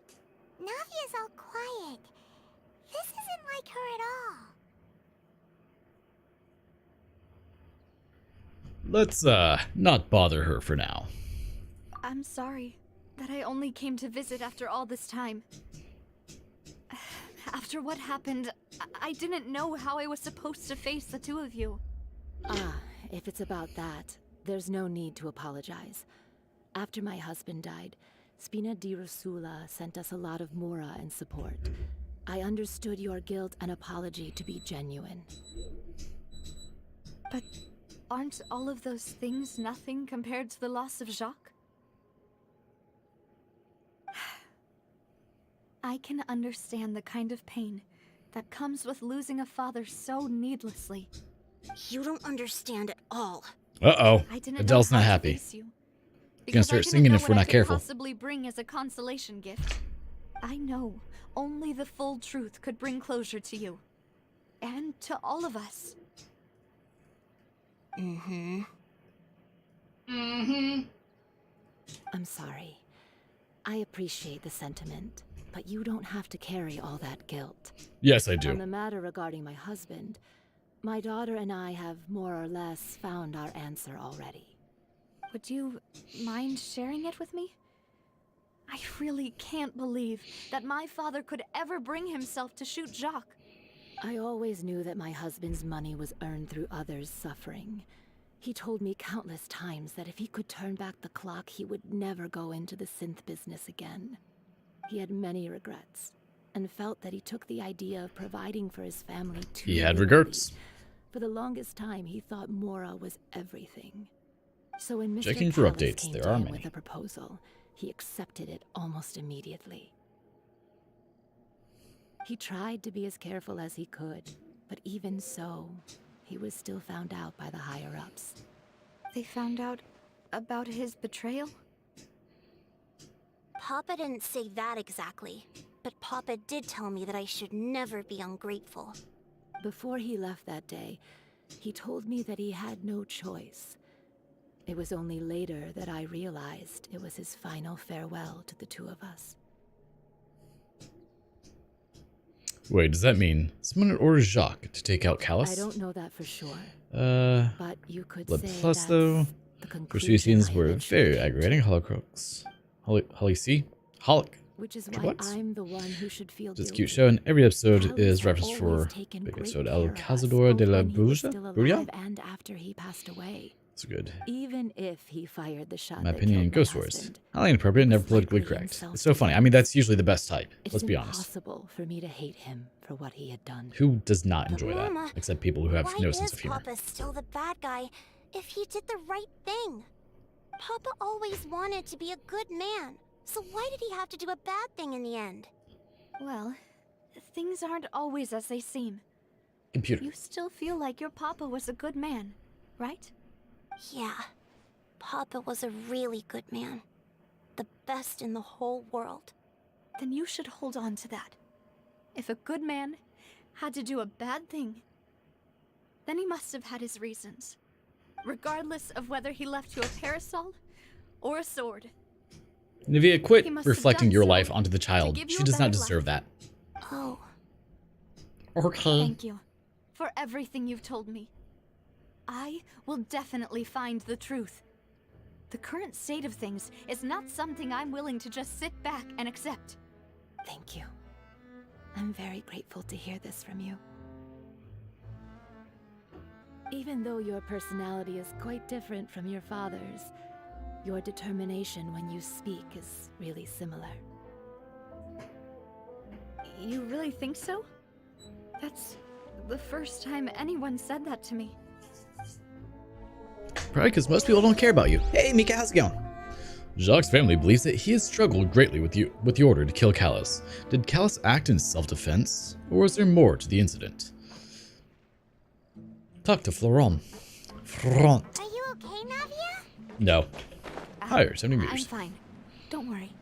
Navia's all quiet. This isn't like her at all. Let's, not bother her for now. I'm sorry that I only came to visit after all this time. After what happened, I didn't know how I was supposed to face the two of you. Ah, if it's about that, there's no need to apologize. After my husband died, Spina di Rosula sent us a lot of mora and support. I understood your guilt and apology to be genuine. But aren't all of those things nothing compared to the loss of Jacques? I can understand the kind of pain that comes with losing a father so needlessly. You don't understand at all. Uh-oh. I didn't Adele's know not how to happy. face you, Gonna because I start didn't singing know if we're what I not could careful. possibly bring as a consolation gift. I know only the full truth could bring closure to you. And to all of us. I'm sorry. I appreciate the sentiment, but you don't have to carry all that guilt. Yes, I On do. the matter regarding my husband, my daughter and I have more or less found our answer already. Would you mind sharing it with me? I really can't believe that my father could ever bring himself to shoot Jacques. I always knew that my husband's money was earned through others' suffering. He told me countless times that if he could turn back the clock, he would never go into the synth business again. He had many regrets, and felt that he took the idea of providing for his family too He had literally. regrets. For the longest time, he thought Mora was everything. So when Mr. Checking for Callis updates, came there to are him many. with a proposal, he accepted it almost immediately. He tried to be as careful as he could, but even so, he was still found out by the higher-ups. They found out about his betrayal? Papa didn't say that exactly, but Papa did tell me that I should never be ungrateful. Before he left that day, he told me that he had no choice. It was only later that I realized it was his final farewell to the two of us. Wait, does that mean someone orders Jacques to take out Callus? I don't know that for sure. But you could Blood say Plus, that's though. the First few conclusion scenes I were eventually very came to. aggravating. Holocrux. Holly C? Holic. Which is What? why I'm the one who should feel Just a guilty. cute show, and every episode Callus is had reference for always taken big great episode care El of us, Cazador de both la when he was Bruja? still Bruja? alive and after he passed away. It's good. Even if he fired the shot My that opinion, killed my Ghost Wars. husband, Highly inappropriate, never was politically likely correct. himself It's so funny. I mean, that's usually the best type. it's Let's be honest. impossible for me to hate him for what he had done. Who does not But enjoy Mama, that? Except people who have why no is sense of humor. Papa still the bad guy if he did the right thing? Papa always wanted to be a good man, so why did he have to do a bad thing in the end? Well, things aren't always as they seem. Computer. You still feel like your papa was a good man, right? Yeah, Papa was a really good man. The best in the whole world. Then you should hold on to that. If a good man had to do a bad thing, then he must have had his reasons. Regardless of whether he left you a parasol or a sword. Navia, He quit must have reflecting done your so life onto the child. give you She a does not better deserve life. that. Oh, Okay. Thank you for everything you've told me. I will definitely find the truth. The current state of things is not something I'm willing to just sit back and accept. Thank you. I'm very grateful to hear this from you. Even though your personality is quite different from your father's, your determination when you speak is really similar. You really think so? That's the first time anyone said that to me. Probably because most people don't care about you. Hey, Mika, how's it going? Jacques' family believes that he has struggled greatly with the order to kill Callus. Did Callus act in self-defense, or was there more to the incident? Talk to Florent. Florent. are you okay, Navia? No. Higher, 70 meters. I'm fine. Don't worry.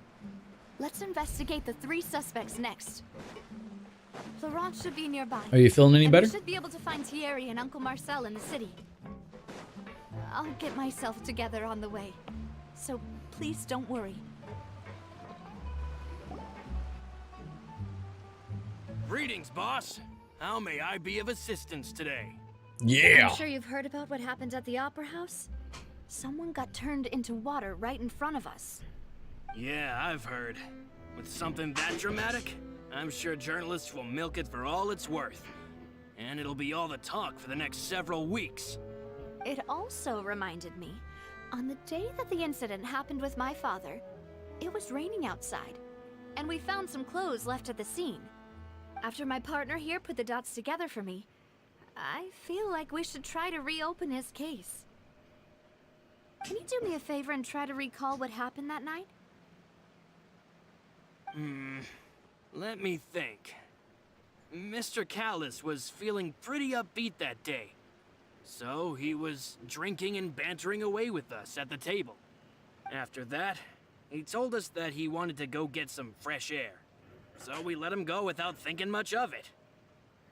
Let's investigate the 3 suspects next. Florent should be nearby. Are you feeling any and better? We should be able to find Thierry and Uncle Marcel in the city. I'll get myself together on the way. So please don't worry. Greetings, boss. How may I be of assistance today? Yeah. I'm sure you've heard about what happened at the Opera House. Someone got turned into water right in front of us. Yeah, I've heard. With something that dramatic, I'm sure journalists will milk it for all it's worth. And it'll be all the talk for the next several weeks. It also reminded me, on the day that the incident happened with my father, it was raining outside, and we found some clothes left at the scene. After my partner here put the dots together for me, I feel like we should try to reopen his case. Can you do me a favor and try to recall what happened that night? Let me think. Mr. Callus was feeling pretty upbeat that day. So he was drinking and bantering away with us at the table. After that, he told us that he wanted to go get some fresh air. So we let him go without thinking much of it.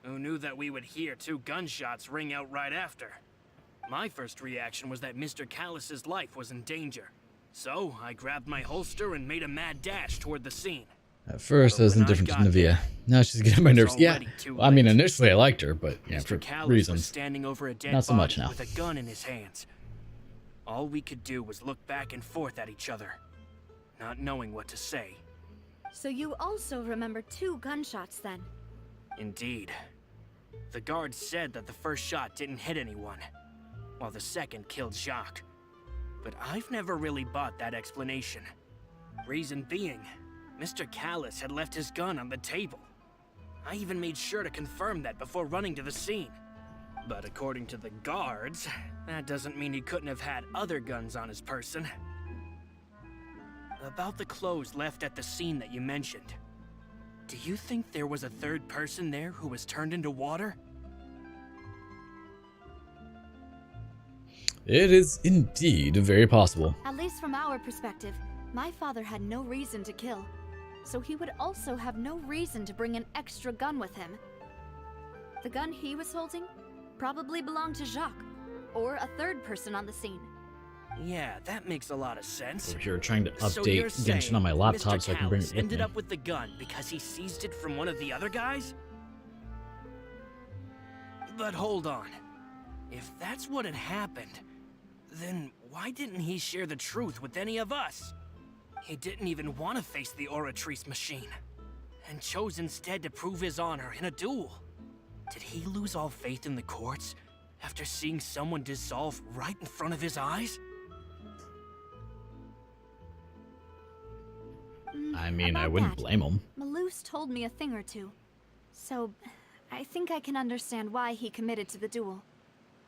Who knew that we would hear 2 gunshots ring out right after? My first reaction was that Mr. Callus's life was in danger. So I grabbed my holster and made a mad dash toward the scene. At first, I was indifferent to Navia. Now she's getting on my nerves. Yeah. Well, I mean, initially I liked her, but yeah, for Mr. Callus reasons. was standing over a dead Not so much body now. with a gun in his hands. All we could do was look back and forth at each other, not knowing what to say. So you also remember 2 gunshots then? Indeed. The guard said that the first shot didn't hit anyone, while the second killed Jacques. But I've never really bought that explanation. Reason being, Mr. Callus had left his gun on the table. I even made sure to confirm that before running to the scene. But according to the guards, that doesn't mean he couldn't have had other guns on his person. About the clothes left at the scene that you mentioned, do you think there was a 3rd person there who was turned into water? It is indeed very possible. At least from our perspective, my father had no reason to kill. So he would also have no reason to bring an extra gun with him. The gun he was holding probably belonged to Jacques, or a third person on the scene. Yeah, that makes a lot of sense. Over here trying to So update you're saying Genshin on my laptop Mr. so I can bring it Callis with ended me. up with the gun because he seized it from one of the other guys? But hold on. If that's what had happened, then why didn't he share the truth with any of us? He didn't even want to face the Oratrice machine, and chose instead to prove his honor in a duel. Did he lose all faith in the courts after seeing someone dissolve right in front of his eyes? I mean, I About wouldn't that, blame him. Malus told me a thing or two. So, I think I can understand why he committed to the duel.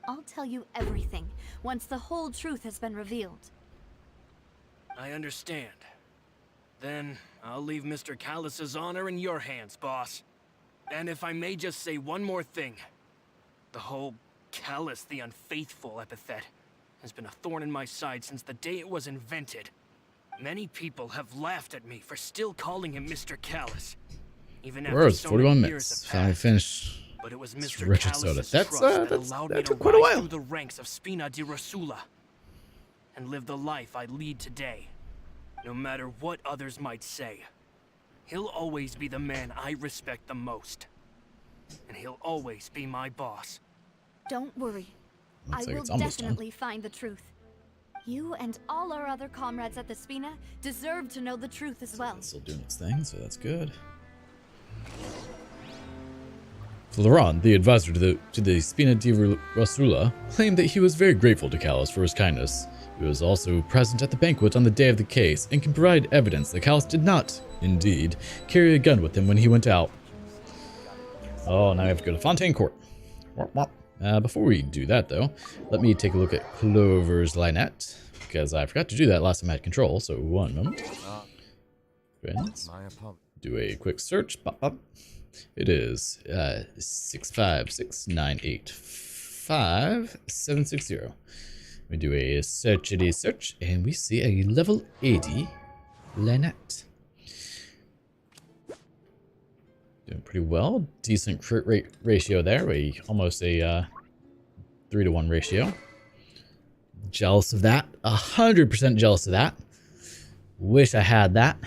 I'll tell you everything once the whole truth has been revealed. I understand. Then I'll leave Mr. Callus's honor in your hands, boss. And if I may just say one more thing. The whole Callus the Unfaithful epithet has been a thorn in my side since the day it was invented. Many people have laughed at me for still calling him Mr. Callus. Even after Where's so 41 many years minutes? have Finally passed. finish. But it was This Mr. wretched soda. Callus's That's, trust that that's- allowed that me to took quite a rise while. through the ranks of Spina di Rosula and live the life I lead today. No matter what others might say, he'll always be the man I respect the most. And he'll always be my boss. Don't worry. Looks I like will it's almost done. definitely find the truth. You and all our other comrades at the Spina deserve to know the truth as well. It's still doing its thing, so that's good. Laurent, the advisor to the Spina di Rosula, claimed that he was very grateful to Callus for his kindness. He was also present at the banquet on the day of the case and can provide evidence that Callus did not, indeed, carry a gun with him when he went out. Oh, now we have to go to Fontaine Court. Before we do that, though, let me take a look at Clover's Linette, because I forgot to do that last time I had control, so one moment. Friends, do a quick search. Pop, pop. It is 656985760. We do a searchity search, and we see a level 80 Linette. Doing pretty well. Decent crit rate ratio there. Almost a 3-to-1 ratio. Jealous of that. 100% jealous of that. Wish I had that.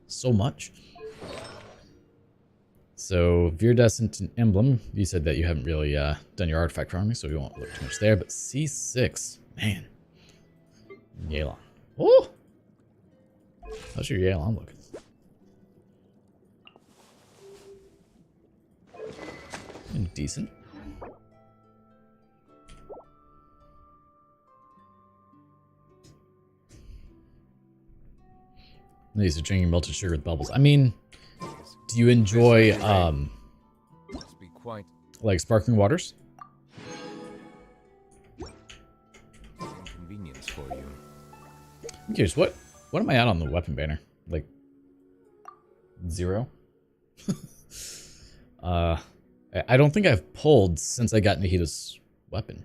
So much. So, Viridescent and Emblem. You said that you haven't really done your artifact farming, so we won't look too much there. But C6. Man. Yelan. Oh! How's your Yelan looking? Decent. These are drinking melted sugar with bubbles. I mean, do you enjoy like sparkling waters? Inconvenience for you. I'm curious, what am I at on the weapon banner? Like 0? I don't think I've pulled since I got Nahita's weapon.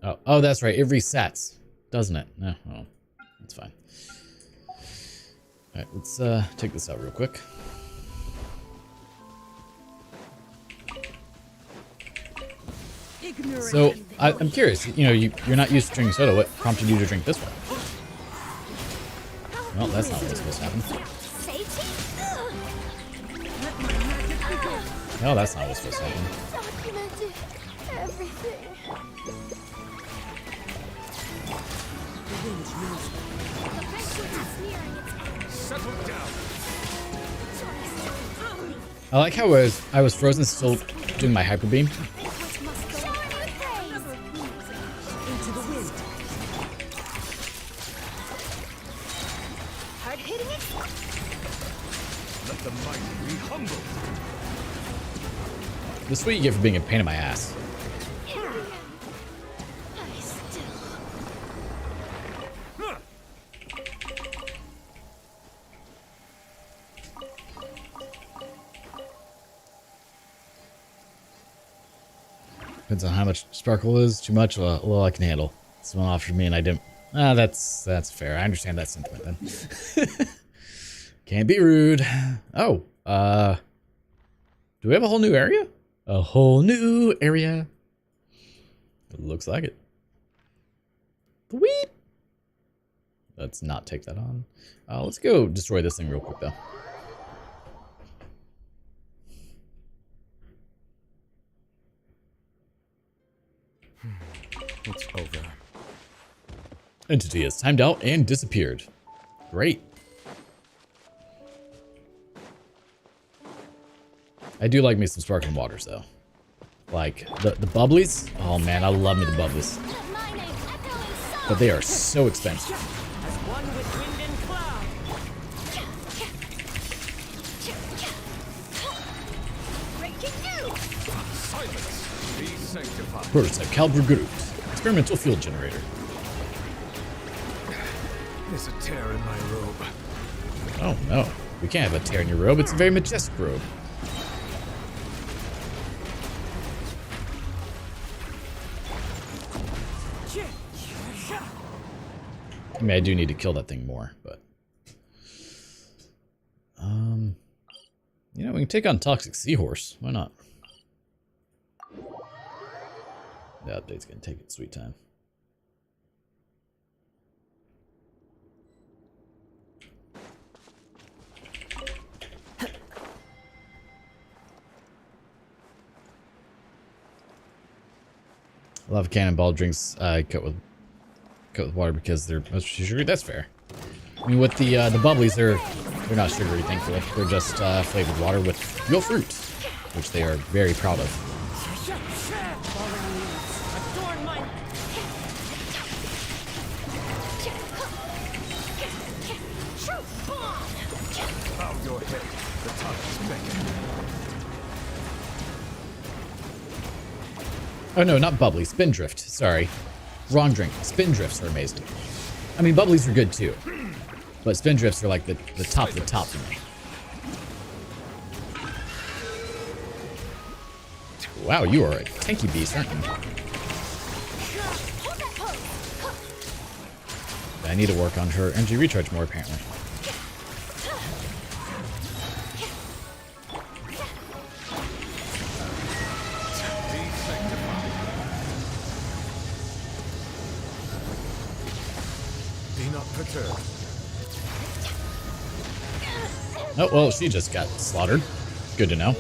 Oh, that's right. It resets, doesn't it? No, oh, that's fine. All right, let's take this out real quick. So I'm curious. You know, you're not used to drinking soda. What prompted you to drink this one? Well, that's not what's supposed to happen. No, that's not what's supposed to happen. Documented everything. Settle down. I like how I was frozen still doing my hyper beam. Hard hitting it. Let the mighty be humbled. This is what you get for being a pain in my ass. Depends on how much sparkle is. Too much, a little I can handle. Someone offered me and I didn't. Ah, that's fair. I understand that sentiment then. Can't be rude. Oh, do we have a whole new area? A whole new area. It looks like it. Sweet. Let's not take that on. Let's go destroy this thing real quick though. It's over. Entity has timed out and disappeared. Great. I do like me some sparkling waters though. Like the bubblies. Oh man, I love me the bubblies. But they are so expensive. Prototype caliber group. Experimental fuel generator. There's a tear in my robe. Oh no, we can't have a tear in your robe. It's a very majestic robe. I mean, I do need to kill that thing more, but you know, we can take on Toxic Seahorse. Why not? The update's gonna take its sweet time. Lava Cannonball drinks cut with water because they're most sugary. That's fair. I mean, with the bubblies, they're not sugary, thankfully. They're just flavored water with real fruit, which they are very proud of. Bow your head. The tongue is beckoning. Oh no, not bubbly. Spindrift. Sorry. Wrong drink. Spindrifts are amazing. I mean, bubblies are good too. But spindrifts are like the top of the top for me. Wow, you are a tanky beast, aren't you? I need to work on her energy recharge more, apparently. Be not perturbed. Oh, well, she just got slaughtered. Good to know.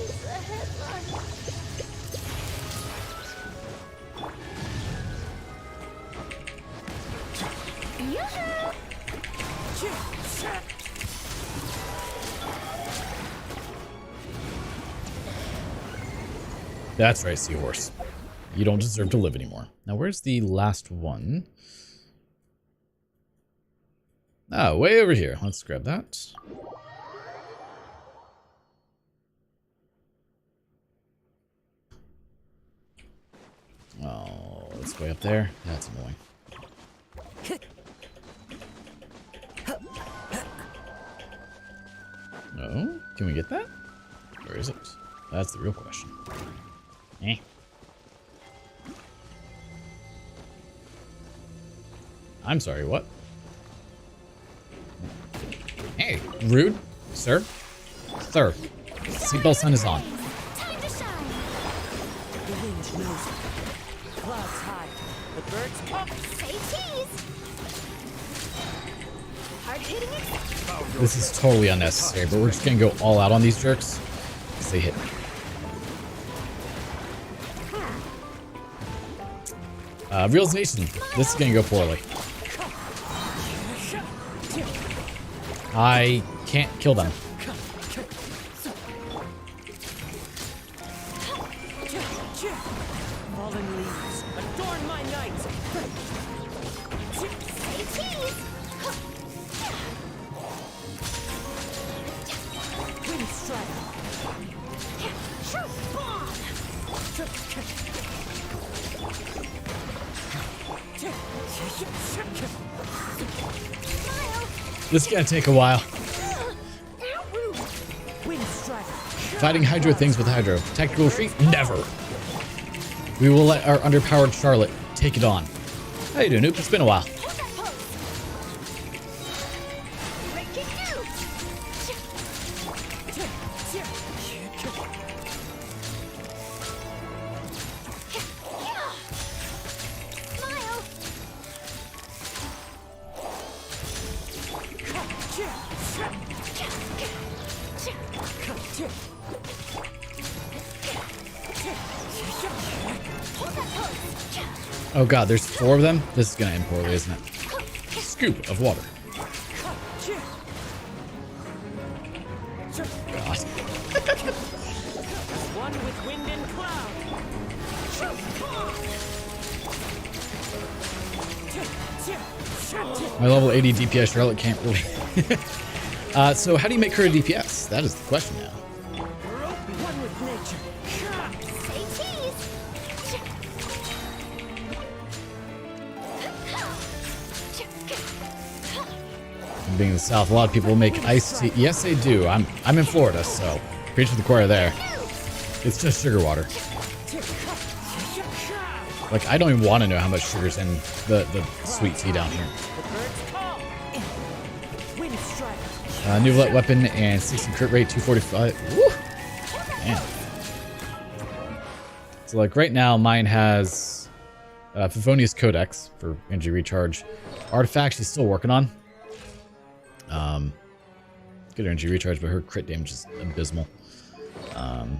That's right, Seahorse. You don't deserve to live anymore. Now, where's the last one? Oh, way over here. Let's grab that. Oh, it's way up there. That's annoying. No? Can we get that? Where is it? That's the real question. Eh. I'm sorry, what? Hey, rude, sir. Sir, seatbelt sign is on. Time to shine. The wind knows it. Clouds high. The birds come. Say cheese. Hard hitting it. This is totally unnecessary, but we're just gonna go all out on these jerks because they hit me. Realization, this is gonna go poorly. I can't kill them. Fallen leaves adorn my night. Say cheese. Wind strike. This is gonna take a while. Wind strike. Fighting Hydro things with Hydro. Tactical retreat? Never. We will let our underpowered Charlotte take it on. How you doing, Noop? It's been a while. Oh god, there's 4 of them? This is gonna end poorly, isn't it? Scoop of water. God. One with wind and cloud. My level 80 DPS Charlotte can't really... so how do you make her a DPS? That is the question now. One with nature. Being in the South, a lot of people make iced tea. Yes, they do. I'm in Florida, so preach to the choir there. It's just sugar water. Like, I don't even want to know how much sugar's in the sweet tea down here. New weapon and 60 crit rate, 245. Woo! Man. So, like, right now, mine has Favonius Codex for energy recharge. Artifact she's still working on. Good energy recharge, but her crit damage is abysmal. I'm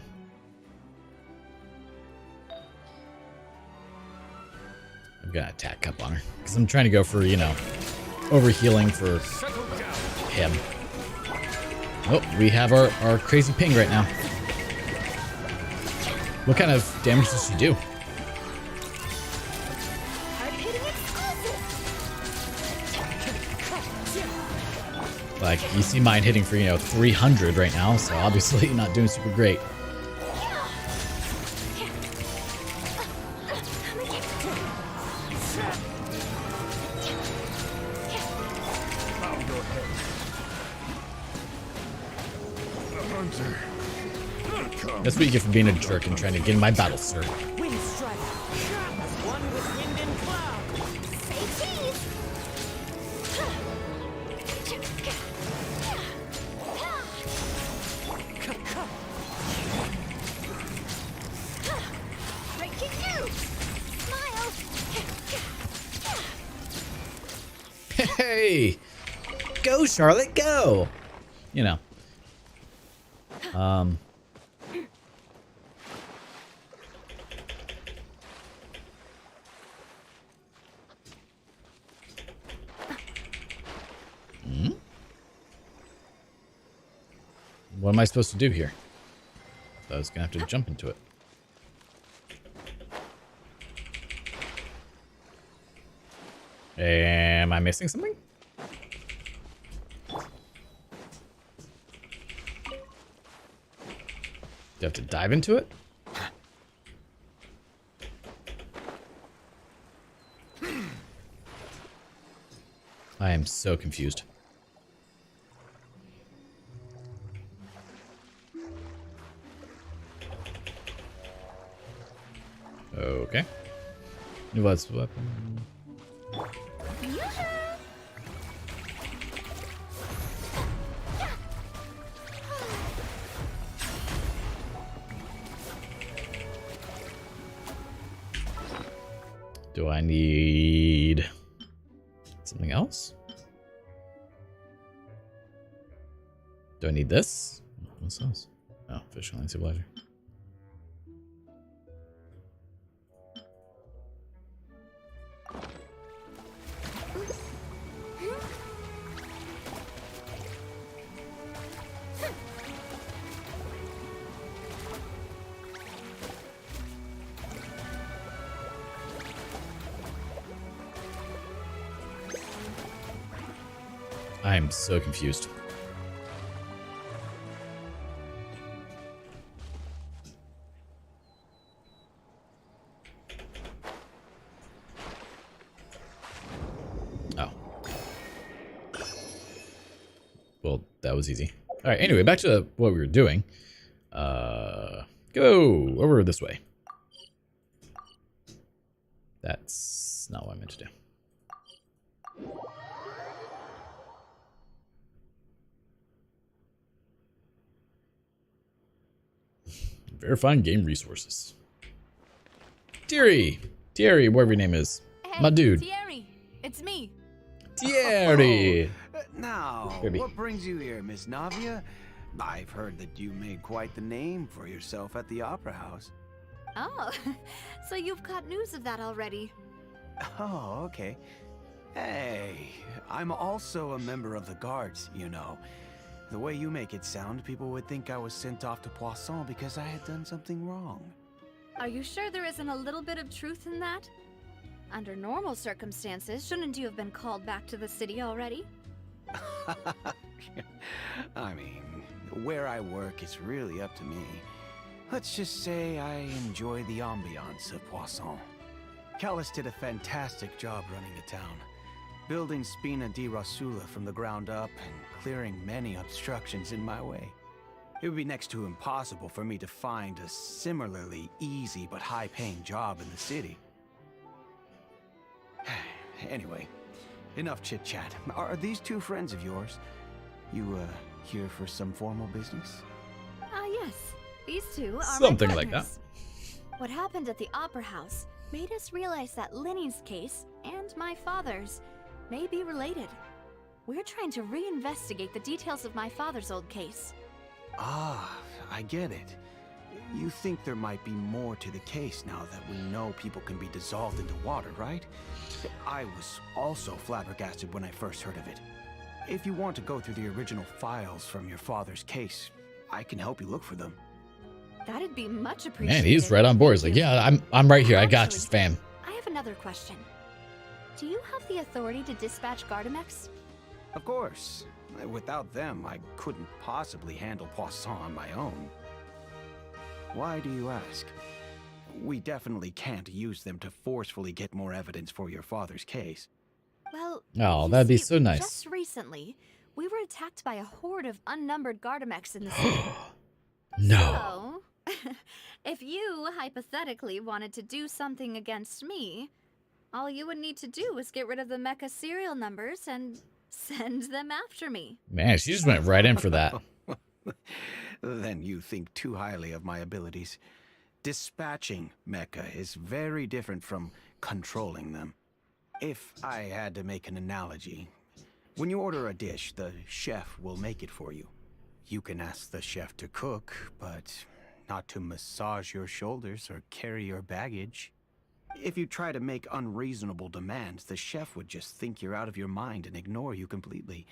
gonna attack Cup on her because I'm trying to go for, you know, overhealing for him. Oh, we have our crazy ping right now. What kind of damage does she do? Like, you see mine hitting for, you know, 300 right now, so obviously not doing super great. That's what you get for being a jerk and trying to get in my battle, sir. Wind strike. One with wind and cloud. Hey! Go, Charlotte, go! You know. What am I supposed to do here? I was gonna have to jump into it. Am I missing something? Do you have to dive into it? I am so confused. Okay. New weapon. Do I need something else? Do I need this? What's this? Oh, fish line stabilizer. I am so confused. Oh. Well, that was easy. All right, anyway, back to what we were doing. Go over this way. That's not what I meant to do. Verifying game resources. Thierry, whatever your name is. Hey, My dude. Thierry, it's me. Thierry. Now, Kirby. what brings you here, Miss Navia? I've heard that you made quite the name for yourself at the Opera House. Oh, so you've got news of that already. Oh, okay. Hey, I'm also a member of the Guards, you know. The way you make it sound, people would think I was sent off to Poisson because I had done something wrong. Are you sure there isn't a little bit of truth in that? Under normal circumstances, shouldn't you have been called back to the city already? I mean, where I work is really up to me. Let's just say I enjoy the ambiance of Poisson. Callus did a fantastic job running the town, building Spina di Rosula from the ground up and clearing many obstructions in my way. It would be next to impossible for me to find a similarly easy but high-paying job in the city. Anyway, enough chit-chat. Are these two friends of yours? You, here for some formal business? Yes. These two are Something my like that. partners. What happened at the Opera House made us realize that Linny's case and my father's may be related. We're trying to reinvestigate the details of my father's old case. Ah, I get it. You think there might be more to the case now that we know people can be dissolved into water, right? I was also flabbergasted when I first heard of it. If you want to go through the original files from your father's case, I can help you look for them. That'd be much appreciated. Man, he's right on board. He's like, yeah, I'm right here. I got you, fam. I have another question. Do you have the authority to dispatch Gardamex? Of course. Without them, I couldn't possibly handle Poisson on my own. Why do you ask? We definitely can't use them to forcefully get more evidence for your father's case. Well, Oh, you that'd be see, so nice. Just recently, we were attacked by a horde of unnumbered Gardamex in the city. No. So, if you hypothetically wanted to do something against me, all you would need to do is get rid of the mecha serial numbers and send them after me. Man, she just went right in for that. Then you think too highly of my abilities. Dispatching mecha is very different from controlling them. If I had to make an analogy, when you order a dish, the chef will make it for you. You can ask the chef to cook, but not to massage your shoulders or carry your baggage. If you try to make unreasonable demands, the chef would just think you're out of your mind and ignore you completely.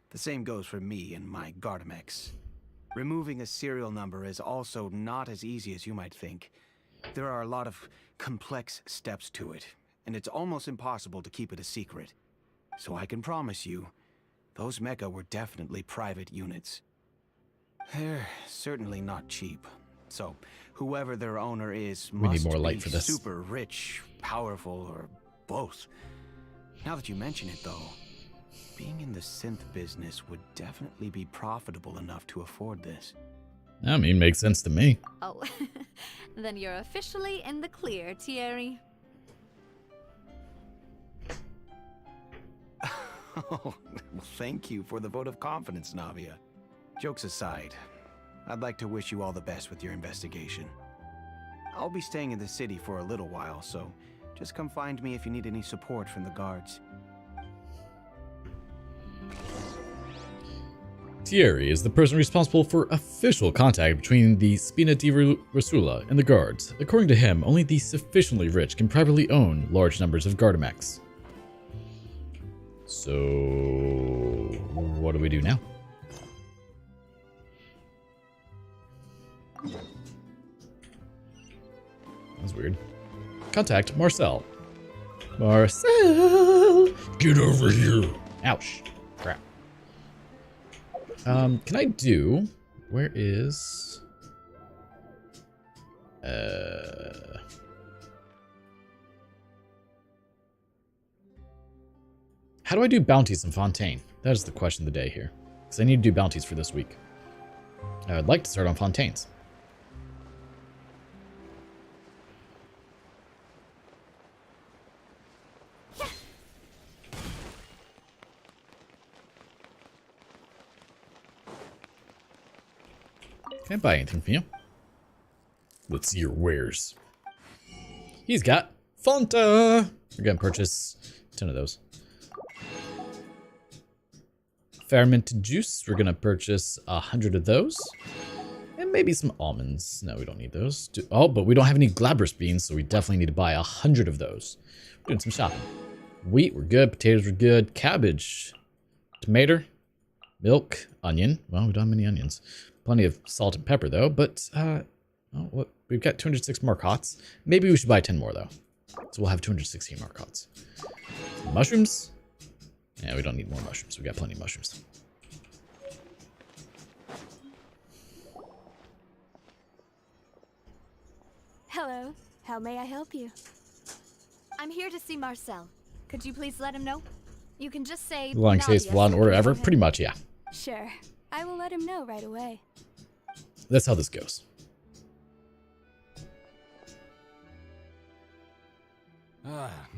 The same goes for me and my Gardamex. Removing a serial number is also not as easy as you might think. There are a lot of complex steps to it, and it's almost impossible to keep it a secret. So I can promise you, those mecha were definitely private units. They're certainly not cheap. So whoever their owner is We need must more light be for this. super rich, powerful, or both. Now that you mention it, though, being in the synth business would definitely be profitable enough to afford this. I mean, makes sense to me. Oh, then you're officially in the clear, Thierry. Oh, well, thank you for the vote of confidence, Navia. Jokes aside, I'd like to wish you all the best with your investigation. I'll be staying in the city for a little while, so just come find me if you need any support from the guards. Thierry is the person responsible for official contact between the Spina di Rosula and the guards. According to him, only the sufficiently rich can privately own large numbers of Gardamex. So, what do we do now? That's weird. Contact Marcel. Marcel! Get over here! Ouch. Crap. Can I do... Where is... How do I do bounties in Fontaine? That is the question of the day here. Because I need to do bounties for this week. I would like to start on Fontaines. Can I buy anything from you? Let's see your wares. He's got Fanta. We're gonna purchase 10 of those. Fermented juice. We're gonna purchase 100 of those. And maybe some almonds. No, we don't need those. Oh, but we don't have any glabrous beans, so we definitely need to buy 100 of those. We're doing some shopping. Wheat, we're good. Potatoes, we're good. Cabbage. Tomato. Milk. Onion. Well, we don't have many onions. Plenty of salt and pepper, though. But, oh, what? We've got 206 marcottes. Maybe we should buy 10 more, though. So we'll have 216 marcottes. Mushrooms. Yeah, we don't need more mushrooms. We got plenty of mushrooms. Hello. How may I help you? I'm here to see Marcel. Could you please let him know? You can just say Long case, one or ever. Pretty much, yeah. Sure. I will let him know right away. That's how this goes.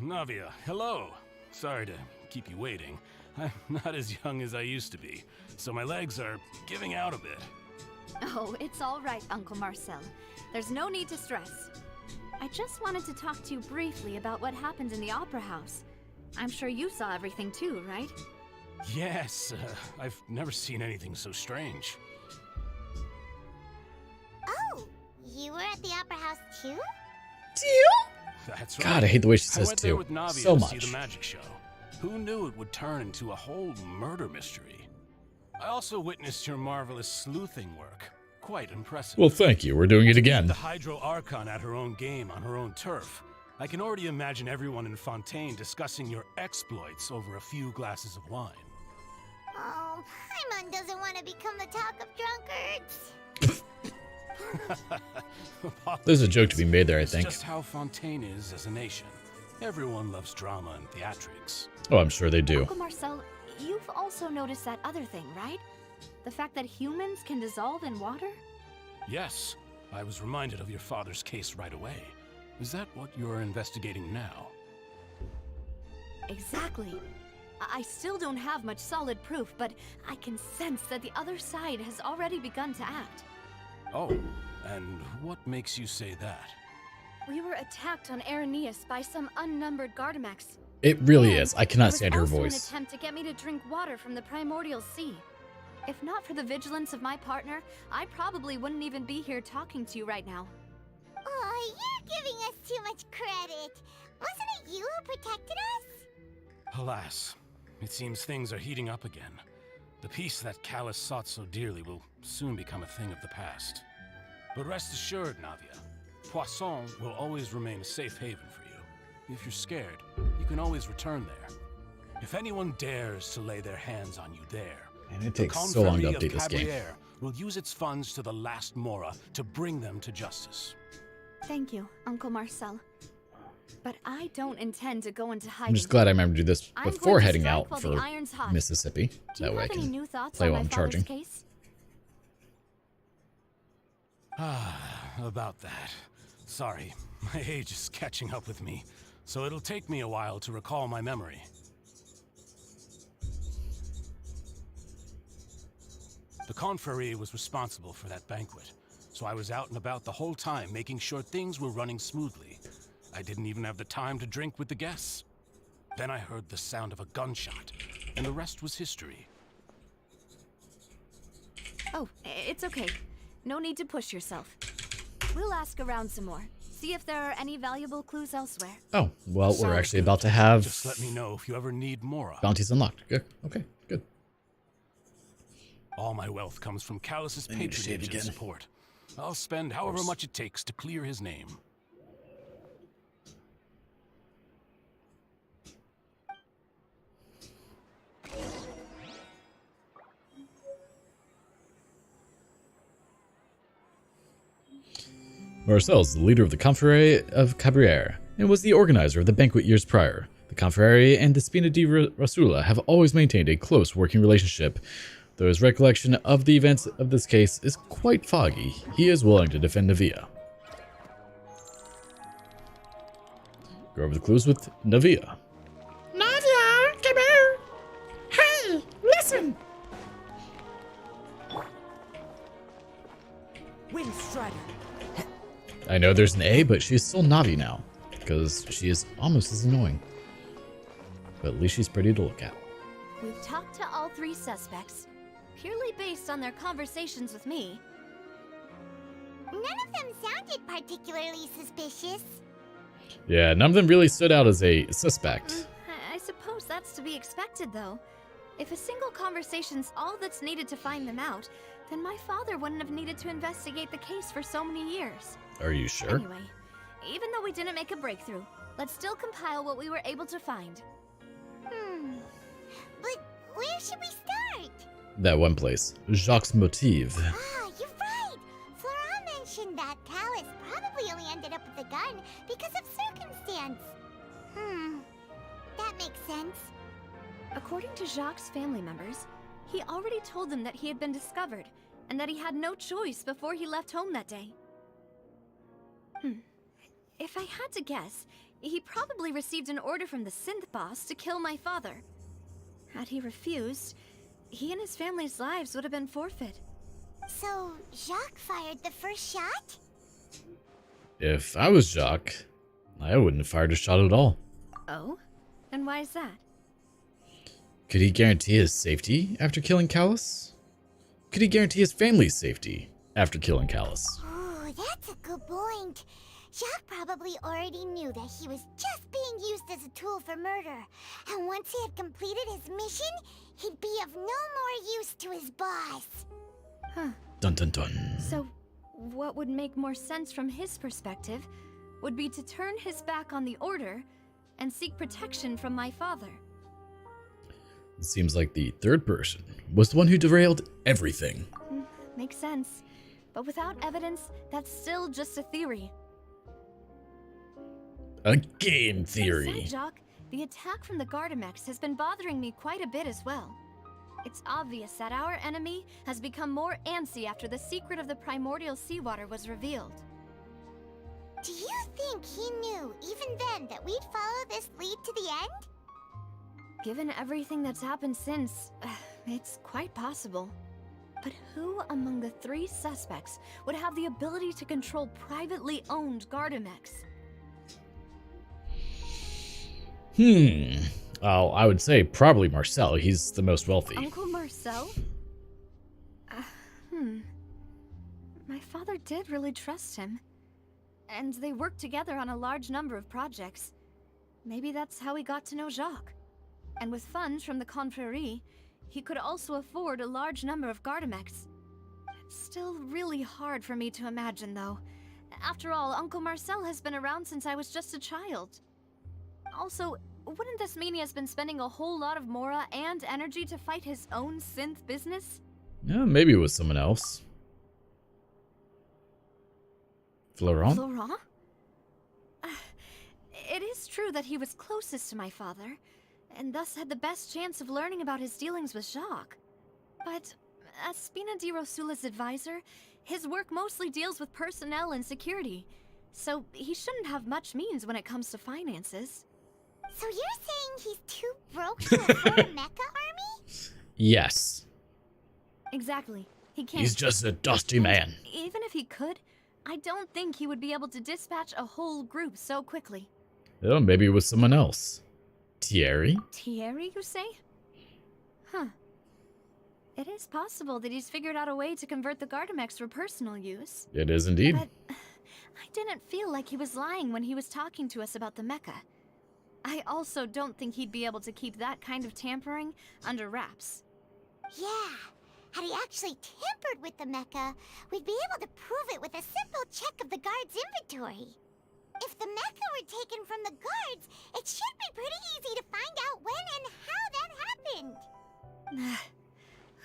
Navia, hello. Sorry to keep you waiting. I'm not as young as I used to be, so my legs are giving out a bit. Oh, it's all right, Uncle Marcel. There's no need to stress. I just wanted to talk to you briefly about what happened in the Opera House. I'm sure you saw everything too, right? Yes, I've never seen anything so strange. Oh, you were at the Opera House too? That's right. God, I hate the way she says I went there too. with Navia So to much. see the magic show. Who knew it would turn into a whole murder mystery? I also witnessed your marvelous sleuthing work. Quite impressive. Well, thank you. We're doing it again. The Hydro Archon at her own game on her own turf. I can already imagine everyone in Fontaine discussing your exploits over a few glasses of wine. Oh, Paimon doesn't want to become the talk of drunkards. There's a joke to be made there, I think. It's just how Fontaine is as a nation. Everyone loves drama and theatrics. Oh, I'm sure they do. Uncle Marcel, you've also noticed that other thing, right? The fact that humans can dissolve in water? Yes, I was reminded of your father's case right away. Is that what you're investigating now? Exactly. I still don't have much solid proof, but I can sense that the other side has already begun to act. Oh, and what makes you say that? We were attacked on Araneus by some unnumbered Gardamex. It really is. I cannot stand her There was also voice. an attempt to get me to drink water from the primordial sea. If not for the vigilance of my partner, I probably wouldn't even be here talking to you right now. Oh, you're giving us too much credit. Wasn't it you who protected us? Alas, it seems things are heating up again. The peace that Callus sought so dearly will soon become a thing of the past. But rest assured, Navia, Poisson will always remain a safe haven for you. If you're scared, you can always return there. If anyone dares to lay their hands on you there, And it takes so long to update this game. will use its funds to the last Mora to bring them to justice. Thank you, Uncle Marcel. But I don't intend to go into hiding. I'm just glad I remember to do this I'm before going to heading strike out while for the iron's hot. Mississippi. Do That you way I have any can new thoughts play on while my I'm father's charging. case? About that. Sorry, my age is catching up with me, so it'll take me a while to recall my memory. The Confrérie was responsible for that banquet, so I was out and about the whole time making sure things were running smoothly. I didn't even have the time to drink with the guests. Then I heard the sound of a gunshot, and the rest was history. Oh, it's okay. No need to push yourself. We'll ask around some more. See if there are any valuable clues elsewhere. Oh, well, we're Sounds actually good. about to have Just let me know if you ever need more. bounties unlocked. Good. Okay, good. All my wealth comes from Callus's I need to shave patronage and again. support. I'll spend however much it takes to clear his name. Marcel is the leader of the Confrérie of Cabrières and was the organizer of the banquet years prior. The Confrérie and the Spina di Rasula have always maintained a close working relationship. Though his recollection of the events of this case is quite foggy, he is willing to defend Navia. Go over the clues with Navia. Navia, come here. Hey, listen. know there's an A, but she's still Navi now. Because she is almost as annoying. But at least she's pretty to look at. We've talked to all 3 suspects, purely based on their conversations with me. None of them sounded particularly suspicious. Yeah, none of them really stood out as a suspect. I suppose that's to be expected, though. If a single conversation's all that's needed to find them out, then my father wouldn't have needed to investigate the case for so many years. Are you sure? Anyway, even though we didn't make a breakthrough, let's still compile what we were able to find. But where should we start? That one place. Jacques' motive. Ah, you're right! Flora mentioned that Callus probably only ended up with the gun because of circumstance. That makes sense. According to Jacques' family members, he already told them that he had been discovered, and that he had no choice before he left home that day. If I had to guess, he probably received an order from the synth boss to kill my father. Had he refused, he and his family's lives would have been forfeit. So, Jacques fired the first shot? If I was Jacques, I wouldn't have fired a shot at all. Oh? And why is that? Could he guarantee his safety after killing Callus? Could he guarantee his family's safety after killing Callus? Ooh, that's a good point. Jacques probably already knew that he was just being used as a tool for murder. And once he had completed his mission, he'd be of no more use to his boss. Huh. Dun dun dun. So, what would make more sense from his perspective would be to turn his back on the order and seek protection from my father. It seems like the third person was the one who derailed everything. Makes sense. But without evidence, that's still just a theory. A game theory. Said Jacques, the attack from the Gardamex has been bothering me quite a bit as well. It's obvious that our enemy has become more antsy after the secret of the primordial seawater was revealed. Do you think he knew, even then, that we'd follow this lead to the end? Given everything that's happened since, it's quite possible. But who among the 3 suspects would have the ability to control privately owned Gardamex? Well, I would say probably Marcel. He's the most wealthy. Uncle Marcel? My father did really trust him. And they worked together on a large number of projects. Maybe that's how he got to know Jacques. And with funds from the Confrérie, he could also afford a large number of Gardamex. It's still really hard for me to imagine, though. After all, Uncle Marcel has been around since I was just a child. Also, wouldn't this mean he has been spending a whole lot of mora and energy to fight his own synth business? Yeah, maybe it was someone else. Florent? Florent? It is true that he was closest to my father, and thus had the best chance of learning about his dealings with Jacques. But as Spina di Rosula's advisor, his work mostly deals with personnel and security, so he shouldn't have much means when it comes to finances. So you're saying he's too broke to afford a mecha army? Yes. Exactly. He can't. He's just a dusty man. Even if he could, I don't think he would be able to dispatch a whole group so quickly. Oh, maybe it was someone else. Thierry? Thierry, you say? Huh. It is possible that he's figured out a way to convert the Gardamex for personal use. It is indeed. But I didn't feel like he was lying when he was talking to us about the mecha. I also don't think he'd be able to keep that kind of tampering under wraps. Yeah. Had he actually tampered with the mecha, we'd be able to prove it with a simple check of the guard's inventory. If the mecha were taken from the guards, it should be pretty easy to find out when and how that happened.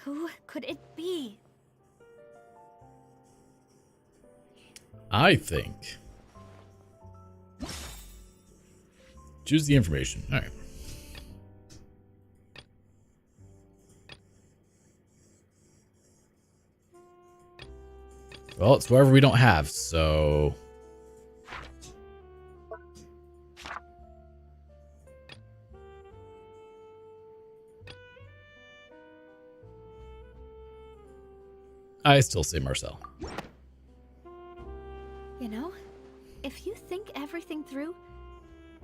Who could it be? I think. Choose the information. All right. Well, it's whatever we don't have, so... I still say Marcel. You know, think everything through,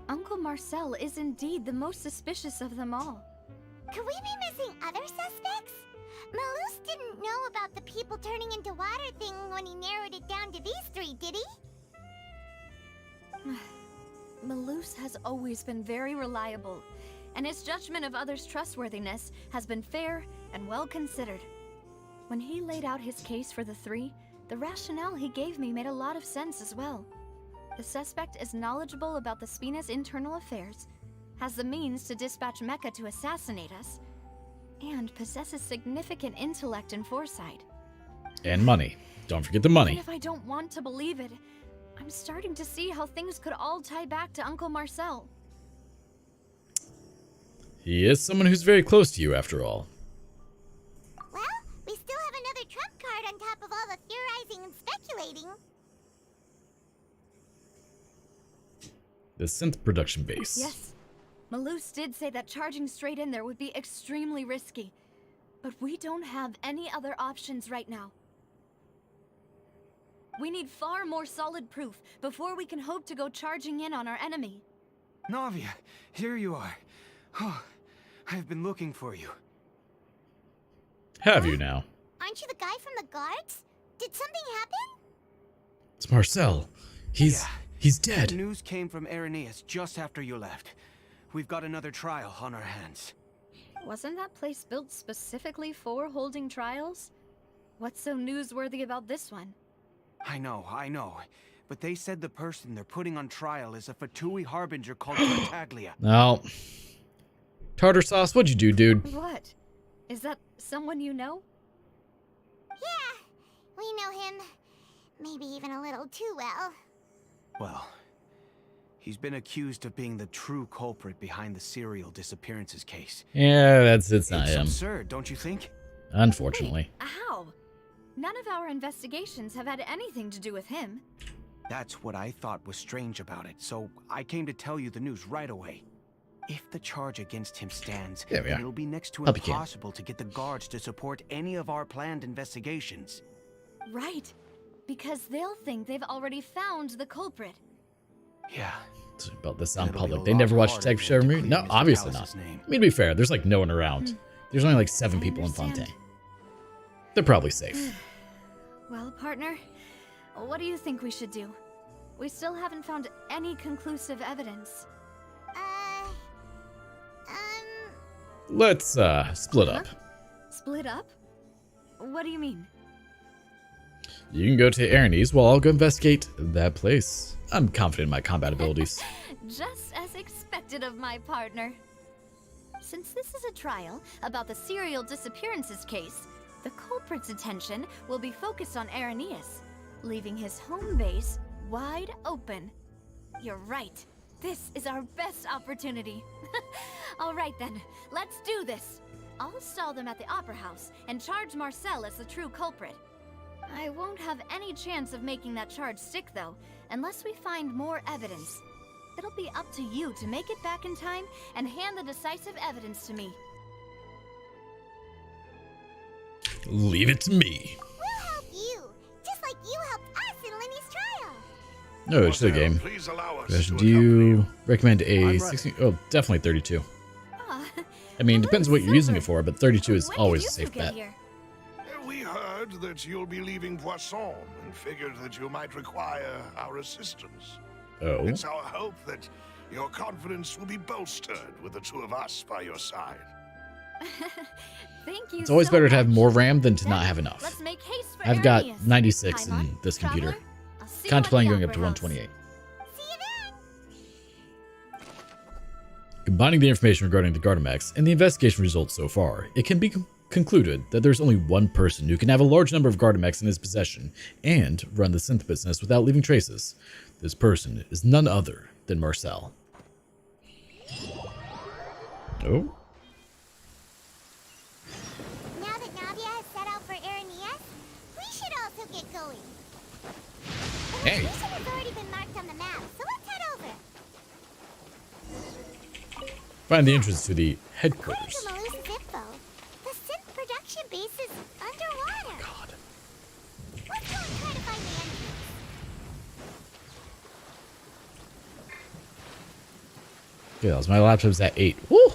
Uncle Marcel is indeed the most suspicious of them all. Could we be missing other suspects? Malus didn't know about the people turning into water thing when he narrowed it down to these three, did he? Malus has always been very reliable, and his judgment of others' trustworthiness has been fair and well considered. When he laid out his case for the three, the rationale he gave me made a lot of sense as well. The suspect is knowledgeable about the Spina's internal affairs, has the means to dispatch Mecha to assassinate us, and possesses significant intellect and foresight. And money. Don't forget the money. Even if I don't want to believe it, I'm starting to see how things could all tie back to Uncle Marcel. He is someone who's very close to you, after all. Well, we still have another trump card on top of all the theorizing and speculating. The synth production base. Yes. Malus did say that charging straight in there would be extremely risky. But we don't have any other options right now. We need far more solid proof before we can hope to go charging in on our enemy. Navia, here you are. Oh, I've been looking for you. Have you now? Aren't you the guy from the guards? Did something happen? It's Marcel. He's dead. The news came from Irenaeus just after you left. We've got another trial on our hands. Wasn't that place built specifically for holding trials? What's so newsworthy about this one? I know. But they said the person they're putting on trial is a Fatui harbinger called Tartaglia. Now, Tartar Sauce, what'd you do, dude? What? Is that someone you know? Yeah, we know him. Maybe even a little too well. Well, he's been accused of being the true culprit behind the serial disappearances case. Yeah, it's not him. It's absurd, don't you think? Unfortunately. Wait, how? None of our investigations have had anything to do with him. That's what I thought was strange about it, so I came to tell you the news right away. If the charge against him stands, then it'll be next to impossible to get the guards to support any of our planned investigations. Right, because they'll think they've already found the culprit. Yeah. It's about this on public. They never watched Detective Show movie? No, obviously not. I mean, to be fair, there's like no one around. There's only like 7 people in Fontaine. They're probably safe. Well, partner, what do you think we should do? We still haven't found any conclusive evidence. Let's split up. Split up? What do you mean? You can go to Arenes while I'll go investigate that place. I'm confident in my combat abilities. Just as expected of my partner. Since this is a trial about the serial disappearances case, the culprit's attention will be focused on Irenaeus, leaving his home base wide open. You're right. This is our best opportunity. All right then, let's do this. I'll stall them at the Opera House and charge Marcel as the true culprit. I won't have any chance of making that charge stick though, unless we find more evidence. It'll be up to you to make it back in time and hand the decisive evidence to me. Leave it to me. We'll help you, just like you helped us in Lenny's trial. No, it's the game. Please allow us Do you recommend a 16? Oh, definitely 32. I mean, depends what you're using it for, but 32 is always a safe bet. We heard that you'll be leaving Poisson and figured that you might require our assistance. Oh. It's our hope that your confidence will be bolstered with the two of us by your side. Thank you. It's always so better to have much. more RAM than to not have enough. Let's make haste for I've got Irenaeus. 96 Paimon, in this computer. Traveler, I'll see you at Contemplating the going up to Opera House. 128. See you then. Combining the information regarding the Gardamex and the investigation results so far, it can be concluded that there's only one person who can have a large number of Gardamex in his possession and run the synth business without leaving traces. This person is none other than Marcel. Oh? Now that Navia has set out for Irenaeus, we should also get going. The Hey. location has already been marked on the map, so let's head over. Find the entrance to the According headquarters. to Malus's info, the synth production base is underwater. God. Let's go and try to find the entrance. Yeah, my laptop's at 8. Woo!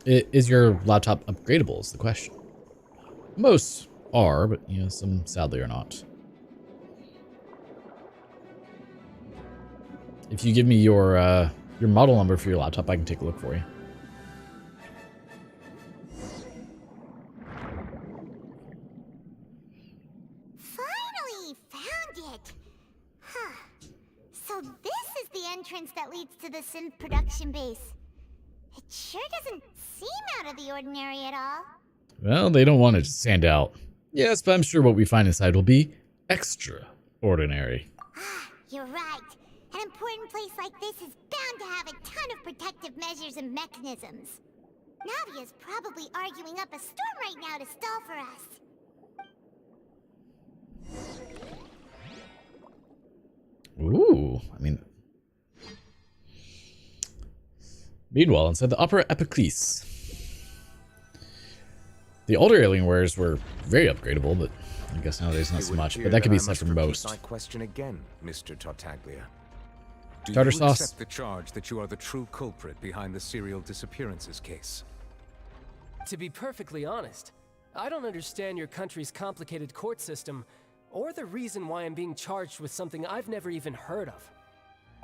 Is your laptop upgradable is the question. Most are, but you know, some sadly are not. If you give me your model number for your laptop, I can take a look for you. Finally found it! Huh. So this is the entrance that leads to the synth production base. It sure doesn't seem out of the ordinary at all. Well, they don't want it to stand out. Yes, but I'm sure what we find inside will be extraordinary. You're right. An important place like this is bound to have a ton of protective measures and mechanisms. Navia's probably arguing up a storm right now to stall for us. Ooh, I mean... Meanwhile, inside the Opera Epiclese. The older Alienwares were very upgradable, but I guess nowadays not so much. But that could be said for most. My question again, Mr. Tartaglia. Do Tartar you sauce. accept the charge that you are the true culprit behind the serial disappearances case? To be perfectly honest, I don't understand your country's complicated court system, or the reason why I'm being charged with something I've never even heard of.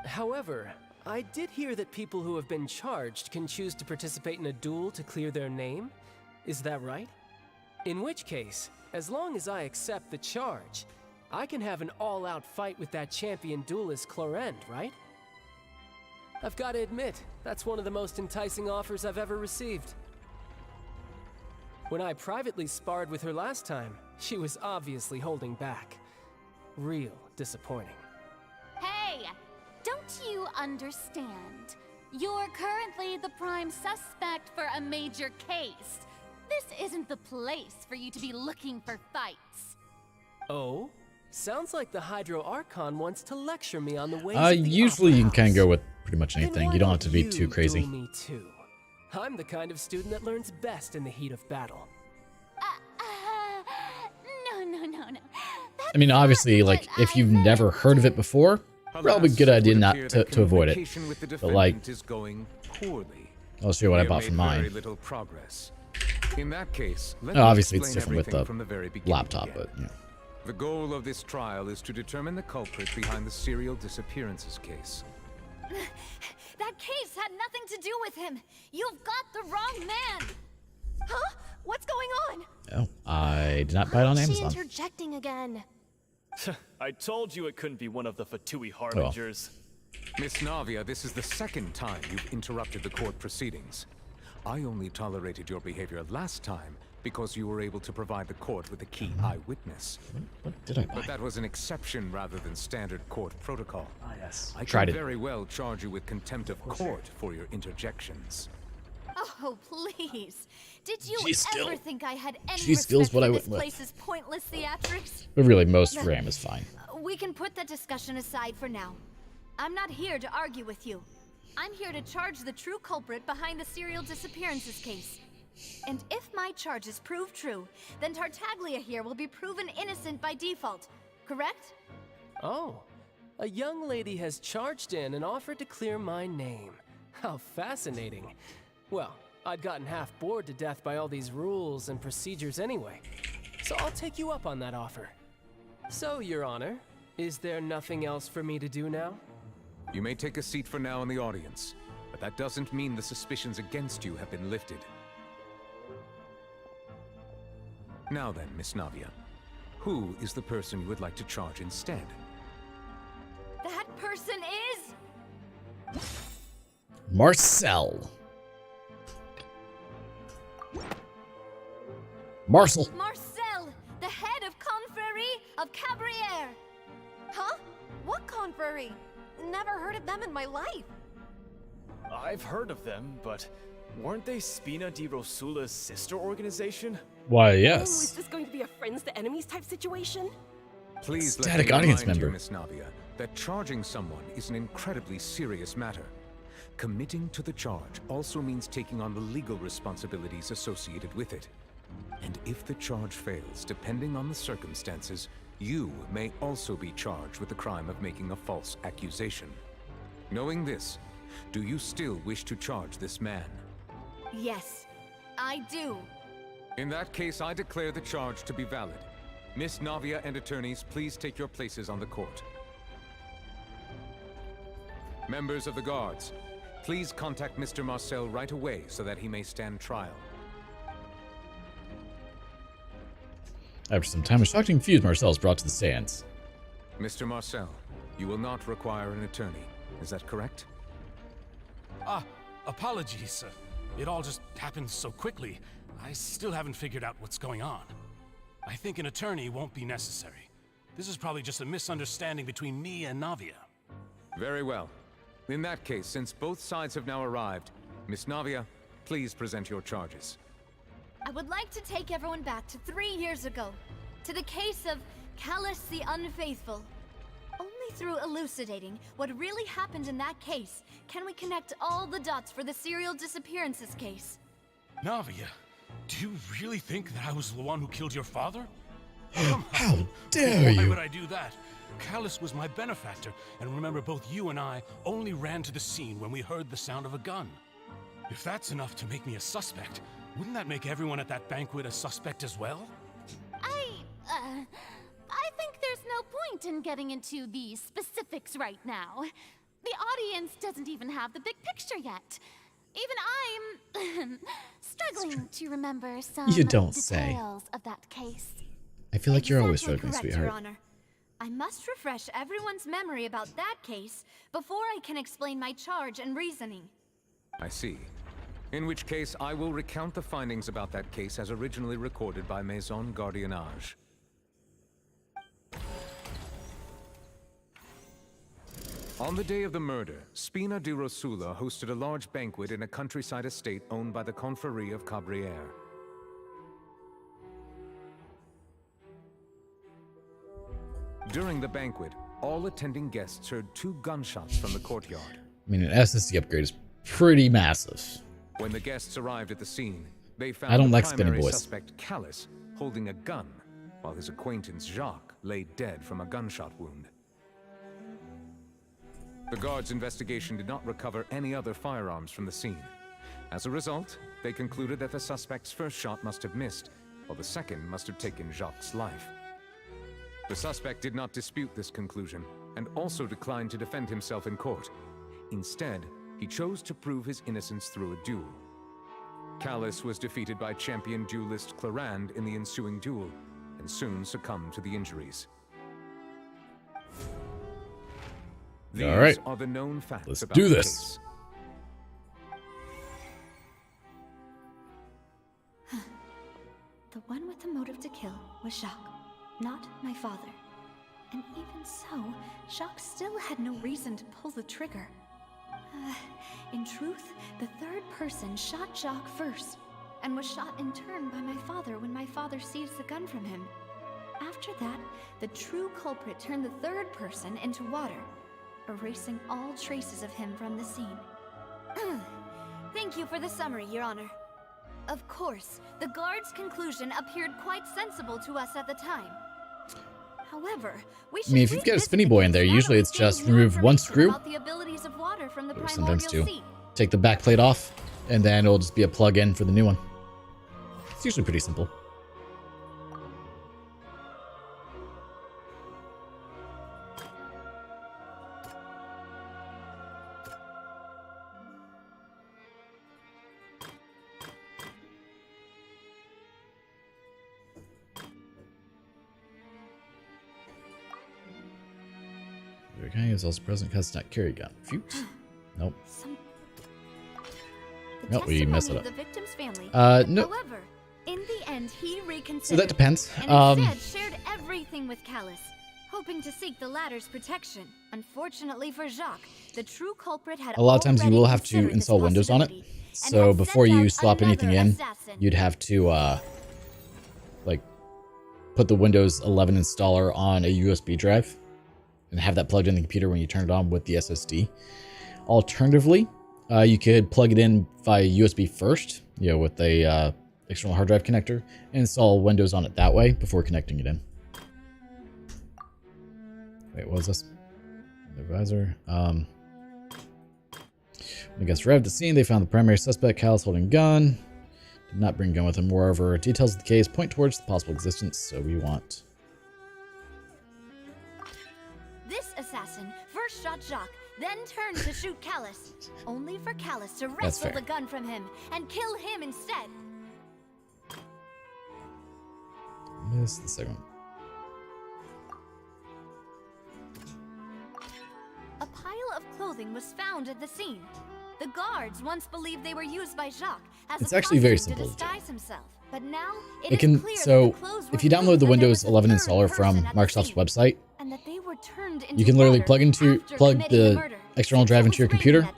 However, I did hear that people who have been charged can choose to participate in a duel to clear their name. Is that right? In which case, as long as I accept the charge, I can have an all-out fight with that champion duelist Clorend, right? I've got to admit, that's one of the most enticing offers I've ever received. When I privately sparred with her last time, she was obviously holding back. Real disappointing. Hey! Don't you understand? You're currently the prime suspect for a major case. This isn't the place for you to be looking for fights. Oh? Sounds like the Hydro Archon wants to lecture me on the ways of the Usually Opera you can kind of House. go with pretty much anything. You don't have to be too crazy. Duel me too. I'm the kind of student that learns best in the heat of battle. No. I mean, obviously, like, if you've never heard of it before, probably a good idea not to avoid it. But, like, I'll show you what I bought from mine. In that case, Obviously, it's different with the laptop, but, you know. The goal of this trial is to determine the culprit behind the serial disappearances case. That case had nothing to do with him. You've got the wrong man. Huh? What's going on? Oh, I did not buy it on Amazon. She's interjecting again. I told you it couldn't be one of the Fatui Harbingers. Miss Navia, this is the second time you've interrupted the court proceedings. I only tolerated your behavior last time because you were able to provide the court with a key eyewitness. What did I buy? But that was an exception rather than standard court protocol. Ah, yes. I Tried can it. very well charge you with contempt of court for your interjections. Oh, please. Did you G-skill. ever think I had any G-skill's respect what I for went this with. place's pointless theatrics? But really, most RAM is fine. We can put that discussion aside for now. I'm not here to argue with you. I'm here to charge the true culprit behind the serial disappearances case. And if my charges prove true, then Tartaglia here will be proven innocent by default, correct? Oh, a young lady has charged in and offered to clear my name. How fascinating. Well, I'd gotten half bored to death by all these rules and procedures anyway, so I'll take you up on that offer. So, Your Honor, is there nothing else for me to do now? You may take a seat for now in the audience, but that doesn't mean the suspicions against you have been lifted. Now then, Miss Navia, who is the person you would like to charge instead? That person is... Marcel. Marcel. Marcel, the head of Confrérie of Cabrières. Huh? What Confrérie? Never heard of them in my life. I've heard of them, but weren't they Spina di Rosula's sister organization? Why, Oh, yes. is this going to be a friends to enemies type situation? Please let Static me audience remind member. you, Miss Navia, that charging someone is an incredibly serious matter. Committing to the charge also means taking on the legal responsibilities associated with it. And if the charge fails, depending on the circumstances, you may also be charged with the crime of making a false accusation. Knowing this, do you still wish to charge this man? Yes, I do. In that case, I declare the charge to be valid. Miss Navia and attorneys, please take your places on the court. Members of the guards, please contact Mr. Marcel right away so that he may stand trial. After some time, a shocked and confused Marcel is brought to the stands. Mr. Marcel, you will not require an attorney. Is that correct? Apologies, sir. It all just happened so quickly. I still haven't figured out what's going on. I think an attorney won't be necessary. This is probably just a misunderstanding between me and Navia. Very well. In that case, since both sides have now arrived, Miss Navia, please present your charges. I would like to take everyone back to 3 years ago, to the case of Callus the Unfaithful. Only through elucidating what really happened in that case can we connect all the dots for the serial disappearances case. Navia, do you really think that I was the one who killed your father? How dare you? Why would I do that? Callus was my benefactor, and remember, both you and I only ran to the scene when we heard the sound of a gun. If that's enough to make me a suspect, wouldn't that make everyone at that banquet a suspect as well? I think there's no point in getting into the specifics right now. The audience doesn't even have the big picture yet. Even I'm struggling to remember some You don't say. details of that case. I feel like you're always Exactly struggling, correct, Your sweetheart. Honor. I must refresh everyone's memory about that case before I can explain my charge and reasoning. I see. In which case, I will recount the findings about that case as originally recorded by Maison Gardiennage. On the day of the murder, Spina di Rosula hosted a large banquet in a countryside estate owned by the Confrérie of Cabrières. During the banquet, all attending guests heard 2 gunshots from the courtyard. I mean, an SSD upgrade is pretty massive. When the guests arrived at the scene, they found I don't the like spinning primary boys. suspect Callus holding a gun, while his acquaintance Jacques lay dead from a gunshot wound. The guards' investigation did not recover any other firearms from the scene. As a result, they concluded that the suspect's first shot must have missed, while the second must have taken Jacques' life. The suspect did not dispute this conclusion, and also declined to defend himself in court. Instead, he chose to prove his innocence through a duel. Callus was defeated by champion duelist Clarand in the ensuing duel, and soon succumbed to the injuries. These All right. are the known facts Let's about do the this. The one with the motive to kill was Jacques, not my father. And even so, Jacques still had no reason to pull the trigger. In truth, the third person shot Jacques first, and was shot in turn by my father when my father seized the gun from him. After that, the true culprit turned the third person into water, erasing all traces of him from the scene. Thank you for the summary, Your Honor. Of course, the guard's conclusion appeared quite sensible to us at the time. However, we should If you've got a spinny boy in there, usually it's just remove one screw, about the abilities of water from the or sometimes primordial 2. sea. Take the back plate off, and then it'll just be a plug-in for the new one. It's usually pretty simple. The guy is also present because not carry gun. Phew. Nope. No, we messed it up. The victim's family. No. However, in the end, he reconsidered. So that depends. And instead shared everything with Callus, hoping to seek the latter's protection. Unfortunately for Jacques, the true culprit had A lot of times you already will have to considered this install Windows on it. possibility, and So had before sent you out swap anything another in, assassin. you'd have to like put the Windows 11 installer on a USB drive and have that plugged in the computer when you turn it on with the SSD. Alternatively, you could plug it in via USB first, with a external hard drive connector, and install Windows on it that way before connecting it in. Wait, what was this? The advisor. When the guests arrived at the scene, they found the primary suspect, Callus, holding a gun. Did not bring a gun with him. Moreover, details of the case point towards the possible existence, so we want. This assassin first shot Jacques, then turned to shoot Callus, only for Callus to wrestle the gun from him and kill him instead. Miss the second one. A pile of clothing was found at the scene. The guards once believed they were used by Jacques as It's a actually very costume to simple. disguise himself. But now It can, so if you download the Windows 11 installer from Microsoft's website, and that they were turned into you can literally water plug the external drive into your computer,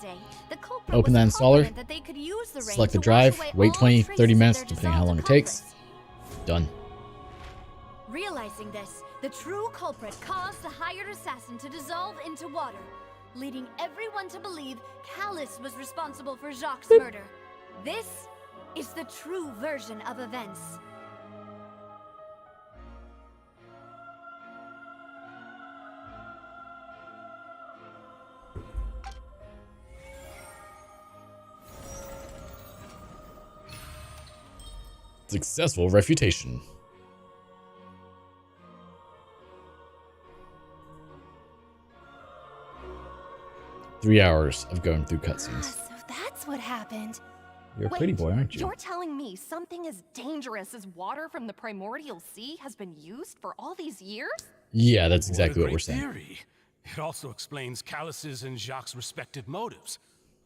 open that installer, select the drive, wait 20-30 minutes depending on how long it takes. Done. Realizing this, the true culprit caused the hired assassin to dissolve into water, leading everyone to believe Callus was responsible for Jacques' murder. This is the true version of events. Successful refutation. Three hours of going through cutscenes. So that's what happened. You're a pretty boy, aren't you? You're telling me something as dangerous as water from the primordial sea has been used for all these years? Yeah, that's exactly what we're great saying. Theory. It also explains Callus's and Jacques' respective motives.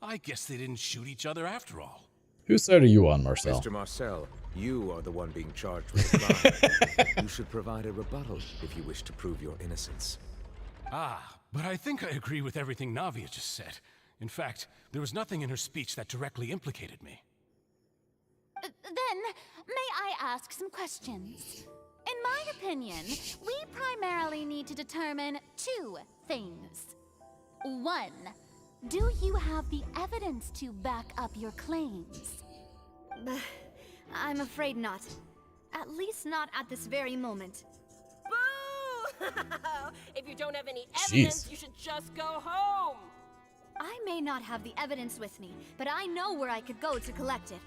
I guess they didn't shoot each other after all. Whose side are you on, Marcel? Mr. Marcel, you are the one being charged with crime. You should provide a rebuttal if you wish to prove your innocence. Ah, but I think I agree with everything Navia just said. In fact, there was nothing in her speech that directly implicated me. Then, may I ask some questions? In my opinion, we primarily need to determine two things. One, do you have the evidence to back up your claims? I'm afraid not. At least not at this very moment. Boo! If you don't have any evidence, you should just go home. I may not have the evidence with me, but I know where I could go to collect it.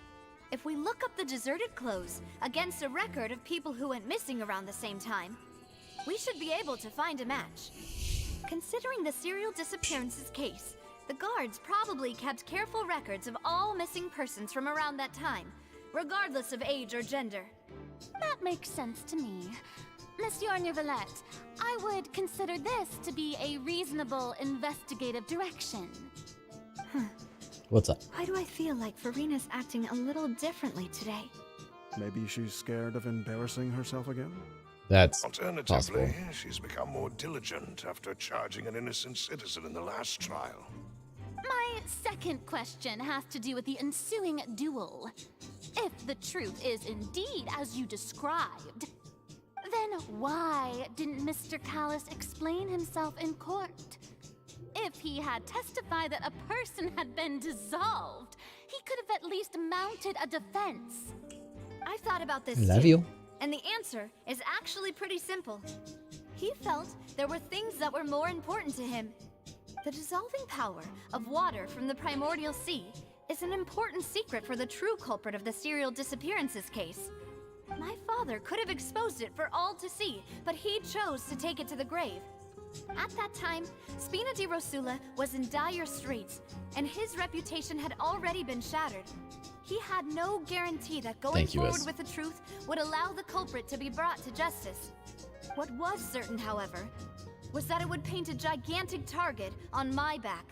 If we look up the deserted clothes against a record of people who went missing around the same time, we should be able to find a match. Considering the serial disappearances case, the guards probably kept careful records of all missing persons from around that time, regardless of age or gender. That makes sense to me. Monsieur Neuvillette, I would consider this to be a reasonable investigative direction. What's up? Why do I feel like Farina's acting a little differently today? Maybe she's scared of embarrassing herself again? That's Alternatively, possible. she's become more diligent after charging an innocent citizen in the last trial. My second question has to do with the ensuing duel. If the truth is indeed as you described, then why didn't Mr. Callus explain himself in court? If he had testified that a person had been dissolved, he could have at least mounted a defense. I've thought about this Love too, you. and the answer is actually pretty simple. He felt there were things that were more important to him. The dissolving power of water from the primordial sea is an important secret for the true culprit of the serial disappearances case. My father could have exposed it for all to see, but he chose to take it to the grave. At that time, Spina di Rosula was in dire straits, and his reputation had already been shattered. He had no guarantee that going forward with the truth would allow the culprit to be brought to justice. What was certain, however, was that it would paint a gigantic target on my back.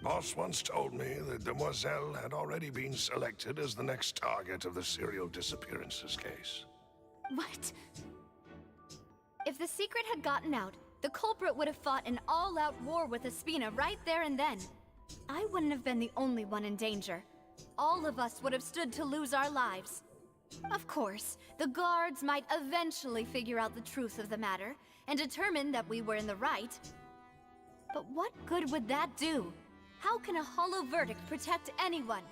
Boss once told me that Demoiselle had already been selected as the next target of the serial disappearances case. What? If the secret had gotten out, the culprit would have fought an all-out war with Espina right there and then. I wouldn't have been the only one in danger. All of us would have stood to lose our lives. Of course, the guards might eventually figure out the truth of the matter and determine that we were in the right. But what good would that do? How can a hollow verdict protect anyone?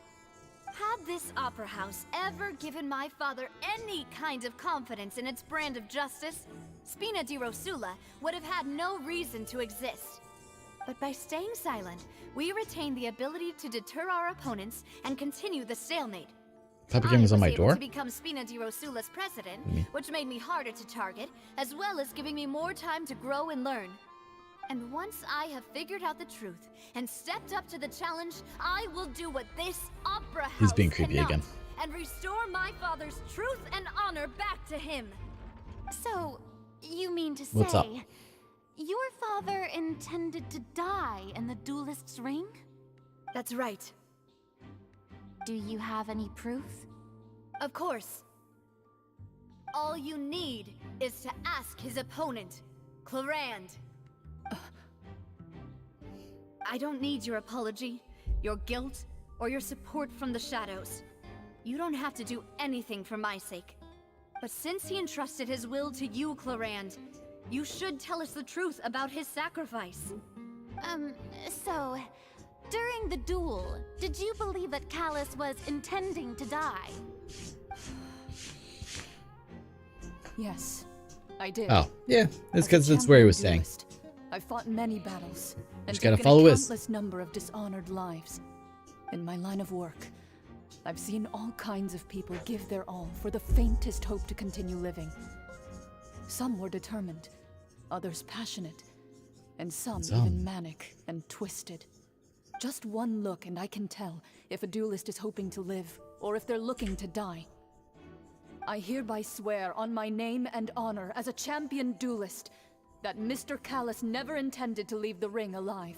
Had this opera house ever given my father any kind of confidence in its brand of justice, Spina di Rosula would have had no reason to exist. But by staying silent, we retain the ability to deter our opponents and continue the stalemate. Type game is on my I was able door? to become Spina di Rosula's president, which made me harder to target, as well as giving me more time to grow and learn. And once I have figured out the truth and stepped up to the challenge, I will do what this opera house He's being creepy cannot, again. and restore my father's truth and honor back to him. So, you mean to What's up? say, your father intended to die in the duelist's ring? That's right. Do you have any proof? Of course. All you need is to ask his opponent, Clarand. I don't need your apology, your guilt, or your support from the shadows. You don't have to do anything for my sake. But since he entrusted his will to you, Clarand, you should tell us the truth about his sacrifice. So, during the duel, did you believe that Callus was intending to die? Yes, I did. Oh, yeah. It's As a because that's where he was saying. champion duelist, I fought many battles and Just gotta taken follow a his. countless number of dishonored lives. In my line of work, I've seen all kinds of people give their all for the faintest hope to continue living. Some were determined, others passionate, and some even manic and twisted. Just one look and I can tell if a duelist is hoping to live or if they're looking to die. I hereby swear on my name and honor as a champion duelist that Mr. Callus never intended to leave the ring alive.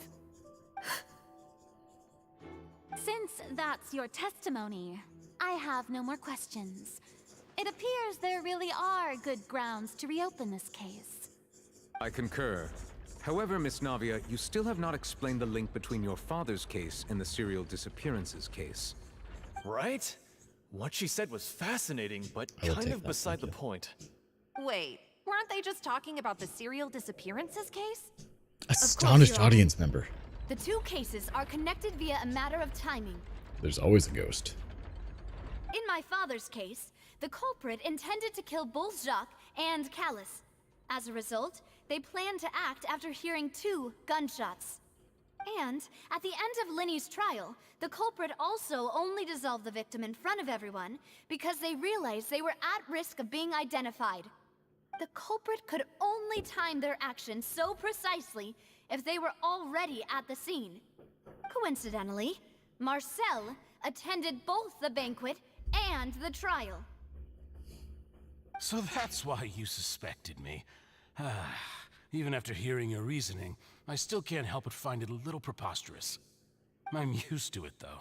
Since that's your testimony, I have no more questions. It appears there really are good grounds to reopen this case. I concur. However, Miss Navia, you still have not explained the link between your father's case and the serial disappearances case. Right? What she said was fascinating, but I will kind take of that, beside thank the point. Wait, weren't they just talking about the serial disappearances case? Astonished Your Honor. audience member. The two cases are connected via a matter of timing. There's always a ghost. In my father's case, the culprit intended to kill both Jacques and Callus. As a result, they planned to act after hearing 2 gunshots. And at the end of Linny's trial, the culprit also only dissolved the victim in front of everyone because they realized they were at risk of being identified. The culprit could only time their actions so precisely if they were already at the scene. Coincidentally, Marcel attended both the banquet and the trial. So that's why you suspected me. Even after hearing your reasoning, I still can't help but find it a little preposterous. I'm used to it, though.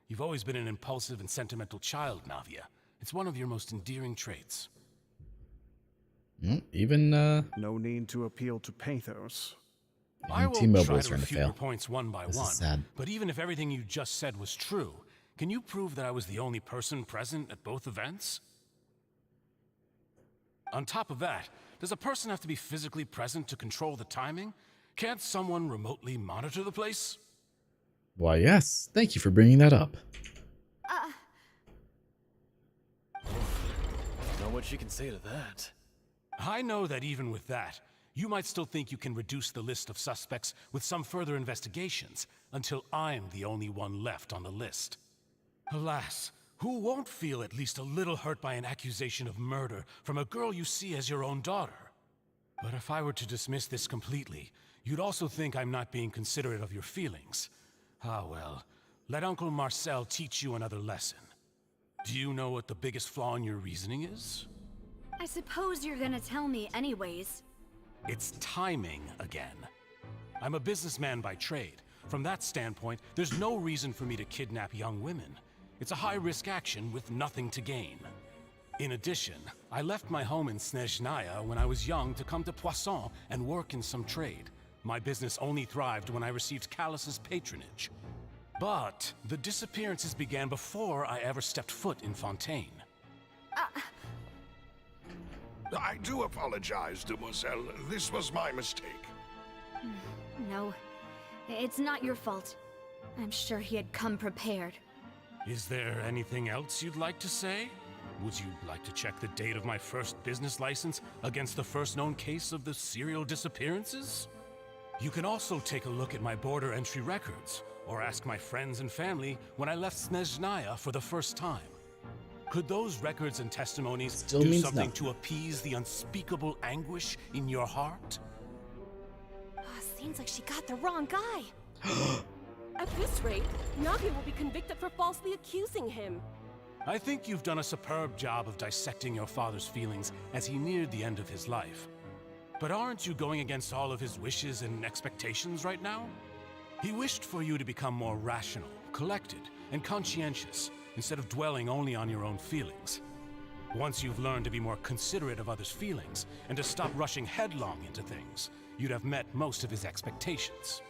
You've always been an impulsive and sentimental child, Navia. It's one of your most endearing traits. Even, No need to appeal to pathos. I will T-Mobile's try to starting to refute fail. your points one by This is one. sad. But even if everything you just said was true, can you prove that I was the only person present at both events? On top of that, does a person have to be physically present to control the timing? Can't someone remotely monitor the place? Why, yes. Thank you for bringing that up. Know what she can say to that. I know that even with that, you might still think you can reduce the list of suspects with some further investigations until I'm the only one left on the list. Alas, who won't feel at least a little hurt by an accusation of murder from a girl you see as your own daughter? But if I were to dismiss this completely, you'd also think I'm not being considerate of your feelings. Ah well, let Uncle Marcel teach you another lesson. Do you know what the biggest flaw in your reasoning is? I suppose you're gonna tell me anyways. It's timing again. I'm a businessman by trade. From that standpoint, there's no reason for me to kidnap young women. It's a high-risk action with nothing to gain. In addition, I left my home in Snezhnaya when I was young to come to Poisson and work in some trade. My business only thrived when I received Callus's patronage. But the disappearances began before I ever stepped foot in Fontaine. I do apologize, Demoiselle. This was my mistake. No, it's not your fault. I'm sure he had come prepared. Is there anything else you'd like to say? Would you like to check the date of my first business license against the first known case of the serial disappearances? You can also take a look at my border entry records, or ask my friends and family when I left Snezhnaya for the first time. Could those records and testimonies Still do means something nothing. to appease the unspeakable anguish in your heart? Seems like she got the wrong guy. At this rate, Navia will be convicted for falsely accusing him. I think you've done a superb job of dissecting your father's feelings as he neared the end of his life. But aren't you going against all of his wishes and expectations right now? He wished for you to become more rational, collected, and conscientious, instead of dwelling only on your own feelings. Once you've learned to be more considerate of others' feelings, and to stop rushing headlong into things, you'd have met most of his expectations.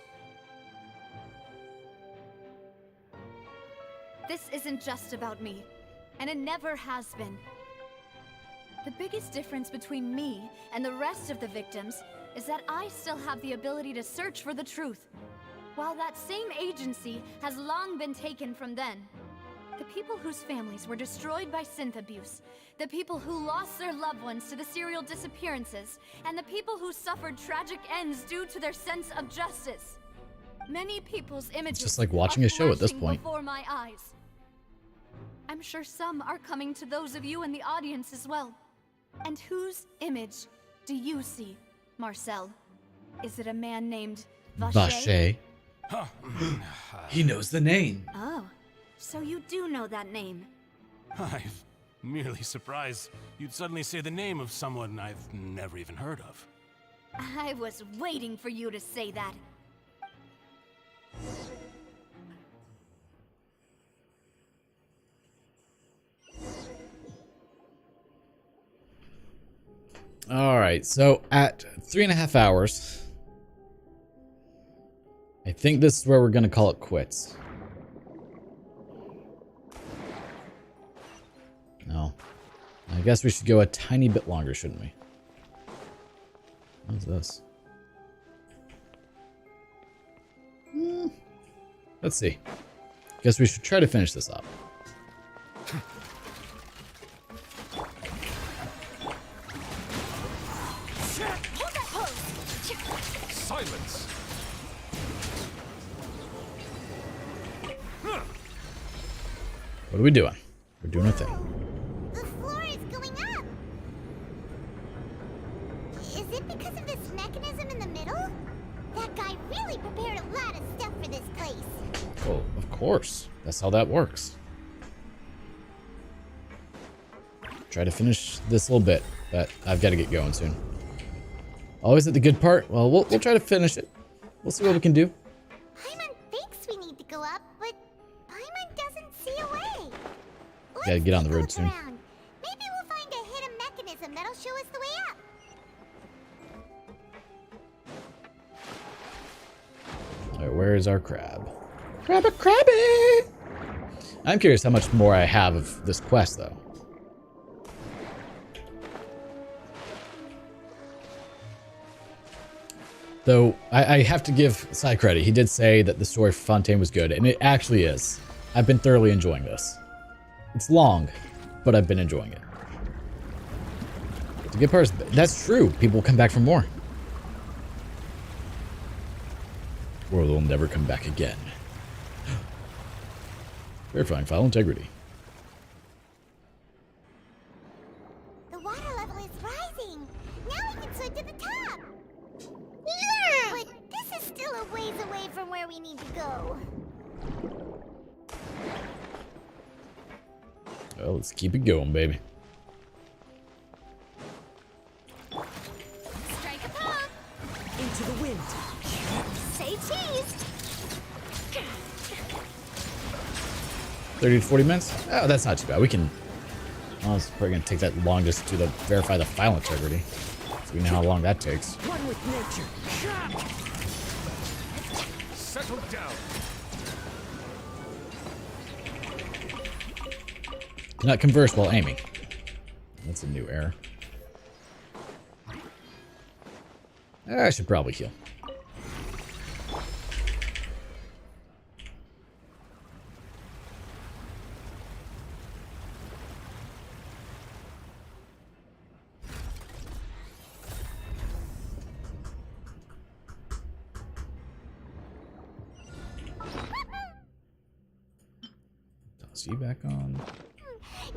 This isn't just about me, and it never has been. The biggest difference between me and the rest of the victims is that I still have the ability to search for the truth, while that same agency has long been taken from them. The people whose families were destroyed by synth abuse, the people who lost their loved ones to the serial disappearances, and the people who suffered tragic ends due to their sense of justice. Many people's images just like watching a show at this flashing point. before my eyes. I'm sure some are coming to those of you in the audience as well. And whose image do you see, Marcel? Is it a man named Vacher? Vacher. He knows the name. Oh, so you do know that name. I'm merely surprised you'd suddenly say the name of someone I've never even heard of. I was waiting for you to say that. All right, so at 3.5 hours, I think this is where we're gonna call it quits. No, I guess we should go a tiny bit longer, shouldn't we? What's this? Let's see. Guess we should try to finish this up. Silence! What are we doing? We're doing a thing. The floor is going up! Is it because of this mechanism in the middle? That guy really prepared a lot of stuff for this place. Well, of course. That's how that works. Try to finish this little bit, but I've got to get going soon. Always at the good part? Well, we'll try to finish it. We'll see what we can do. Paimon thinks we need to go up, but Paimon doesn't see a way. Gotta get on the road soon. Around. Maybe we'll find a hidden mechanism that'll show us the way up. Alright, where is our crab? Crabba crabby! I'm curious how much more I have of this quest, though. Though, I have to give Sai credit. He did say that the story for Fontaine was good, and it actually is. I've been thoroughly enjoying this. It's long, but I've been enjoying it. The good part is, that's true. People will come back for more. Or they'll never come back again. Verifying file integrity. The water level is rising. Now we can swim to the top. Yeah! But this is still a ways away from where we need to go. Well, let's keep it going, baby. Strike a pop! Into the wind. Say cheese! 30 to 40 minutes? Oh, that's not too bad. We can... Well, it's probably going to take that long just to verify the file integrity. So we know how long that takes. One with nature. Settle down. Cannot converse while aiming. That's a new error. I should probably heal. Is he back on?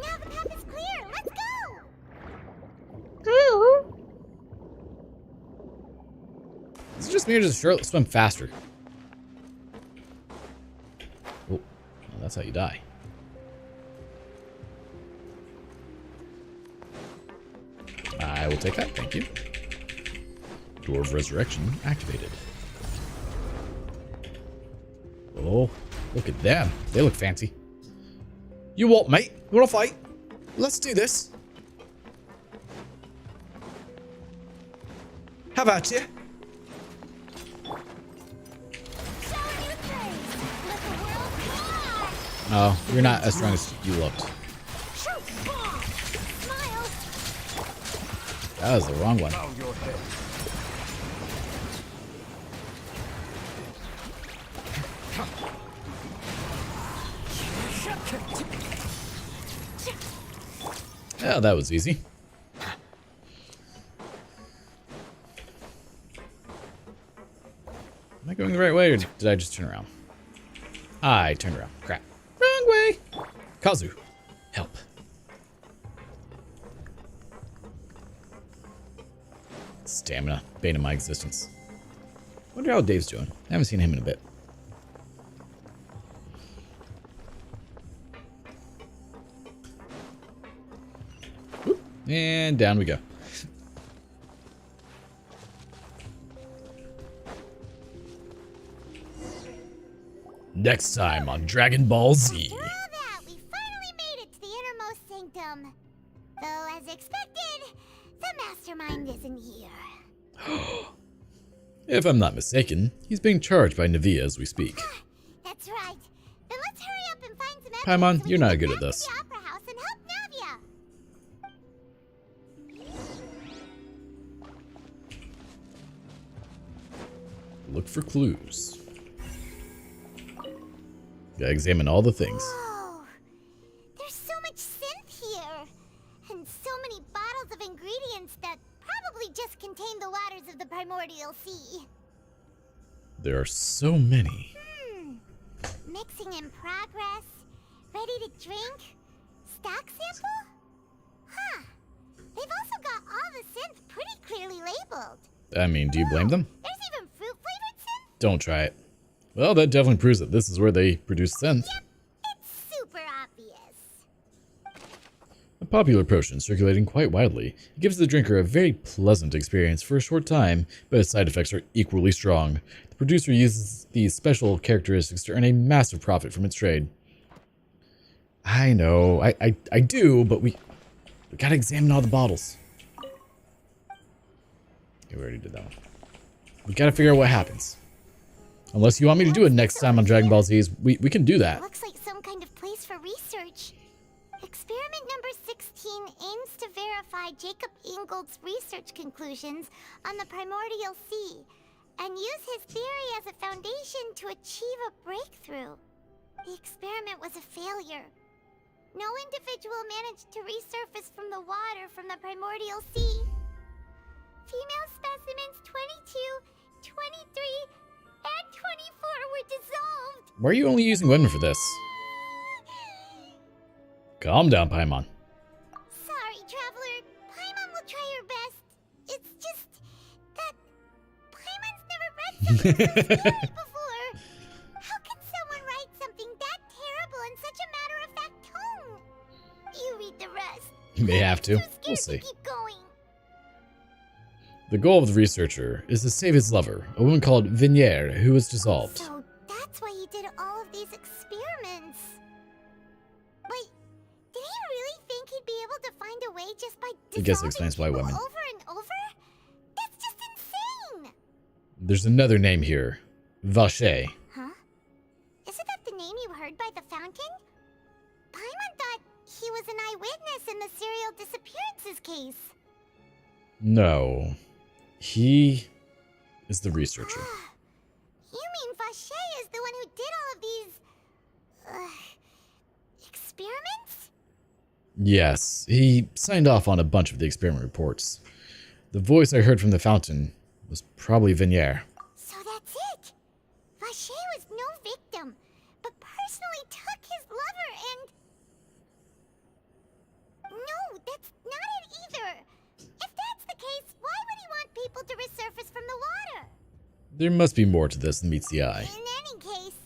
Now the path is clear. Let's go. Is it just me or does Charlotte swim faster? Oh, well, that's how you die. I will take that, thank you. Door of Resurrection activated. Oh, look at them. They look fancy. You what, mate? You wanna fight? Let's do this. How about you? Oh, you're not as strong as you looked. That was the wrong one. Yeah, that was easy. Am I going the right way or did I just turn around? I turned around. Crap. Wrong way. Kazu, help. Stamina, bane of my existence. Wonder how Dave's doing. I haven't seen him in a bit. Whoop. And down we go. Next time on Dragon Ball Z. After all that, we finally made it to the innermost sanctum. Though, as expected, the mastermind isn't here. If I'm not mistaken, he's being charged by Navia as we speak. That's right. Then let's hurry up and find some Paimon, you're not good at this. the opera house and help Navia. Look for clues. Gotta examine all the things. Whoa. There's so much synth here. And so many bottles of ingredients that probably just contain the waters of the primordial sea. There are so many. Mixing in progress. Ready to drink. Stock sample? Huh. They've also got all the synth pretty clearly labeled. I mean, do you blame them? There's even fruit-flavored synth? Don't try it. Well, that definitely proves that this is where they produce synth. Yep, it's super obvious. A popular potion circulating quite widely. It gives the drinker a very pleasant experience for a short time, but its side effects are equally strong. The producer uses these special characteristics to earn a massive profit from its trade. I know, I do, but we gotta examine all the bottles. Okay, we already did that one. We gotta figure out what happens. Unless you want me to do it next time on Dragon Ball Z, we can do that. Looks like some kind of place for research. Experiment number 16 aims to verify Jacob Ingold's research conclusions on the primordial sea and use his theory as a foundation to achieve a breakthrough. The experiment was a failure. No individual managed to resurface from the water from the primordial sea. Female specimens 22, 23, and 24 were dissolved. Why are you only using women for this? Calm down, Paimon. Sorry, Traveler. Paimon will try her best. It's just that Paimon's never read something so scary before. How can someone write something that terrible in such a matter-of-fact tone? You read the rest. You may have to. We'll see. The goal of the researcher is to save his lover, a woman called Vignier, who was dissolved. So that's why he did all of these experiments. Wait, did he really think he'd be able to find a way just by I guess it explains why women. over and over? That's just insane! There's another name here. Vache. Huh? Isn't that the name you heard by the fountain? Paimon thought he was an eyewitness in the serial disappearances case. No. He is the researcher. You mean Vache is the one who did all of these... experiments? Yes, he signed off on a bunch of the experiment reports. The voice I heard from the fountain was probably Vignier. So that's it! Vache was no victim, but personally took his lover and... No, that's not it either. If that's the case, why would he want people to resurface from the water? There must be more to this than meets the eye. In any case,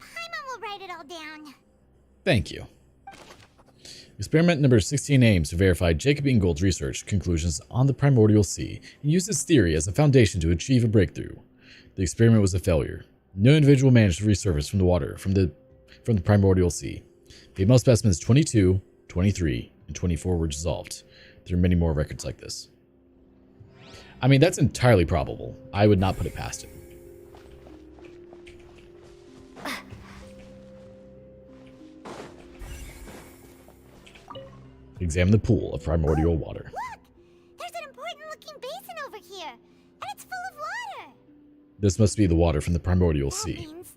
Paimon will write it all down. Thank you. Experiment number 16 aims to verify Jacob Ingold's research conclusions on the primordial sea and use his theory as a foundation to achieve a breakthrough. The experiment was a failure. No individual managed to resurface from the water from the primordial sea. Female specimens 22, 23, and 24 were dissolved. There are many more records like this. I mean, that's entirely probable. I would not put it past him. Examine the pool of primordial water. Look! There's an important looking basin over here, and it's full of water! This must be the water from the primordial That sea. means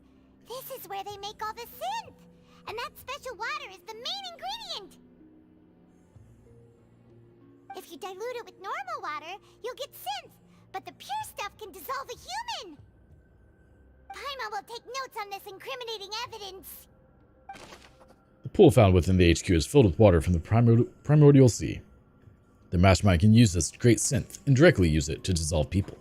this is where they make all the synth! And that special water is the main ingredient! If you dilute it with normal water, you'll get synth, but the pure stuff can dissolve a human! Paimon will take notes on this incriminating evidence. The pool found within the HQ is filled with water from the primordial sea. The mastermind can use this to create synth and directly use it to dissolve people.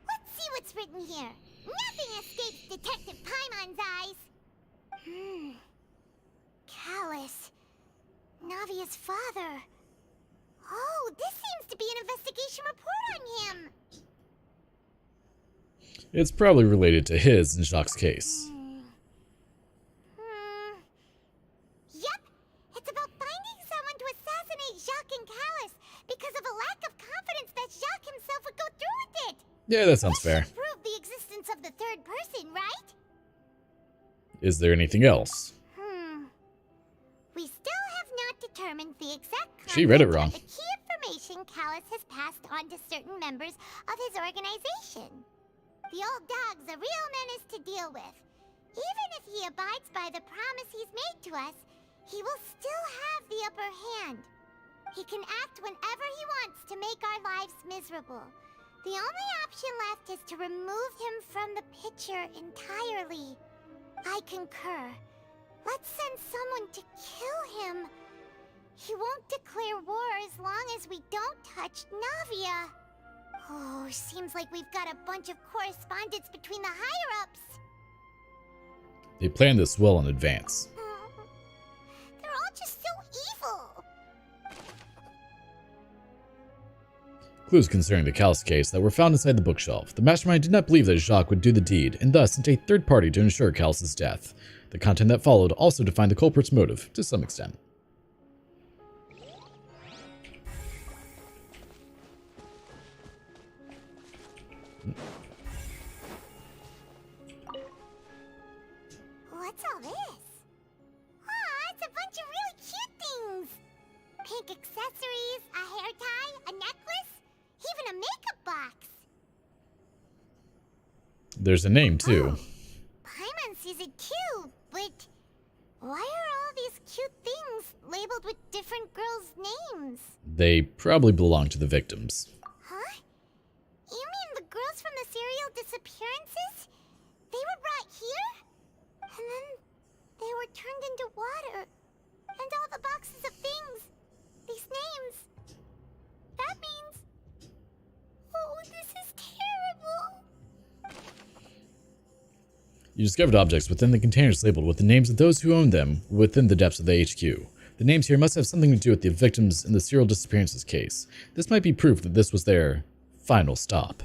Let's see what's written here. Nothing escapes Detective Paimon's eyes. Callus. Navia's father. Oh, this seems to be an investigation report on him. It's probably related to his and Jacques' case. Yep, it's about finding someone to assassinate Jacques and Callus because of a lack of confidence that Jacques himself would go through with it. Yeah, that sounds fair. Prove the existence of the third person, right? Is there anything else? We still have not determined the exact She read it wrong. of the key information Callus has passed on to certain members of his organization. The old dog's a real menace to deal with. Even if he abides by the promise he's made to us, he will still have the upper hand. He can act whenever he wants to make our lives miserable. The only option left is to remove him from the picture entirely. I concur. Let's send someone to kill him. He won't declare war as long as we don't touch Navia. Oh, seems like we've got a bunch of correspondence between the higher-ups. They planned this well in advance. They're all just so evil. Clues concerning the Callus case that were found inside the bookshelf. The mastermind did not believe that Jacques would do the deed, and thus sent a third party to ensure Callus's death. The content that followed also defined the culprit's motive, to some extent. What's all this? Aw, it's a bunch of really cute things. Pink accessories, a hair tie, a necklace, even a makeup box. There's a name, too. Paimon sees it too, but why are all these cute things labeled with different girls' names? They probably belong to the victims. Huh? You mean the girls from the serial disappearances? They were brought here? And then they were turned into water. And all the boxes of things. These names. That means... Oh, this is terrible. You discovered objects within the containers labeled with the names of those who owned them within the depths of the HQ. The names here must have something to do with the victims in the serial disappearances case. This might be proof that this was their final stop.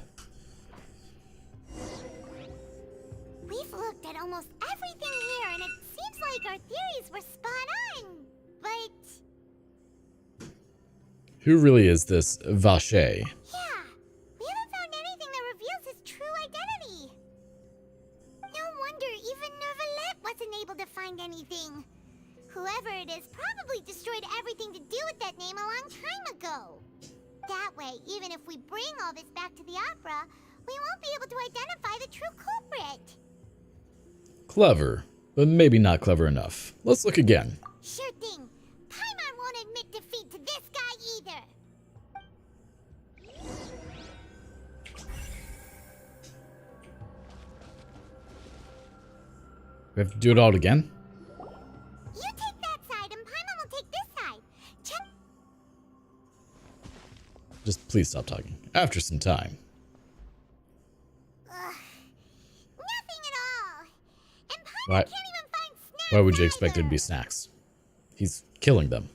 We've looked at almost everything here, and it seems like our theories were spot on. But... Who really is this Vache? yeah, we haven't found anything that reveals his true identity. No wonder even Neuvillette wasn't able to find anything. Whoever it is probably destroyed everything to do with that name a long time ago. That way, even if we bring all this back to the opera, we won't be able to identify the true culprit. Clever, but maybe not clever enough. Let's look again. Sure thing. Paimon won't admit defeat to this guy either. We have to do it all again? You take that side, and Paimon will take this side. Check. Just please stop talking. After some time. Nothing at all. And Paimon Why? can't even find snacks. Why would you expect it to be snacks? He's killing them.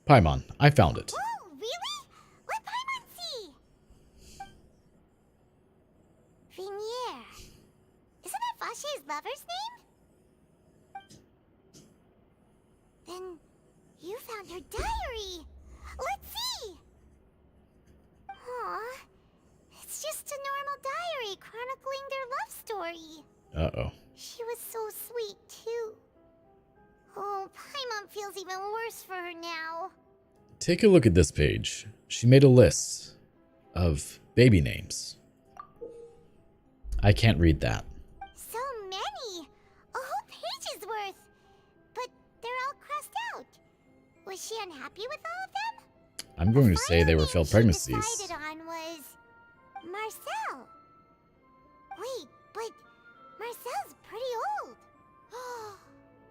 Paimon, I found it. Oh, really? What Paimon see? Vinier. Isn't that Vache's lover's name? Then you found her diary. Let's see. Aw. It's just a normal diary chronicling their love story. Uh-oh. She was so sweet, too. Oh, Paimon feels even worse for her now. Take a look at this page. She made a list of baby names. I can't read that. So many! A whole page's worth! But they're all crossed out. Was she unhappy with all of them? I'm going to say they were failed pregnancies. Decided on was Marcel. Wait, but Marcel's pretty old.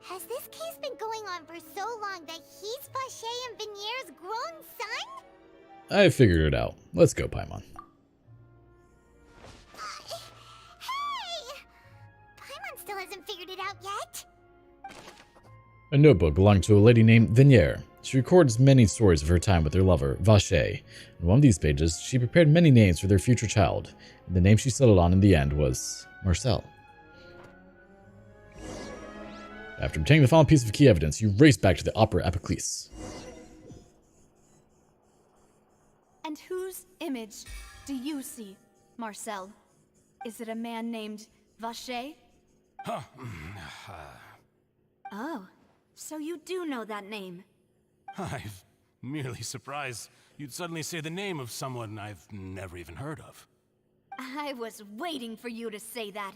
Has this case been going on for so long that he's Vache and Vinier's grown son? I figured it out. Let's go, Paimon. Hey! Paimon still hasn't figured it out yet. A notebook belonging to a lady named Vinier. She records many stories of her time with her lover, Vache. In one of these pages, she prepared many names for their future child, and the name she settled on in the end was Marcel. After obtaining the final piece of key evidence, you race back to the Opera Epiclese. And whose image do you see, Marcel? Is it a man named Vache? Oh, so you do know that name. I'm merely surprised you'd suddenly say the name of someone I've never even heard of. I was waiting for you to say that.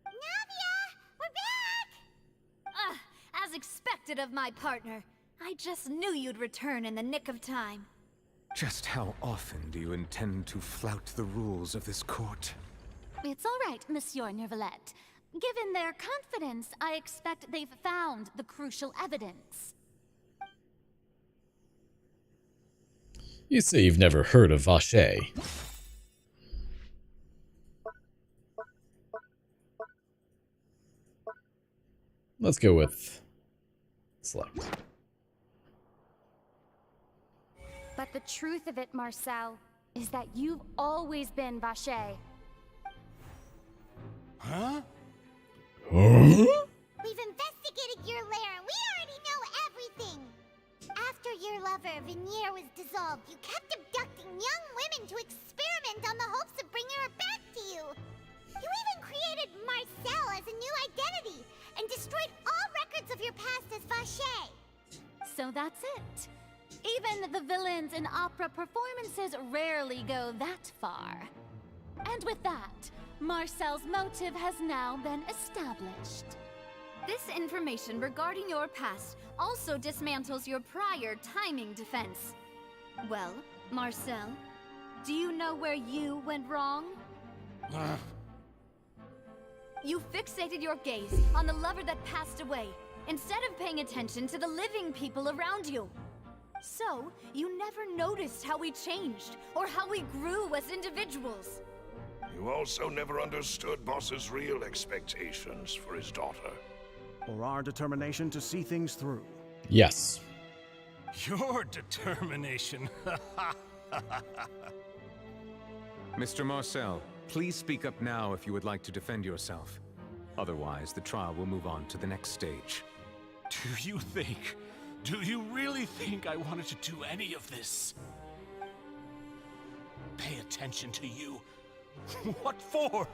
Navia! We're back! As expected of my partner. I just knew you'd return in the nick of time. Just how often do you intend to flout the rules of this court? It's all right, Monsieur Neuvillette. Given their confidence, I expect they've found the crucial evidence. You say you've never heard of Vache. Let's go with select. But the truth of it, Marcel, is that you've always been Vache. Huh? We've investigated your lair and we already know everything! After your lover, Vinier, was dissolved, you kept abducting young women to experiment on the hopes of bringing her back to you! You even created Marcel as a new identity and destroyed all records of your past as Vache! So that's it. Even the villains in opera performances rarely go that far. And with that, Marcel's motive has now been established. This information regarding your past also dismantles your prior timing defense. Well, Marcel, do you know where you went wrong? You fixated your gaze on the lover that passed away, instead of paying attention to the living people around you. So, you never noticed how we changed, or how we grew as individuals. You also never understood Boss's real expectations for his daughter. Or our determination to see things through. Yes. Your determination. Mr. Marcel, please speak up now if you would like to defend yourself. Otherwise, the trial will move on to the next stage. Do you really think I wanted to do any of this? Pay attention to you? What for?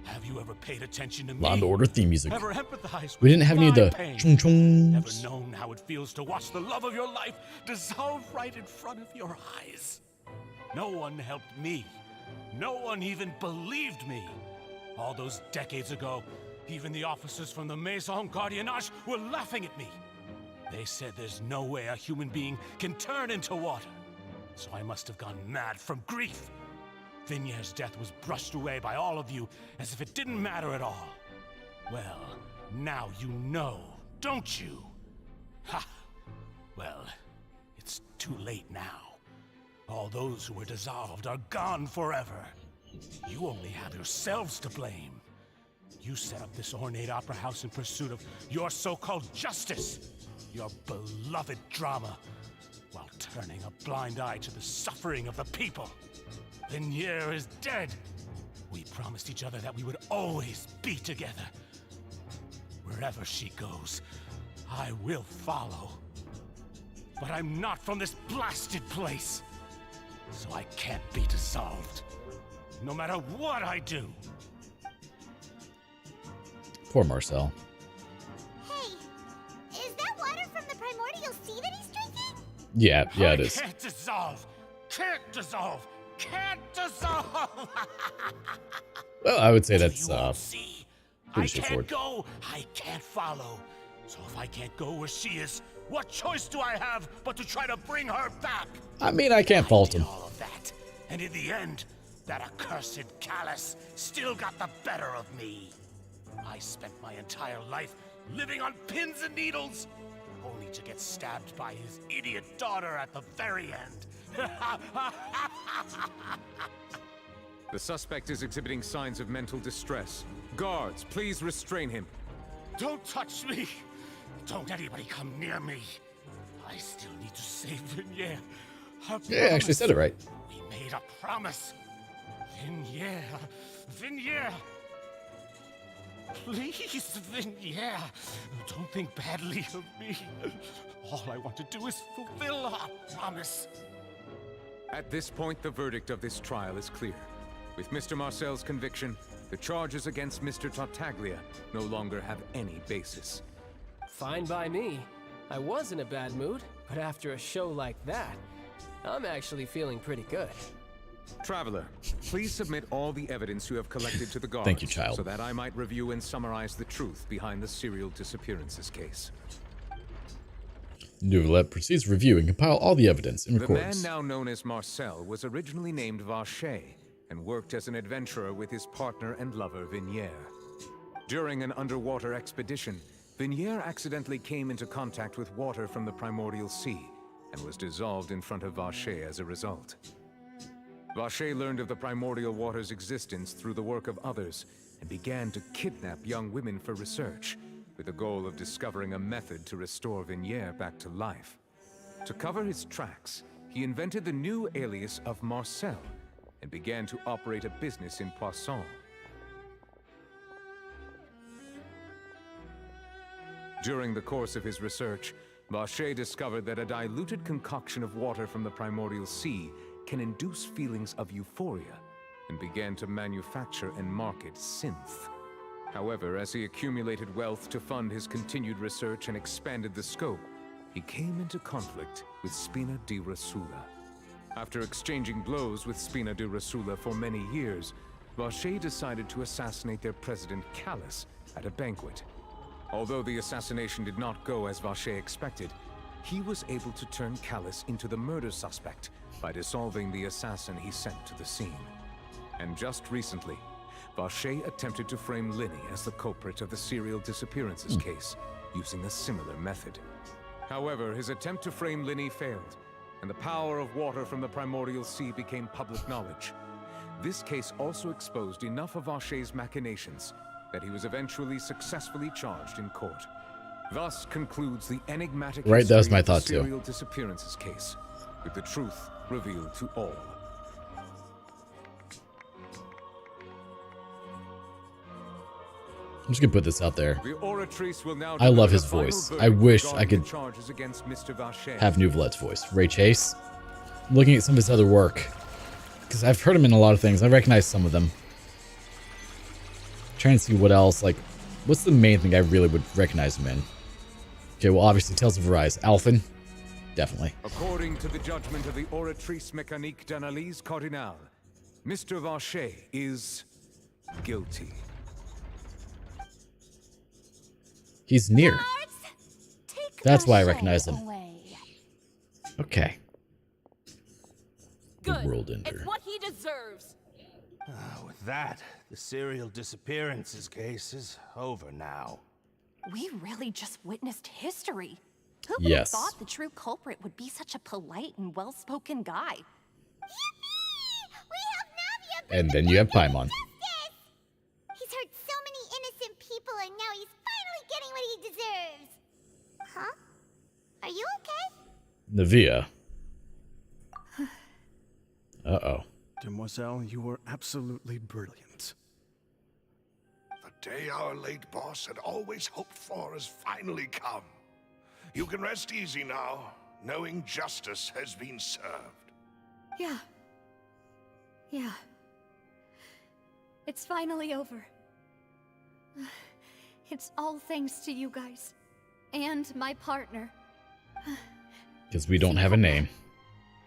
Have you ever paid attention to me? Law and Order theme music. Ever empathized We didn't have any of the pain? chung chungs. Never known how it feels to watch the love of your life dissolve right in front of your eyes. No one helped me. No one even believed me. All those decades ago, even the officers from the Maison Gardiennage were laughing at me. They said there's no way a human being can turn into water. So I must have gone mad from grief. Vinier's death was brushed away by all of you as if it didn't matter at all. Well, now you know, don't you? Ha! Well, it's too late now. All those who were dissolved are gone forever. You only have yourselves to blame. You set up this ornate opera house in pursuit of your so-called justice, your beloved drama, while turning a blind eye to the suffering of the people. Vignier is dead. We promised each other that we would always be together. Wherever she goes, I will follow. But I'm not from this blasted place, so I can't be dissolved, no matter what I do. Poor Marcel. Hey, is that water from the primordial sea that he's drinking? Yeah, it is. Can't dissolve. Can't dissolve. Can't dissolve. Well, I would say that's I pretty can't straightforward. go. I can't follow. So if I can't go where she is, what choice do I have but to try to bring her back? I mean, I can't fault him. All of that, and in the end, that accursed Callus still got the better of me. I spent my entire life living on pins and needles, only to get stabbed by his idiot daughter at the very end. The suspect is exhibiting signs of mental distress. Guards, please restrain him. Don't touch me! Don't anybody come near me. I still need to save Vignier. Yeah, I actually said it right. We made a promise. Vignier. Vignier. Please, Vignier. Don't think badly of me. All I want to do is fulfill our promise. At this point, the verdict of this trial is clear. With Mr. Marcel's conviction, the charges against Mr. Tartaglia no longer have any basis. Fine by me. I was in a bad mood, but after a show like that, I'm actually feeling pretty good. Traveler, please submit all the evidence you have collected to the guards. Thank you, child. So that I might review and summarize the truth behind the serial disappearances case. Nouvellette proceeds to review and compile all the evidence and The man records. now known as Marcel was originally named Vacher and worked as an adventurer with his partner and lover Vignier. During an underwater expedition, Vignier accidentally came into contact with water from the primordial sea and was dissolved in front of Vacher as a result. Vacher learned of the primordial water's existence through the work of others and began to kidnap young women for research, with the goal of discovering a method to restore Vignier back to life. To cover his tracks, he invented the new alias of Marcel and began to operate a business in Poisson. During the course of his research, Vacher discovered that a diluted concoction of water from the primordial sea can induce feelings of euphoria, and began to manufacture and market synth. However, as he accumulated wealth to fund his continued research and expanded the scope, he came into conflict with Spina di Rosula. After exchanging blows with Spina di Rosula for many years, Vacher decided to assassinate their president Callus at a banquet. Although the assassination did not go as Vacher expected, he was able to turn Callus into the murder suspect by dissolving the assassin he sent to the scene. And just recently, Vacher attempted to frame Linny as the culprit of the serial disappearances case, using a similar method. However, his attempt to frame Linny failed, and the power of water from the primordial sea became public knowledge. This case also exposed enough of Vacher's machinations that he was eventually successfully charged in court. Thus concludes the enigmatic Right, that was my history of the thought too. serial disappearances case, with the truth revealed to all. I'm just gonna put this out there. The oratrice will now I love deliver his the final voice. I verdict wish I regarding could the charges against Mr. Vacher. have Nouvellette's voice. Ray Chase. I'm looking at some of his other work, because I've heard him in a lot of things. I recognize some of them. Trying to see what else. Like, what's the main thing I really would recognize him in? Okay, well, obviously, Tales of Arise. Alphen. Definitely. According to the judgment of the Oratrice Mécanique d'Analyse Cardinale, Mr. Vacher is guilty. He's near. That's why I recognize him. Okay. Good. The World Ender. It's what he deserves. With that, the serial disappearances case is over now. We really just witnessed history. Who would have Yes. thought the true culprit would be such a polite and well-spoken guy? And then you have Paimon. He's hurt so many innocent people, and now he's finally getting what he deserves. Huh? Are you okay? Navia. Uh-oh. Demoiselle, you were absolutely brilliant. The day our late boss had always hoped for has finally come. You can rest easy now, knowing justice has been served. Yeah. Yeah. It's finally over. It's all thanks to you guys. And my partner. Because we don't have a name.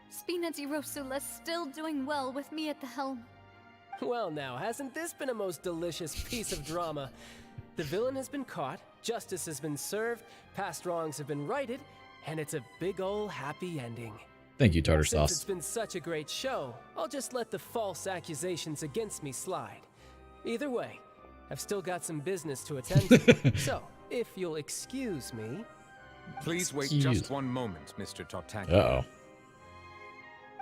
Spina di Rosula's still doing well with me at the helm. Well now, hasn't this been a most delicious piece of drama? The villain has been caught, justice has been served, past wrongs have been righted, and it's a big ol' happy ending. Thank you, Tartar Since Sauce. it's been such a great show, I'll just let the false accusations against me slide. Either way, I've still got some business to attend to. So, if you'll excuse me... Please wait just one moment, Mr. Tartaglia.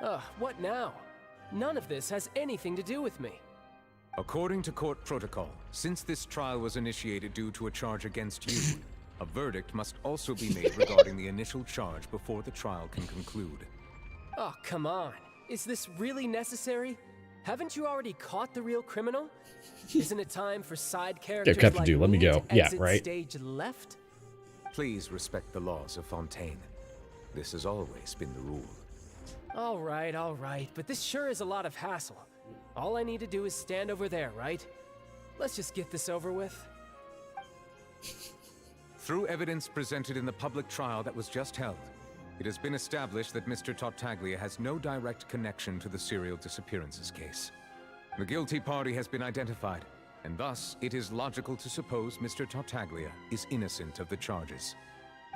Uh-oh. What now? None of this has anything to do with me. According to court protocol, since this trial was initiated due to a charge against you, a verdict must also be made regarding the initial charge before the trial can conclude. Oh, come on. Is this really necessary? Haven't you already caught the real criminal? Isn't it time for side characters Captain like Dude, let me me go. to Yeah, exit right. stage left? Please respect the laws of Fontaine. This has always been the rule. All right, but this sure is a lot of hassle. All I need to do is stand over there, right? Let's just get this over with. Through evidence presented in the public trial that was just held, it has been established that Mr. Tartaglia has no direct connection to the serial disappearances case. The guilty party has been identified, and thus it is logical to suppose Mr. Tartaglia is innocent of the charges.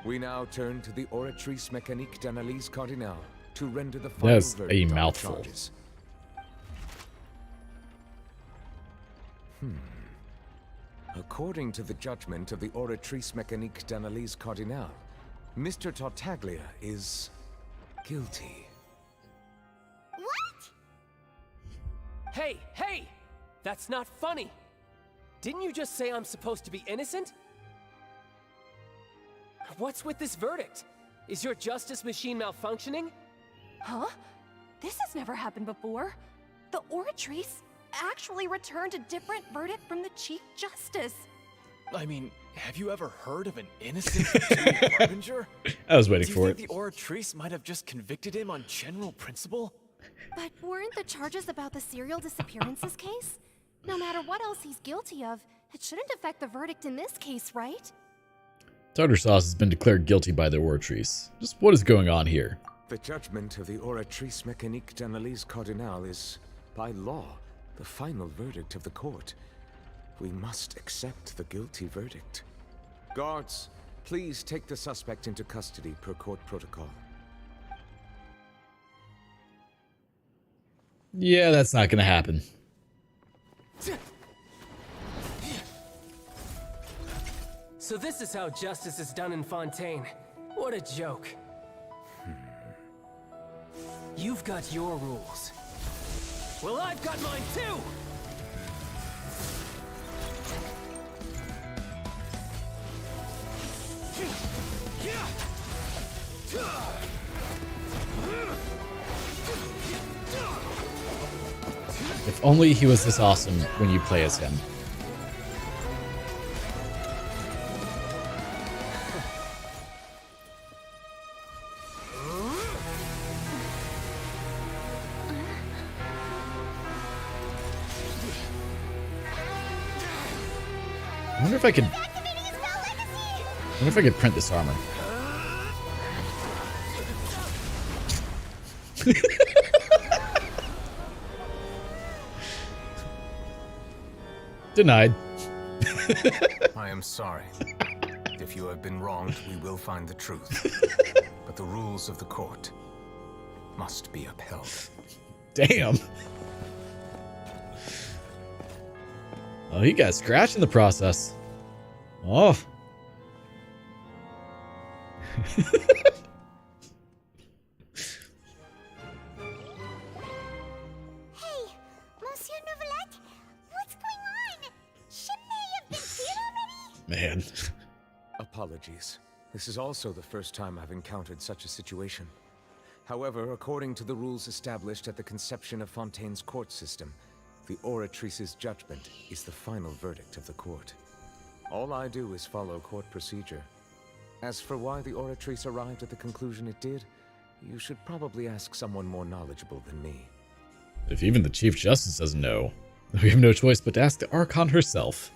We now turn to the Oratrice Mécanique d'Analyse Cardinale to render the final That's a verdict on the mouthful. charges. According to the judgment of the Oratrice Mécanique d'Analyse Cardinale, Mr. Tartaglia is guilty. What? Hey! That's not funny! Didn't you just say I'm supposed to be innocent? What's with this verdict? Is your justice machine malfunctioning? Huh? This has never happened before. The Oratrice actually returned a different verdict from the Chief Justice. I mean, have you ever heard of an innocent victim harbinger? I was waiting for it. Do you think the Oratrice might have just convicted him on general principle? But weren't the charges about the serial disappearances case? No matter what else he's guilty of, it shouldn't affect the verdict in this case, right? Tartar Sauce has been declared guilty by the Oratrice. Just what is going on here? The judgment of the Oratrice Mécanique d'Analyse Cardinale is, by law, the final verdict of the court. We must accept the guilty verdict. Guards, please take the suspect into custody per court protocol. Yeah, that's not gonna happen. So this is how justice is done in Fontaine. What a joke. You've got your rules. Well, I've got mine too! If only he was this awesome when you play as him. I wonder if I could print this armor. Denied. I am sorry. If you have been wronged, we will find the truth. But the rules of the court must be upheld. Damn. Oh, he got scratched in the process. Oh. Man. Apologies. This is also the first time I've encountered such a situation. However, according to the rules established at the conception of Fontaine's court system, the Oratrice's judgment is the final verdict of the court. All I do is follow court procedure. As for why the Oratrice arrived at the conclusion it did, you should probably ask someone more knowledgeable than me. If even the Chief Justice doesn't know, we have no choice but to ask the Archon herself.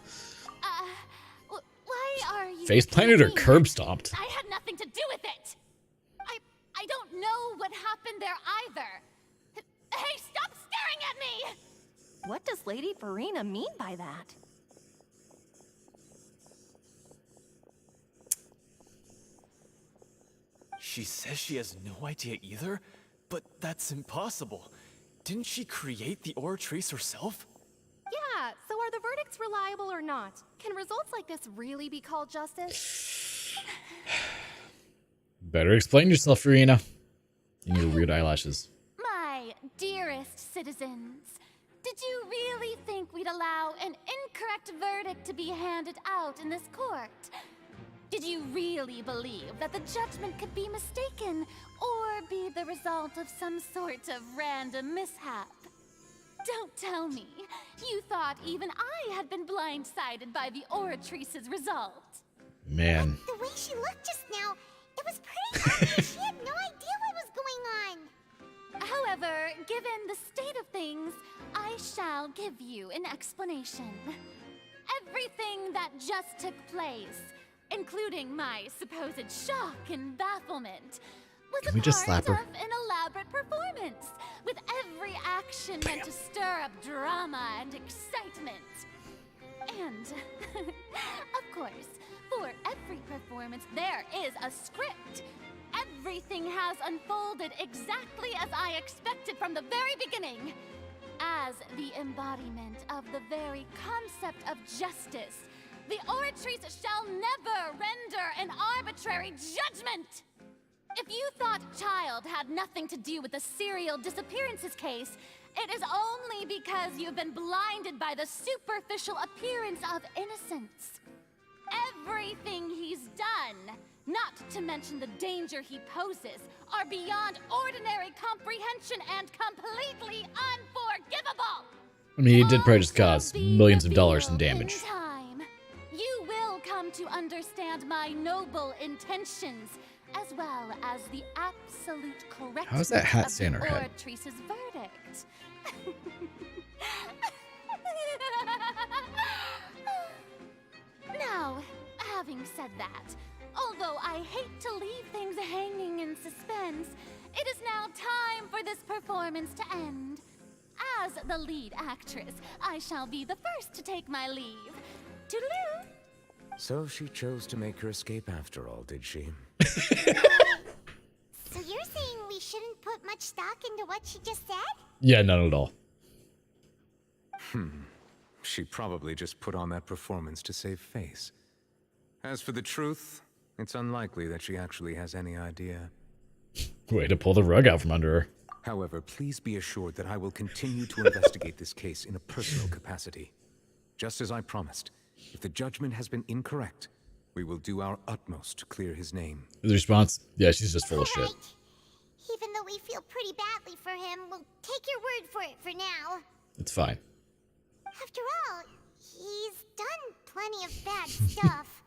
Why are you Face planted or curb stomped? I had nothing to do with it! I don't know what happened there either. Hey, stop staring at me! What does Lady Farina mean by that? She says she has no idea either, but that's impossible. Didn't she create the Oratrice herself? Yeah, so are the verdicts reliable or not? Can results like this really be called justice? Better explain yourself, Farina. And your weird eyelashes. My dearest citizens, did you really think we'd allow an incorrect verdict to be handed out in this court? Did you really believe that the judgment could be mistaken or be the result of some sort of random mishap? Don't tell me you thought even I had been blindsided by the Oratrice's result. Man. The way she looked just now, it was pretty obvious she had no idea what was going on. However, given the state of things, I shall give you an explanation. Everything that just took place, including my supposed shock and bafflement, was Can we just slap her? of an elaborate performance, with every action meant to stir up drama and excitement. And, of course, for every performance there is a script. Everything has unfolded exactly as I expected from the very beginning. As the embodiment of the very concept of justice, the Oratrice shall never render an arbitrary judgment! If you thought Child had nothing to do with the serial disappearances case, it is only because you've been blinded by the superficial appearance of innocence. Everything he's done, not to mention the danger he poses, are beyond ordinary comprehension and completely unforgivable! I mean, he did probably just cause millions of dollars in damage. In time, you will come to understand my noble intentions, as well as the absolute correctness How is that hat of staying the on her head? Oratrice's verdict. Now, having said that, although I hate to leave things hanging in suspense, it is now time for this performance to end. As the lead actress, I shall be the first to take my leave. Toodaloo! So she chose to make her escape after all, did she? So you're saying we shouldn't put much stock into what she just said? Yeah, none at all. She probably just put on that performance to save face. As for the truth, it's unlikely that she actually has any idea. Way to pull the rug out from under her. However, please be assured that I will continue to investigate this case in a personal capacity. Just as I promised, if the judgment has been incorrect, we will do our utmost to clear his name. His response? Yeah, she's just full of shit. Even though we feel pretty badly for him, we'll take your word for it for now. It's fine. After all, he's done plenty of bad stuff.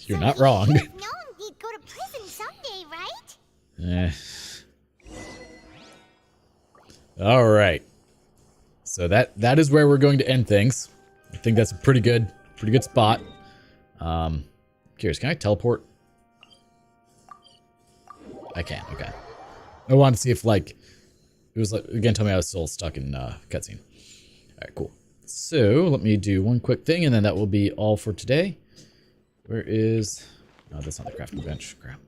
You're not wrong. He should have known he'd go to prison someday, right? All right. So that is where we're going to end things. I think that's a pretty good spot. Curious, can I teleport? I can. Okay. I wanted to see if it was again. Tell me I was still stuck in cutscene. All right, cool. So let me do one quick thing, and then that will be all for today. Where is? No, that's not the crafting bench. Crap.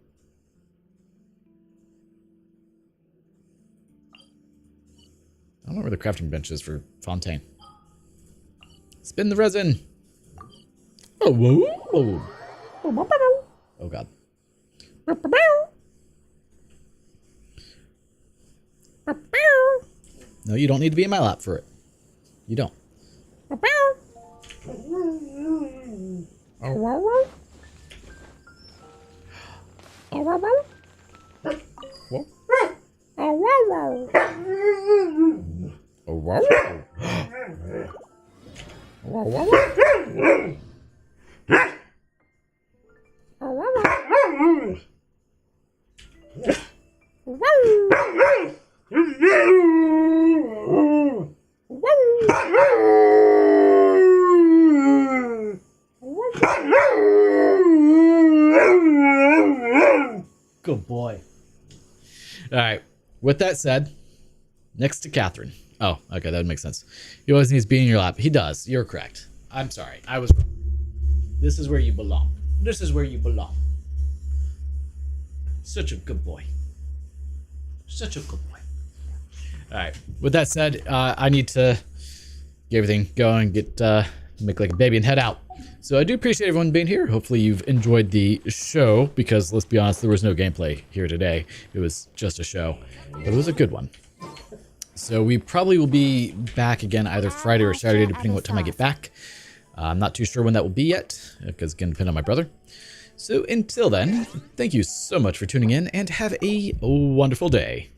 I don't know where the crafting bench is for Fontaine. Spin the resin. Oh, whoa. Oh, God. No, you don't need to be in my lap for it. You don't. Good boy. All right. With that said, next to Catherine. Oh, okay, that would make sense. He always needs to be in your lap. He does. You're correct. I'm sorry. I was wrong. This is where you belong. This is where you belong. Such a good boy. Such a good boy. All right. With that said, I need to get everything going, make like a baby and head out. So I do appreciate everyone being here. Hopefully you've enjoyed the show because let's be honest, there was no gameplay here today. It was just a show, but it was a good one. So we probably will be back again either Friday or Saturday, depending what time I get back. I'm not too sure when that will be yet because it's going to depend on my brother. So until then, thank you so much for tuning in and have a wonderful day.